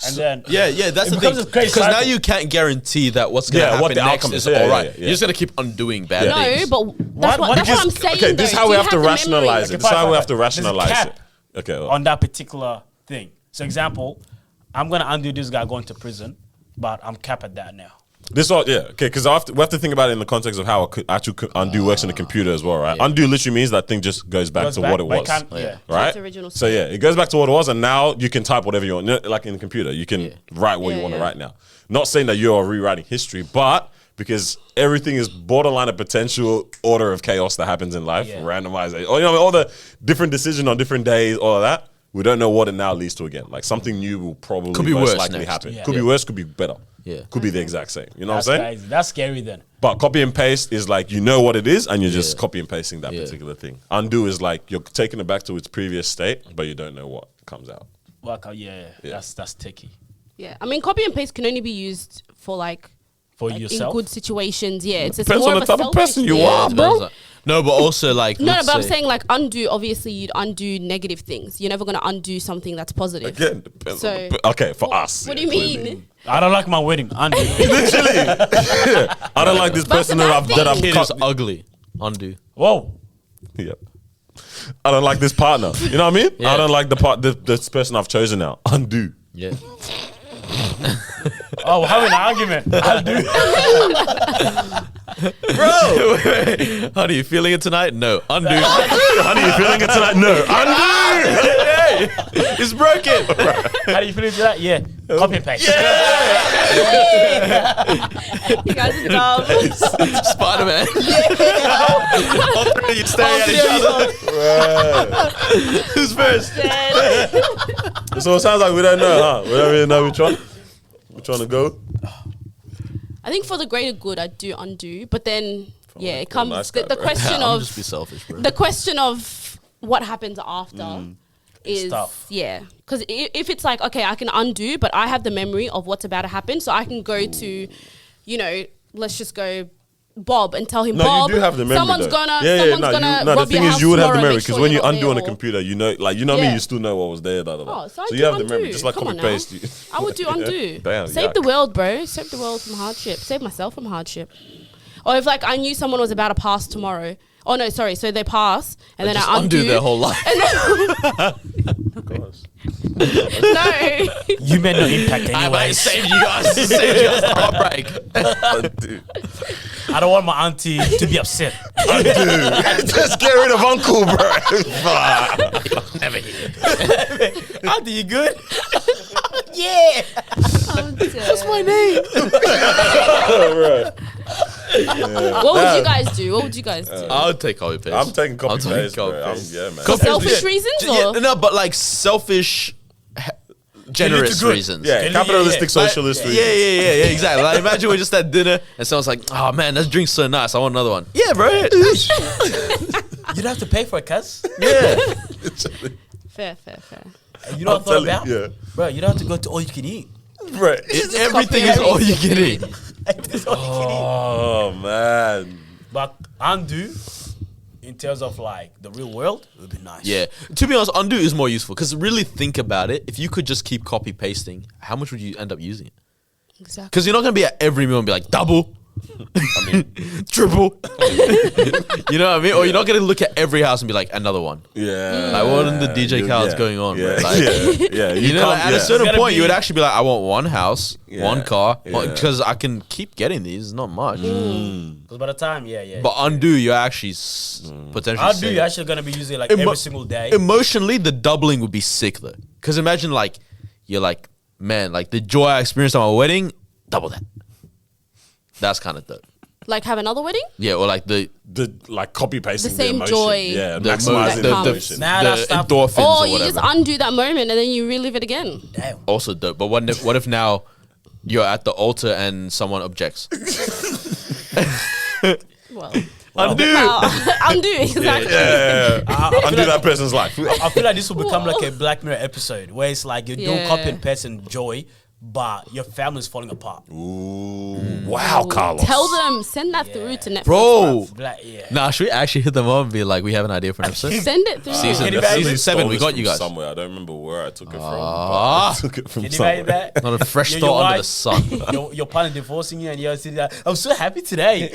And then Yeah, yeah, that's It the becomes thing. a crazy Because now cycle. you can't guarantee that what's going to Yeah, what happen the next outcome is is. Yeah, all yeah, right. yeah, yeah. You're just going to keep undoing bad No, things. but that's what I'm saying. Okay, this is though. how Do we you have to the memory? rationalize it. Okay, This is how we have to fine. There's a rationalize it. cap Okay. well, on that particular thing. So example, I'm gonna undo this guy going to prison, but I'm capped at that now. This all, yeah, okay, because we have to think about it in the context of how actual undo works in the computer as well, right? Yeah. Undo literally means that thing just goes back Goes to back, what it but it was, can't- Yeah. yeah. right? its original So yeah, it goes back to what it was, and now you can type whatever you want, like in the computer. You can write what you Yeah, want to yeah. write now. Not saying that you are rewriting history, but because everything is borderline a potential order of chaos that happens in life, Yeah. randomization, or you know, all the different decisions on different days, all of that. We don't know what it now leads to again. Like something new will probably Could be most worse likely next. happen. Yeah. Could be Yeah. worse, could be better. Yeah. Could be the exact same. You know That's what I'm saying? crazy. That's scary then. But copy and paste is like you know what it is and you're just Yeah. copy and pasting that Yeah. particular thing. Undo is like you're taking it back to its previous state, but you don't know what comes out. Yeah. That's tricky. Yeah, I mean, copy and paste can only be used for like in yourself. good situations. Yeah, it's Depends more on of the a type of selfish person you thing. are, it bro. does that. No, but also like No, let's but I'm say- saying like undo. Obviously, you'd undo negative things. You're never gonna undo something that's positive. Again, depends So- on the, okay, for us. What do yeah, you clearly. mean? I don't like my wedding. Undo. Literally. I don't like this But person the that bad I've thing- kid is cut. ugly. Undo. Whoa. Yep. I don't like this partner. You know what I mean? Yeah. I don't like this person I've chosen now. Undo. Yeah. Oh, we're having an argument. Undo. Bro, honey, you feeling it tonight? No. Undo. Honey, you feeling it tonight? No. Undo. Hey, it's broken. How do you feel into that? Yeah. Copy and paste. You guys are dumb. Spider Man. All three of you staring at each other. Who's first? So it sounds like we don't know, huh? We don't really know which one. Which one to go? I think for the greater good, I do undo, but then yeah, it for a comes nice the, guy, the bro. question I'm of just be selfish, bro. the question of what happens after is tough. yeah, because if it's like okay, I can undo, but I have the memory of what's about to happen, so I can go to, you know, let's just go. Bob and tell him, No, Bob, you do have the memory. someone's though. gonna no, the rob thing your is, house you would have the tomorrow, memory make because sure when you you're not undo on a there, or- computer, you know, like you know what I mean. Yeah. You still know what was there. Da, da, da. Oh, so I you do have the undo. memory, just like Come copy on now. paste. I would do undo. Damn, Save yuck. the world, bro. Save the world from hardship. Save myself from hardship. Or if like I knew someone was about to pass tomorrow. Oh no, sorry. So they pass, and then just I undo their whole life. Of course. No. You made no impact I anyway. saved you guys. Saved you guys the heartbreak. Undo. I don't want my auntie to be upset. Just get rid of Uncle, bro. Fuck. Never hear. Auntie, you good? That's my name. Right. What would you guys do? What would you guys do? I would take copy paste. I'm taking copy I'll take paste, bro. copy paste. Yeah, man. Copy Selfish paste. reasons, Yeah, or? no, but like selfish. generous good. reasons. Yeah, capitalistic yeah. socialist Yeah, reasons. yeah, exactly. Like, imagine we're just at dinner and someone's like, "Oh man, that drink's so nice. I want another one." Yeah, bro. You don't have to pay for it, cuz. Yeah. Fair. And you know what I thought about? Yeah. Bro, you don't have to go to all you can eat. Right. Everything is all you can eat. That's all you can eat. Oh man. But undo, in terms of like the real world, it would be nice. Yeah. To be honest, undo is more useful because really think about it. If you could just keep copy pasting, how much would you end up using it? Exactly. Because you're not going to be at every meal and be like, double. I mean, triple. You know what I mean? Or you're not going to look at every house and be like, another one. Yeah. Like, what in the DJ Khaled's yeah. going on, Yeah. bro? Like, yeah. You know, like, at a certain It's gotta point, you would be- actually be like, I want one house, Yeah. one car, Yeah. because I can keep getting these. It's not much. Because by the time, But undo, you're actually potentially undo, saving. you're actually going to be using it like Emo- every single day. Emotionally, the doubling would be sick though. Because imagine like you're like, man, like the joy I experienced at my wedding, double that. That's kind of dope. Like have another wedding? Yeah, or like the like copy pasting The same emotion. joy. Yeah, the maximizing the- the emotion. Nah, the that's stuff- endorphins Or or you whatever. just undo that moment and then you relive it again. Damn. Also dope. But what if now you're at the altar and someone objects? Well, Undo. undo exactly. Yeah. Undo that person's life. I feel like this will become like a Black Mirror episode where it's like you're doing Yeah. copy and paste and joy, but your family's falling apart. Ooh. Wow, Carlos. Tell them, send that through to Netflix. Bro. Black, yeah. Nah, should we actually hit them up and be like, we have an idea for an episode? Send it through. Season- Can you imagine- season 7, we Stole got this you from guys. somewhere. I don't remember where I took it from. Ah. But I took it from Can you somewhere. imagine that? Not a fresh Your thought under wife- the sun. your partner divorcing you and you're sitting there, I'm so happy today.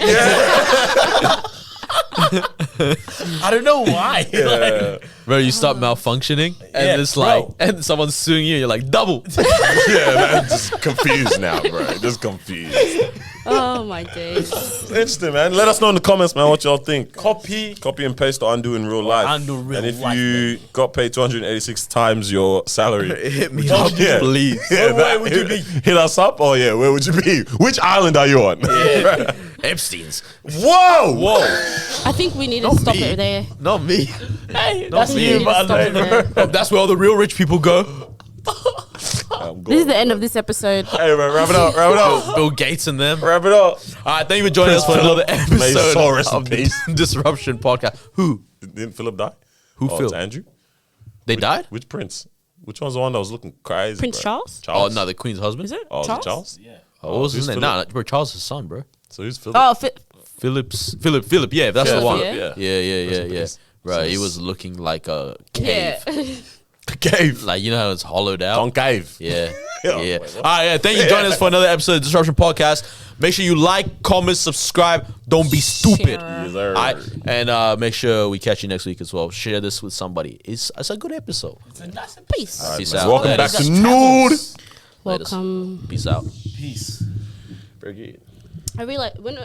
I don't know why. Like, Bro, you start malfunctioning and Yeah, it's like, bro. and someone's suing you, you're like, double. Yeah, man, just confused now, bro. Just confused. Oh my days. Interesting, man. Let us know in the comments, man, what y'all think. Copy and paste or undo in real life. Undo real And if life, you got paid 286 times your salary, Hit me Oh, up, yeah. please. yeah, Where would you be? Hit us up. Oh yeah, where would you be? Which island are you on? Epstein's. Whoa! I think we need to Not stop me. it there. Not me. hey, Not that's me. you, Stop but it there. That's where all the real rich people go. This is the end of this episode. Hey, man, wrap it up. Bill Gates and them. Wrap it up. All right, thank you for joining us for another May episode soul rest in of the peace. Disruption Podcast. Who? Didn't Philip die? Who Oh, Phil? it's Andrew? They died? Which prince? Which one's the one that was looking crazy? Prince bro? Charles? Oh, no, the Queen's husband? Is it? Oh, is it Charles? Charles? Yeah. Oh, what was his Who's name? Nah, bro, Charles' his son, bro. So who's Philip? Oh, Philip, yeah, that's the one. yeah. Yeah. Right, he was looking like a cave. yeah. Cave. Like, you know how it's hollowed out? Concave. Yeah. Yeah. Yeah. All right, yeah. Thank you for joining us for another episode of Disruption Podcast. Make sure you like, comment, subscribe. Don't be stupid. Share. Yes, sir. All right, and make sure we catch you next week as well. Share this with somebody. It's a good episode. It's a nice Peace. All right, Peace man. out. Welcome Later. back to Noor. Welcome. Peace out. Peace. Very good. I really like when.